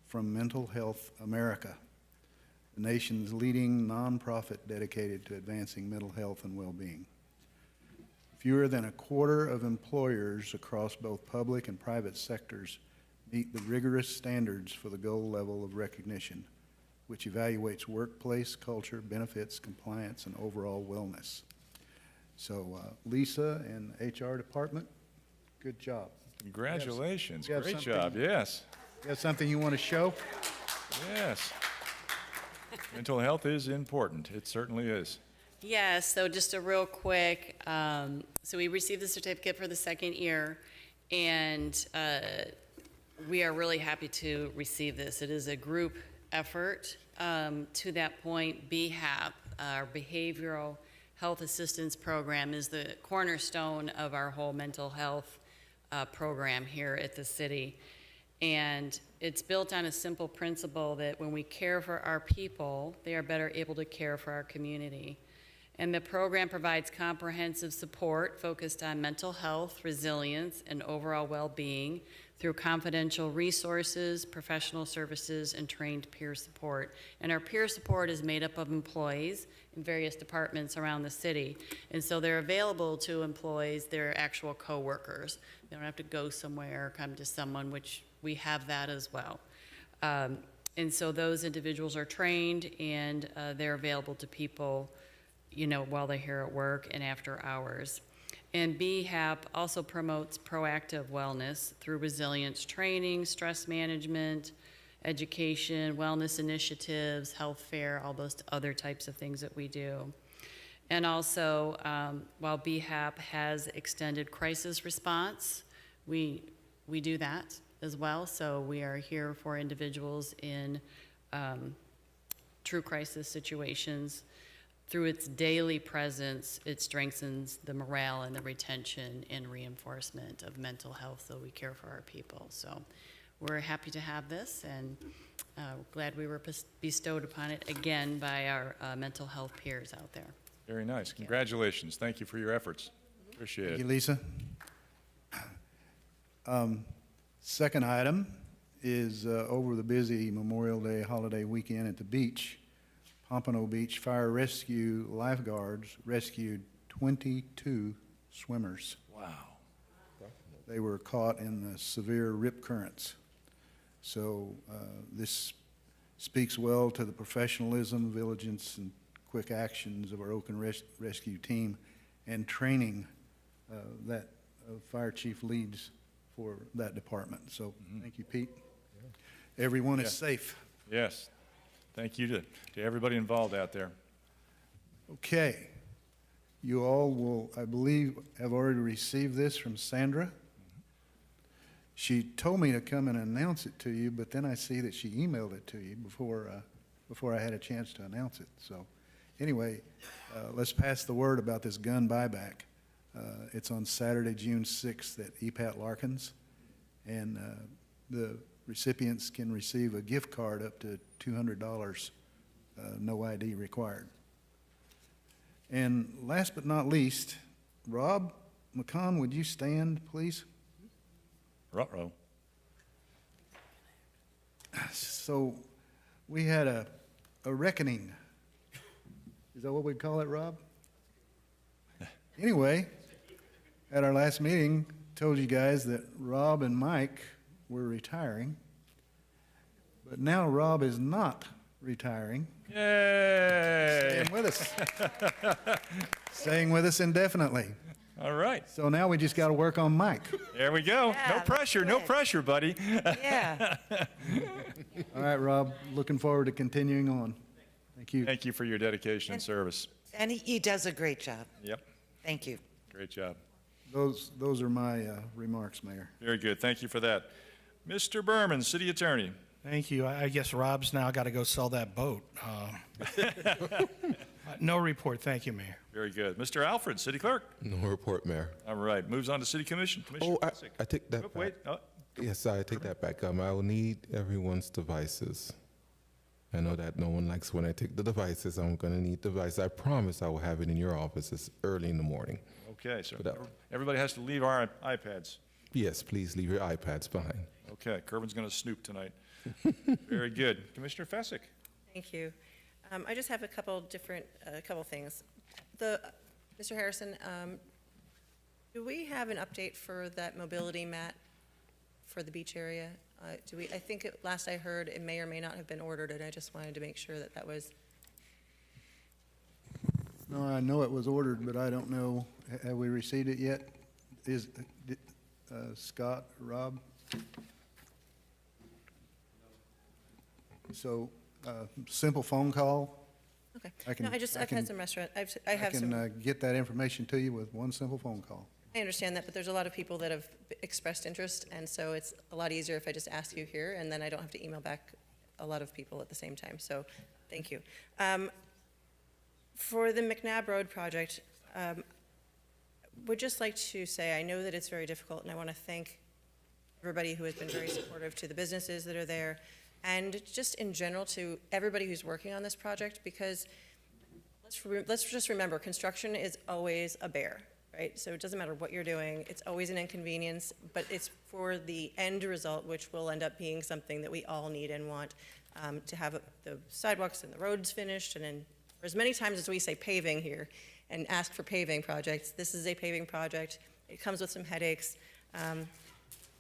from Mental Health America, the nation's leading nonprofit dedicated to advancing mental health and well-being. Fewer than a quarter of employers across both public and private sectors meet the rigorous standards for the gold level of recognition, which evaluates workplace culture, benefits, compliance, and overall wellness. So Lisa and HR department, good job. Congratulations. You have Great job. Yes. You have something you want to show? Yes. Mental health is important. It certainly is. Yes, so just a real quick, so we received the certificate for the second year, and we are really happy to receive this. It is a group effort. To that point, BHAP, our Behavioral Health Assistance Program, is the cornerstone of our whole mental health program here at the city. And it's built on a simple principle that when we care for our people, they are better able to care for our community. And the program provides comprehensive support focused on mental health, resilience, and overall well-being through confidential resources, professional services, and trained peer support. And our peer support is made up of employees in various departments around the city. And so they're available to employees, their actual coworkers. They don't have to go somewhere or come to someone, which we have that as well. And so those individuals are trained, and they're available to people, you know, while they're here at work and after hours. And BHAP also promotes proactive wellness through resilience training, stress management, education, wellness initiatives, health fair, all those other types of things that we do. And also, while BHAP has extended crisis response, we do that as well. So we are here for individuals in true crisis situations. Through its daily presence, it strengthens the morale and the retention and reinforcement of mental health, so we care for our people. So we're happy to have this, and glad we were bestowed upon it again by our mental health peers out there. Very nice. Congratulations. Thank you for your efforts. Appreciate Thank it. you, Lisa. Second item is over the busy Memorial Day holiday weekend at the beach. Pompano Beach Fire Rescue lifeguards rescued 22 swimmers. Wow. They were caught in the severe rip currents. So this speaks well to the professionalism, vigilance, and quick actions of our Oakland Rescue Team and training that Fire Chief leads for that department. So thank you, Pete. Everyone is safe. Yes. Thank you to everybody involved out there. Okay. You all will, I believe, have already received this from Sandra. She told me to come and announce it to you, but then I see that she emailed it to you before I had a chance to announce it. So anyway, let's pass the word about this gun buyback. It's on Saturday, June 6th at EPAT Larkins, and the recipients can receive a gift card up to $200, no ID required. And last but not least, Rob McCon, would you stand, please? Ruh-roh. So we had a reckoning. Is that what we'd call it, Rob? Anyway, at our last meeting, told you guys that Rob and Mike were retiring. But now Rob is not retiring. Yay! Staying with us. Staying with us indefinitely. All right. So now we just got to work on Mike. There we go. Yeah, no pressure, no pressure, buddy. Yeah. All right, Rob, looking forward to continuing on. Thank you. Thank you for your dedication and service. And he does a great job. Yep. Thank you. Great job. Those are my remarks, Mayor. Very good. Thank you for that. Mr. Berman, City Attorney. Thank you. I guess Rob's now got to go sell that boat. No report. Thank you, Mayor. Very good. Mr. Alfred, City Clerk. No report, Mayor. All right. Moves on to City Commission. Commissioner Oh, Fezzik. I take that Oh, back. wait. Oh, Yes, I take that back. I will need everyone's devices. I know that no one likes when I take the devices. I'm going to need devices. I promise I will have it in your offices early in the morning. okay. So Without- everybody has to leave our iPads. Yes, please leave your iPads behind. Okay. Kerwin's going to snoop tonight. Very good. Commissioner Fezzik. Thank you. I just have a couple things. Mr. Harrison, do we have an update for that mobility mat for the beach area? I think last I heard, it may or may not have been ordered, and I just wanted to make sure that that was. No, I know it was ordered, but I don't know, have we received it yet? Scott, Rob? So, simple phone call. Okay. I can- No, I've I can- had some restaurant, I I have some. can get that information to you with one simple phone call. I understand that, but there's a lot of people that have expressed interest, and so it's a lot easier if I just ask you here, and then I don't have to email back a lot of people at the same time, so thank you. For the McNabb Road project, would just like to say, I know that it's very difficult, and I want to thank everybody who has been very supportive to the businesses that are there, and just in general to everybody who's working on this project, because let's just remember, construction is always a bear. Right? So it doesn't matter what you're doing, it's always an inconvenience, but it's for the end result, which will end up being something that we all need and want, to have the sidewalks and the roads finished, and then for as many times as we say paving here and ask for paving projects, this is a paving project. It comes with some headaches.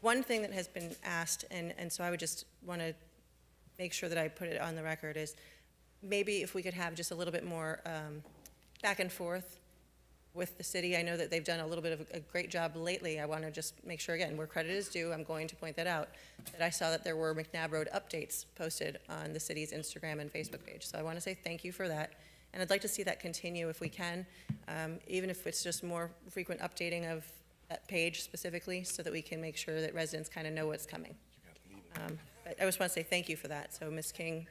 One thing that has been asked, and so I would just want to make sure that I put it on the record, is maybe if we could have just a little bit more back and forth with the city. I know that they've done a little bit of a great job lately. I want to just make sure, again, where credit is due, I'm going to point that out, that I saw that there were McNabb Road updates posted on the city's Instagram and Facebook page. So I want to say thank you for that. And I'd like to see that continue if we can, even if it's just more frequent updating of that page specifically, so that we can make sure that residents kind of know what's coming. But I just want to say thank you for that. So Ms. King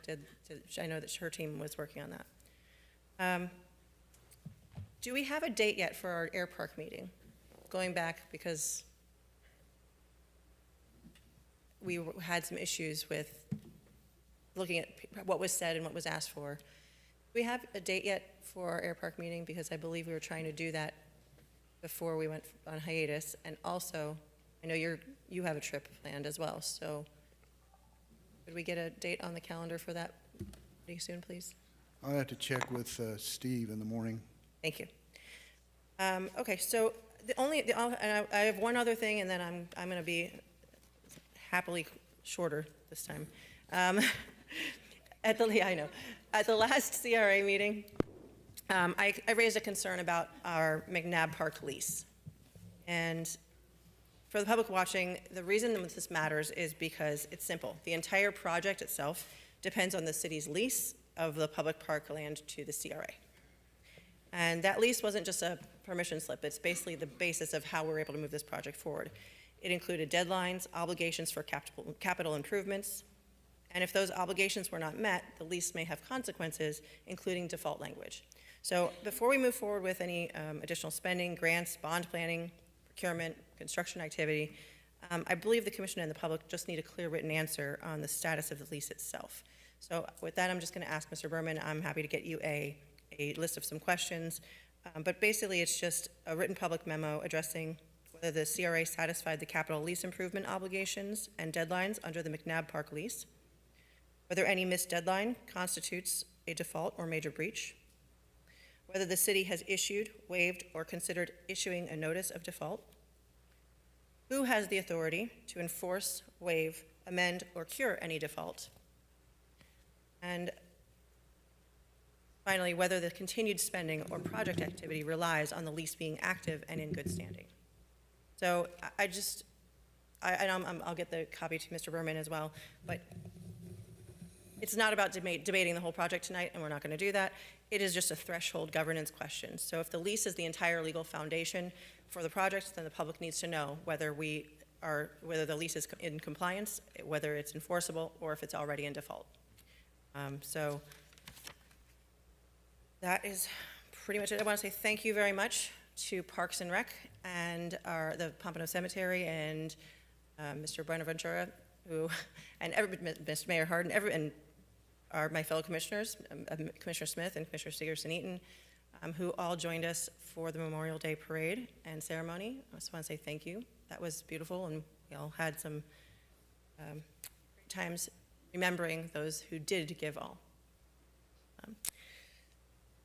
I know that her team was working on that. Do we have a date yet for our air park meeting? Going back, because we had some issues with looking at what was said and what was asked for. Do we have a date yet for our air park meeting? Because I believe we were trying to do that before we went on hiatus. And also, I know you have a trip planned as well, so could we get a date on the calendar for that pretty soon, please? I'll have to check with Steve in the morning. Thank you. Okay, so I have one other thing, and then I'm going to be happily shorter this time. At the last CRA meeting, I raised a concern about our McNabb Park lease. And for the public watching, the reason that this matters is because it's simple. The entire project itself depends on the city's lease of the public park land to the CRA. And that lease wasn't just a permission slip. It's basically the basis of how we're able to move this project forward. It included deadlines, obligations for capital improvements, and if those obligations were not met, the lease may have consequences, including default language. So before we move forward with any additional spending, grants, bond planning, procurement, construction activity, I believe the Commission and the public just need a clear written answer on the status of the lease itself. So with that, I'm just going to ask Mr. Berman. I'm happy to get you a list of some questions, but basically it's just a written public memo addressing whether the CRA satisfied the capital lease improvement obligations and deadlines under the McNabb Park lease, whether any missed deadline constitutes a default or major breach, whether the city has issued, waived, or considered issuing a notice of default, who has the authority to enforce, waive, amend, or cure any default, and finally, whether the continued spending or project activity relies on the lease being active and in good standing. So I'll get the copy to Mr. Berman as well, but it's not about debating the whole project tonight, and we're not going to do that. It is just a threshold governance question. So if the lease is the entire legal foundation for the project, then the public needs to know whether the lease is in compliance, whether it's enforceable, or if it's already in default. So that is pretty much it. I want to say thank you very much to Parks and Rec and the Pompano Cemetery and Mr. Buenaventura, and Mr. Mayor Harden, and my fellow commissioners, Commissioner Smith and Commissioner Sigerson-Eaton, who all joined us for the Memorial Day Parade and ceremony. I just want to say thank you. That was beautiful, and we all had some great times remembering those who did give all.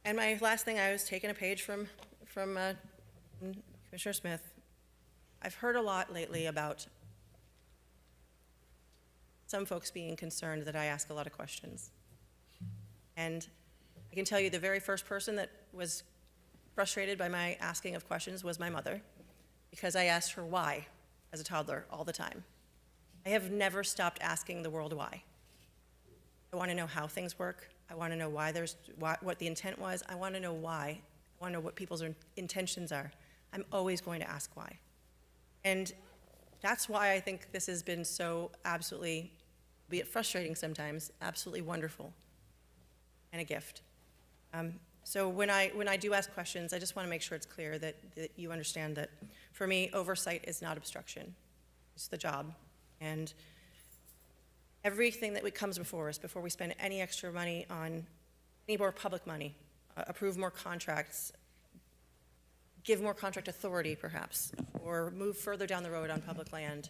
And my last thing, I was taking a page from Commissioner Smith. I've heard a lot lately about some folks being concerned that I ask a lot of questions. And I can tell you the very first person that was frustrated by my asking of questions was my mother, because I asked her why as a toddler all the time. I have never stopped asking the world why. I want to know how things work. I want to know what the intent was. I want to know why. I want to know what people's intentions are. I'm always going to ask why. And that's why I think this has been so absolutely, be it frustrating sometimes, absolutely wonderful and a gift. So when I do ask questions, I just want to make sure it's clear that you understand that for me, oversight is not obstruction. It's the job. And everything that comes before us, before we spend any extra money on any more public money, approve more contracts, give more contract authority perhaps, or move further down the road on public land,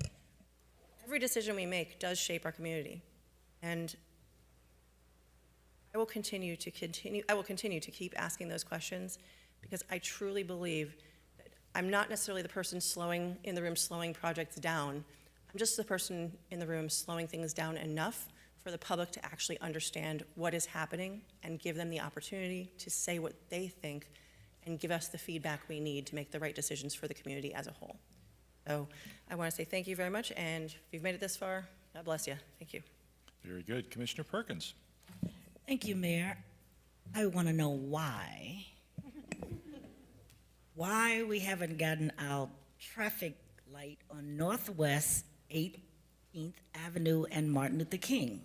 every decision we make does shape our community. And I will continue to keep asking those questions, because I truly believe that I'm not necessarily the person in the room slowing projects down. I'm just the person in the room slowing things down enough for the public to actually understand what is happening and give them the opportunity to say what they think and give us the feedback we need to make the right decisions for the community as a whole. So I want to say thank you very much, and if you've made it this far, God bless you. Thank you. Very good. Commissioner Perkins. Thank you, Mayor. I want to know why we haven't gotten our traffic light on Northwest 18th Avenue and Martin Luther King.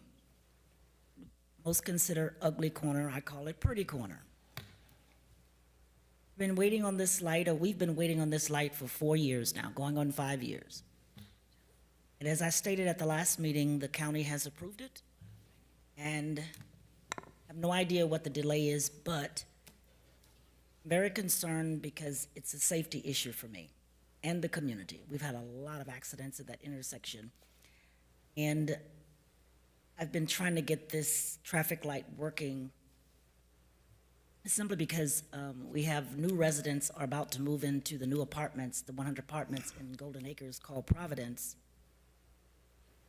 Most consider ugly corner, I call it pretty corner. Been waiting on this light, or we've been waiting on this light for 4 years now, going on 5 years. And as I stated at the last meeting, the county has approved it, and I have no idea what the delay is, but I'm very concerned because it's a safety issue for me and the community. We've had a lot of accidents at that intersection, and I've been trying to get this traffic light working simply because we have new residents are about to move into the new apartments, the 100 apartments in Golden Acres called Providence.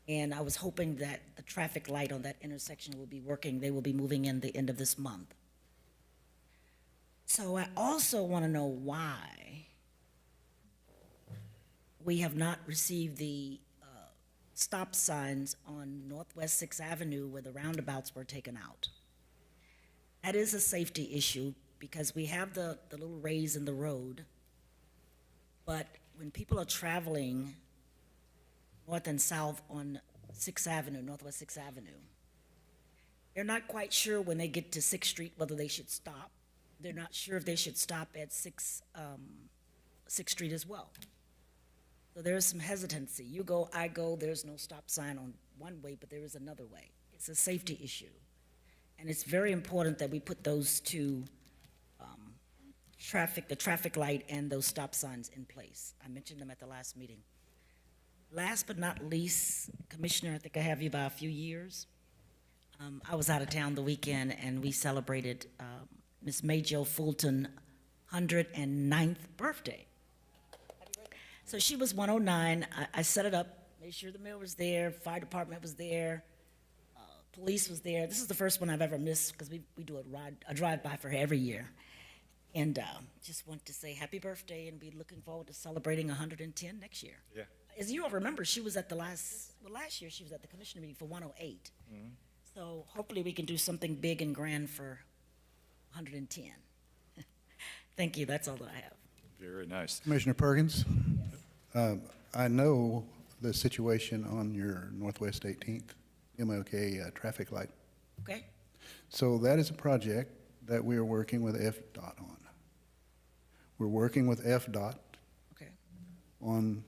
And I was hoping that the traffic light on that intersection will be working. They will be moving in the end of this month. So I also want to know why we have not received the stop signs on Northwest 6th Avenue where the roundabouts were taken out. That is a safety issue because we have the little raise in the road, but when people are traveling north and south on 6th Avenue, Northwest 6th Avenue, they're not quite sure when they get to 6th Street whether they should stop. They're not sure if they should stop at 6th Street as well. So there is some hesitancy. You go, I go, there's no stop sign on one way, but there is another way. It's a safety issue. And it's very important that we put those two the traffic light and those stop signs in place. I mentioned them at the last meeting. Last but not least, Commissioner, I think I have you by a few years. I was out of town the weekend and we celebrated Miss May-Jo Fulton's 109th birthday. So she was 109. I set it up, made sure the mayor was there, fire department was there, police was there. This is the first one I've ever missed because we do a drive-by for her every year. And just want to say happy birthday and be looking forward to celebrating 110 next year. Yeah. As you all remember, she was at the last year she was at the commissioner meeting for 108. Mm-hmm. So hopefully we can do something big and grand for 110. Thank you, that's all that I have. Very nice. Commissioner Perkins, I know the situation on your Northwest 18th MLK traffic light. Okay. So that is a project that we are working with FDOT on. We're working with FDOT on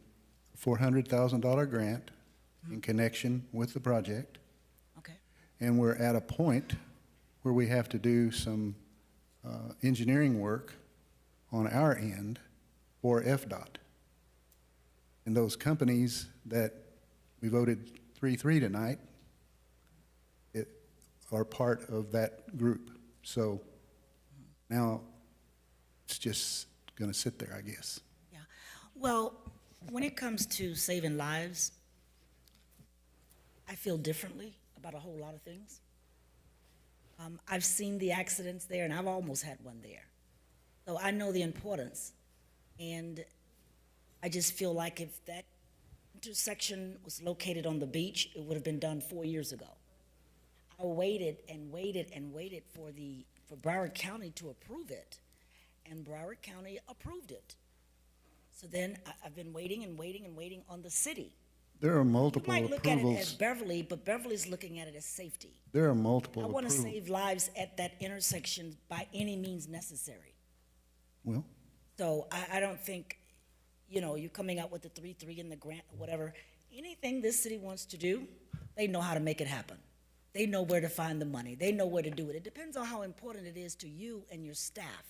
a $400,000 grant in connection with the project. Okay. And we're at a point where we have to do some engineering work on our end for FDOT. And those companies that we voted 3-3 tonight are part of that group. So now it's just going to sit there, I guess. Yeah. Well, when it comes to saving lives, I feel differently about a whole lot of things. I've seen the accidents there, and I've almost had one there. So I know the importance. And I just feel like if that intersection was located on the beach, it would have been done 4 years ago. I waited and waited and waited for Broward County to approve it, and Broward County approved it. So then I've been waiting and waiting and waiting on the city. There are multiple You might look at it as approvals. Beverly, but Beverly's looking at it as safety. There are multiple I want to approvals. save lives at that intersection by any means necessary. Well, So I don't think, you're coming out with the 3-3 and the grant or whatever. Anything this city wants to do, they know how to make it happen. They know where to find the money. They know where to do it. It depends on how important it is to you and your staff.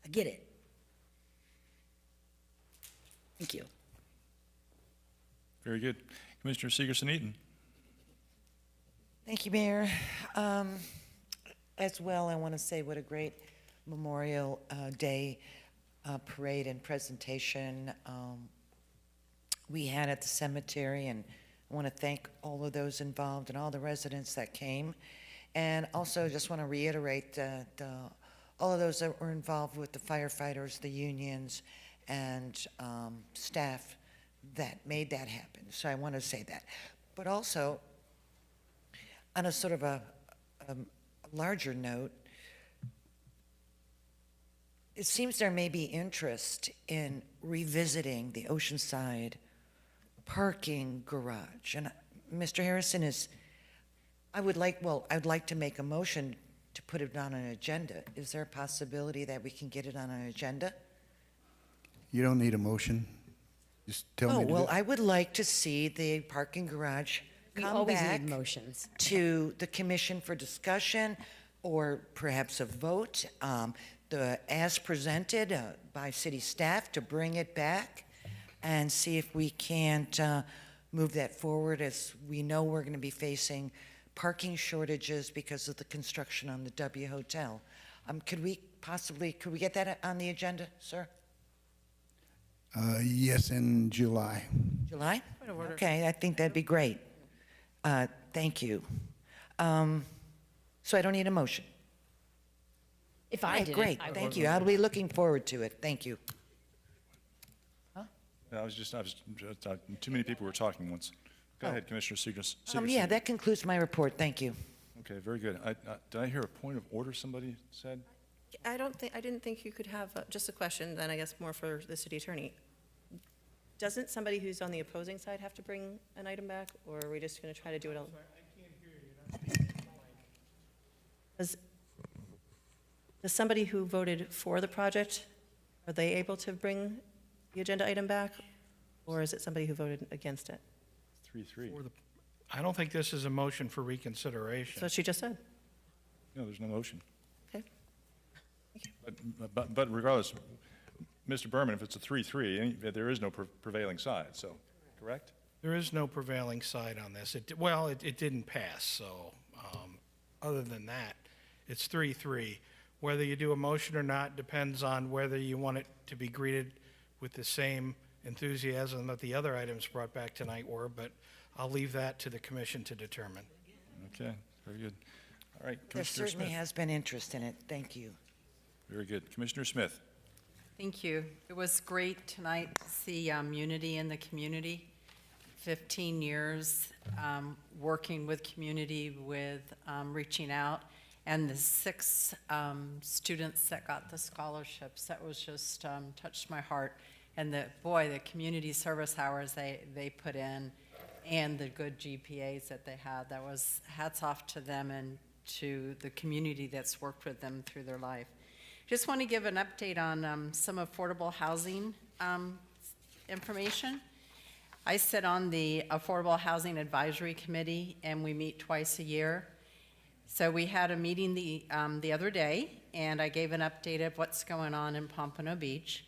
I get it. Thank you. Very good. Commissioner Segerson-Eaton. Thank you, Mayor. As well, I want to say what a great Memorial Day parade and presentation we had at the cemetery, and I want to thank all of those involved and all the residents that came. And also just want to reiterate that all of those that were involved with the firefighters, the unions, and staff that made that happen. So I want to say that. But also, on a sort of a larger note, it seems there may be interest in revisiting the Oceanside parking garage. And Mr. Harrison I'd like to make a motion to put it on an agenda. Is there a possibility that we can get it on an agenda? You don't need a motion. Just tell me to do it. I would like to see the parking garage We come always back need motions. to the commission for discussion or perhaps a vote, as presented by city staff, to bring it back and see if we can't move that forward, as we know we're going to be facing parking shortages because of the construction on the W Hotel. Could we get that on the agenda, sir? Yes, in July. July? Okay, I think that'd be great. Thank you. So I don't need a motion. If I Okay, did it, great, I thank would. you. I'll be looking forward to it. Thank you. Too many people were talking once. Go ahead, Commissioner Segerson. Yeah, that concludes my report. Thank you. Okay, very good. Did I hear a point of order somebody said? I didn't think you could have, just a question, then I guess more for the city attorney. Doesn't somebody who's on the opposing side have to bring an item back, or are we just going to try to do it all? Does somebody who voted for the project, are they able to bring the agenda item back, or is it somebody who voted against it? 3-3. I don't think this is a motion for reconsideration. That's what she just said. No, there's no motion. Okay. But regardless, Mr. Berman, if it's a 3-3, there is no prevailing side, so, correct? There is no prevailing side on this. It didn't pass, so other than that, it's 3-3. Whether you do a motion or not depends on whether you want it to be greeted with the same enthusiasm that the other items brought back tonight were, but I'll leave that to the commission to determine. Okay, very good. All right, There Commissioner certainly Smith. has been interest in it. Thank you. Very good. Commissioner Smith. Thank you. It was great tonight to see unity in the community. 15 years working with community, with reaching out, and the 6 students that got the scholarships. That was just touched my heart. And the community service hours they put in, and the good GPAs that they had. That was hats off to them and to the community that's worked with them through their life. Just want to give an update on some affordable housing information. I sit on the Affordable Housing Advisory Committee, and we meet twice a year. So we had a meeting the other day, and I gave an update of what's going on in Pompano Beach.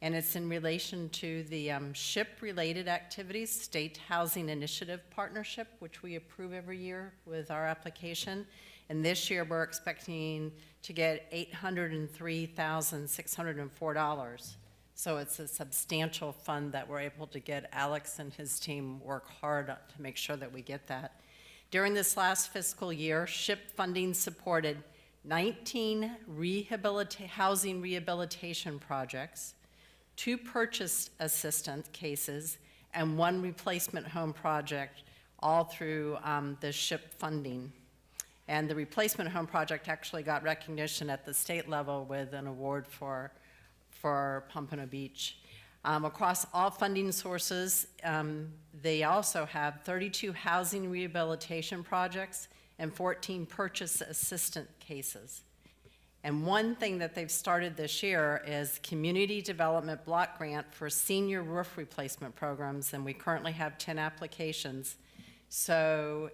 And it's in relation to the SHIP-related activities, State Housing Initiative Partnership, which we approve every year with our application. And this year, we're expecting to get $803,604. So it's a substantial fund that we're able to get. Alex and his team work hard to make sure that we get that. During this last fiscal year, SHIP funding supported 19 housing rehabilitation projects, 2 purchase assistance cases, and 1 replacement home project, all through the SHIP funding. And the replacement home project actually got recognition at the state level with an award for Pompano Beach. Across all funding sources, they also have 32 housing rehabilitation projects and 14 purchase assistant cases. And one thing that they've started this year is Community Development Block Grant for senior roof replacement programs, and we currently have 10 applications. So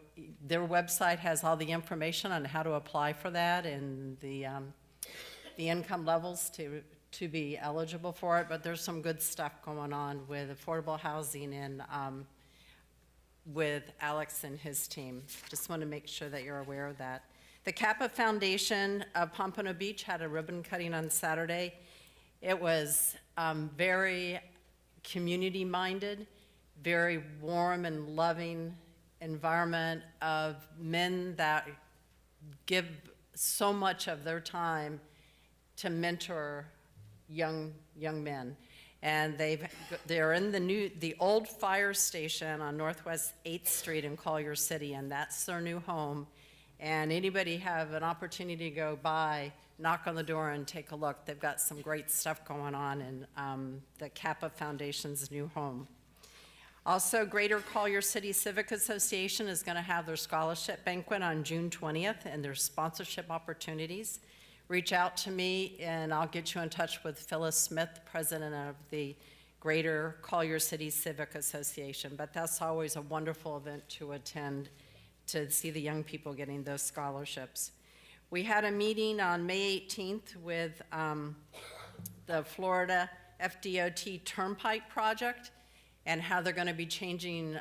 their website has all the information on how to apply for that and the income levels to be eligible for it, but there's some good stuff going on with affordable housing and with Alex and his team. Just want to make sure that you're aware of that. The Kappa Foundation of Pompano Beach had a ribbon cutting on Saturday. It was very community-minded, very warm and loving environment of men that give so much of their time to mentor young men. And they're in the old fire station on Northwest 8th Street in Collier City, and that's their new home. And anybody have an opportunity to go by, knock on the door and take a look. They've got some great stuff going on in the Kappa Foundation's new home. Also, Greater Collier City Civic Association is going to have their scholarship banquet on June 20th, and there's sponsorship opportunities. Reach out to me, and I'll get you in touch with Phyllis Smith, president of the Greater Collier City Civic Association. But that's always a wonderful event to attend, to see the young people getting those scholarships. We had a meeting on May 18th with the Florida FDOT Turnpike project, and how they're going to be changing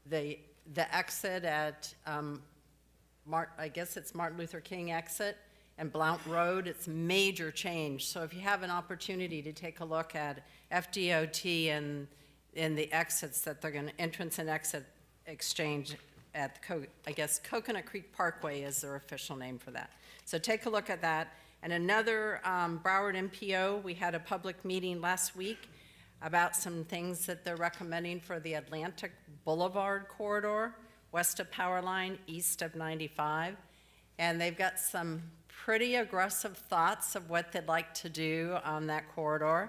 the exit at, I guess it's Martin Luther King exit and Blount Road. It's major change. So if you have an opportunity to take a look at FDOT and the exits that they're going to, entrance and exit exchange at, I guess Coconut Creek Parkway is their official name for that. So take a look at that. And another Broward MPO, we had a public meeting last week about some things that they're recommending for the Atlantic Boulevard corridor, west of Power Line, east of 95. And they've got some pretty aggressive thoughts of what they'd like to do on that corridor.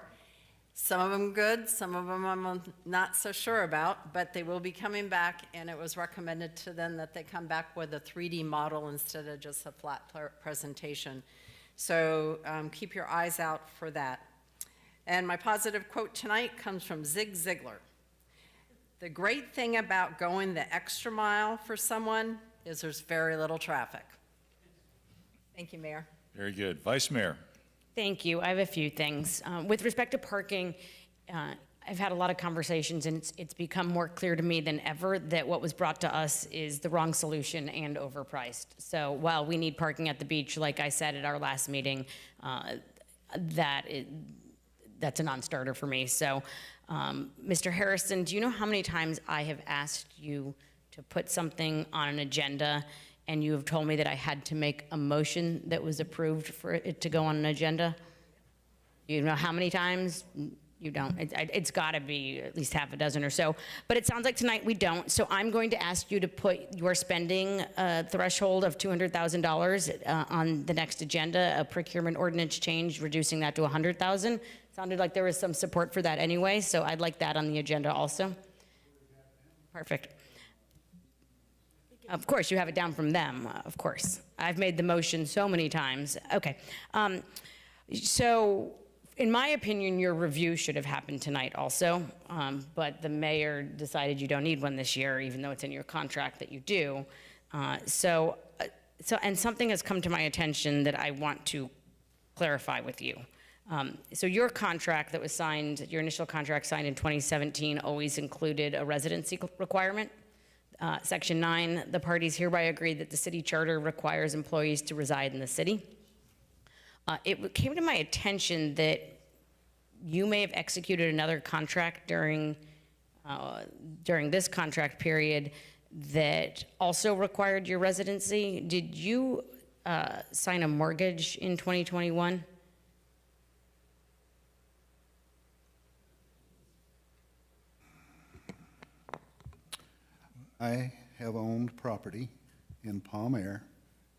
Some of them good, some of them I'm not so sure about, but they will be coming back, and it was recommended to them that they come back with a 3D model instead of just a flat presentation. So keep your eyes out for that. And my positive quote tonight comes from Zig Ziglar. The great thing about going the extra mile for someone is there's very little traffic. Thank you, Mayor. Very good. Vice Mayor. Thank you. I have a few things. With respect to parking, I've had a lot of conversations, and it's become more clear to me than ever that what was brought to us is the wrong solution and overpriced. So while we need parking at the beach, like I said at our last meeting, that's a non-starter for me. So, Mr. Harrison, do you know how many times I have asked you to put something on an agenda, and you have told me that I had to make a motion that was approved for it to go on an agenda? You know how many times? You don't. It's got to be at least half a dozen or so. But it sounds like tonight we don't. So I'm going to ask you to put your spending threshold of $200,000 on the next agenda, a procurement ordinance change, reducing that to $100,000. Sounded like there was some support for that anyway, so I'd like that on the agenda also. Perfect. Of course, you have it down from them, of course. I've made the motion so many times. Okay. So, in my opinion, your review should have happened tonight also, but the mayor decided you don't need one this year, even though it's in your contract that you do. And something has come to my attention that I want to clarify with you. So your contract that was signed, your initial contract signed in 2017 always included a residency requirement. Section 9, the parties hereby agree that the city charter requires employees to reside in the city. It came to my attention that you may have executed another contract during this contract period that also required your residency. Did you sign a mortgage in 2021? I have owned property in Palm Air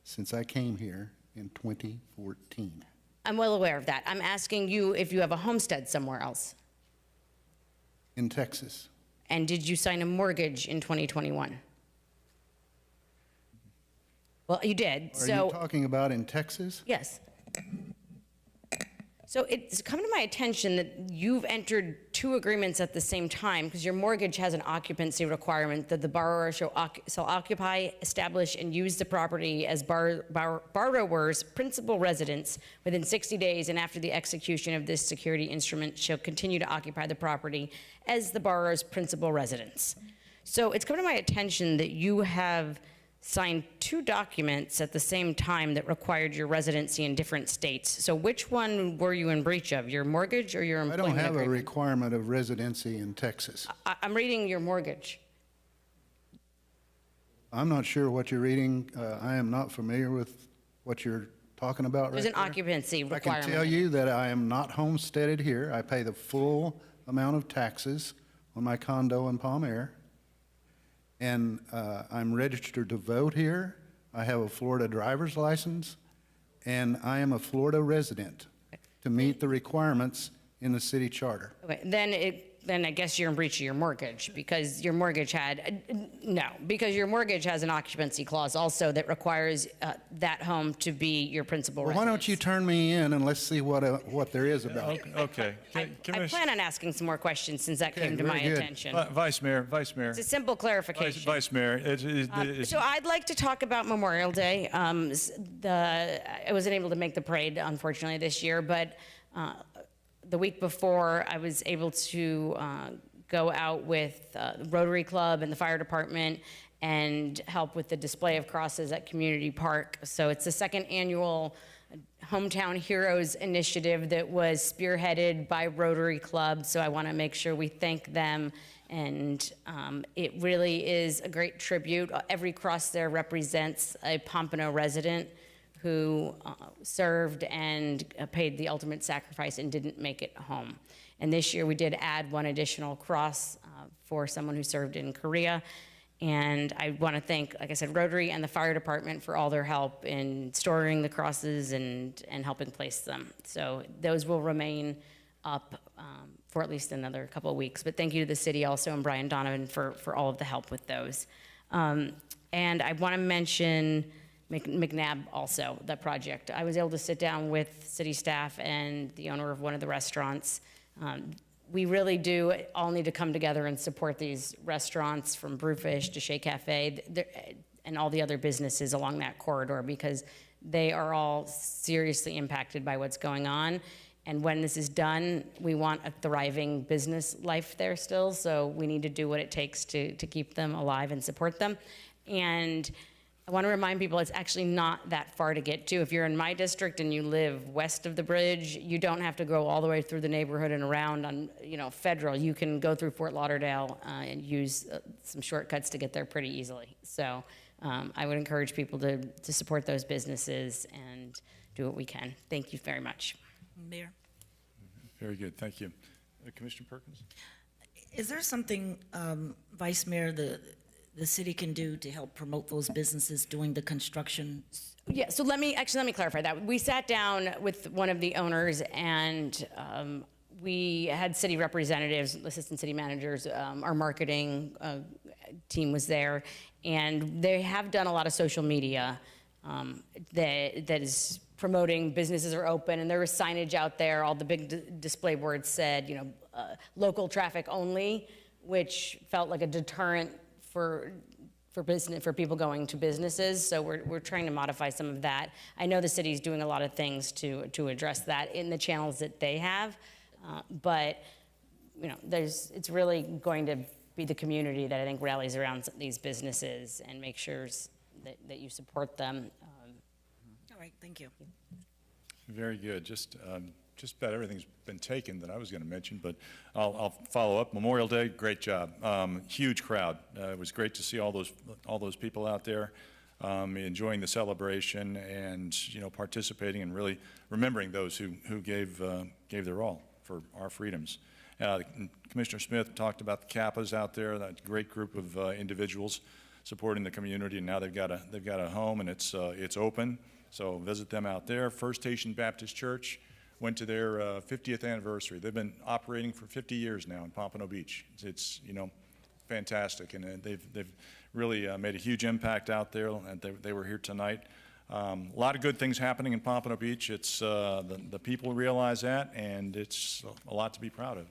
since I came here in 2014. I'm well aware of that. I'm asking you if you have a homestead somewhere else. In Texas. And did you sign a mortgage in 2021? Well, you did. Are you talking about in Texas? Yes. So it's come to my attention that you've entered two agreements at the same time, because your mortgage has an occupancy requirement that the borrower shall occupy, establish, and use the property as borrower's principal residence within 60 days, and after the execution of this security instrument shall continue to occupy the property as the borrower's principal residence. So it's come to my attention that you have signed two documents at the same time that required your residency in different states. So which one were you in breach of, your mortgage or your employment I don't have agreement? a requirement of residency in Texas. I'm reading your mortgage. I'm not sure what you're reading. I am not familiar with what you're talking about right There's an there? occupancy I requirement. can tell you that I am not homesteaded here. I pay the full amount of taxes on my condo in Palm Air. And I'm registered to vote here. I have a Florida driver's license, and I am a Florida resident to meet the requirements in the city charter. Okay, then I guess you're in breach of your mortgage because your mortgage because your mortgage has an occupancy clause also that requires that home to be your principal Well, residence. why don't you turn me in and let's see what there is about it. Okay. I plan on asking some more questions since that came to very my good. attention. Vice Mayor. It's a simple clarification. Vice Mayor, So I'd like to talk about Memorial Day. I wasn't able to make the parade, unfortunately, this year, but the week before, I was able to go out with the Rotary Club and the fire department and help with the display of crosses at Community Park. So it's the second annual Hometown Heroes initiative that was spearheaded by Rotary Club. So I want to make sure we thank them. And it really is a great tribute. Every cross there represents a Pompano resident who served and paid the ultimate sacrifice and didn't make it home. And this year we did add one additional cross for someone who served in Korea. And I want to thank, like I said, Rotary and the fire department for all their help in storing the crosses and helping place them. So those will remain up for at least another couple of weeks. But thank you to the city also and Brian Donovan for all of the help with those. And I want to mention McNabb also, that project. I was able to sit down with city staff and the owner of one of the restaurants. We really do all need to come together and support these restaurants from Brewfish to Chez Cafe and all the other businesses along that corridor because they are all seriously impacted by what's going on. And when this is done, we want a thriving business life there still, so we need to do what it takes to keep them alive and support them. And I want to remind people it's actually not that far to get to. If you're in my district and you live west of the bridge, you don't have to go all the way through the neighborhood and around on, Federal. You can go through Fort Lauderdale and use some shortcuts to get there pretty easily. So I would encourage people to support those businesses and do what we can. Thank you very much. Mayor, Very good, thank you. Commissioner Perkins? is there something, Vice Mayor, the city can do to help promote those businesses doing the construction? Yeah, so let me clarify that. We sat down with one of the owners and we had city representatives, assistant city managers, our marketing team was there, and they have done a lot of social media that is promoting businesses are open, and there was signage out there. All the big display boards said, local traffic only, which felt like a deterrent for people going to businesses. So we're trying to modify some of that. I know the city's doing a lot of things to address that in the channels that they have, but it's really going to be the community that I think rallies around these businesses and make sure that you support them. All right, thank you. Very good. Just about everything's been taken that I was going to mention, but I'll follow up. Memorial Day, great job. Huge crowd. It was great to see all those people out there enjoying the celebration and participating and really remembering those who gave their all for our freedoms. Commissioner Smith talked about the Kappas out there. That great group of individuals supporting the community, and now they've got a home and it's open. So visit them out there. First Haitian Baptist Church went to their 50th anniversary. They've been operating for 50 years now in Pompano Beach. It's fantastic, and they've really made a huge impact out there. And they were here tonight. A lot of good things happening in Pompano Beach. It's the people realize that, and it's a lot to be proud of.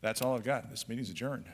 That's all I've got. This meeting's adjourned.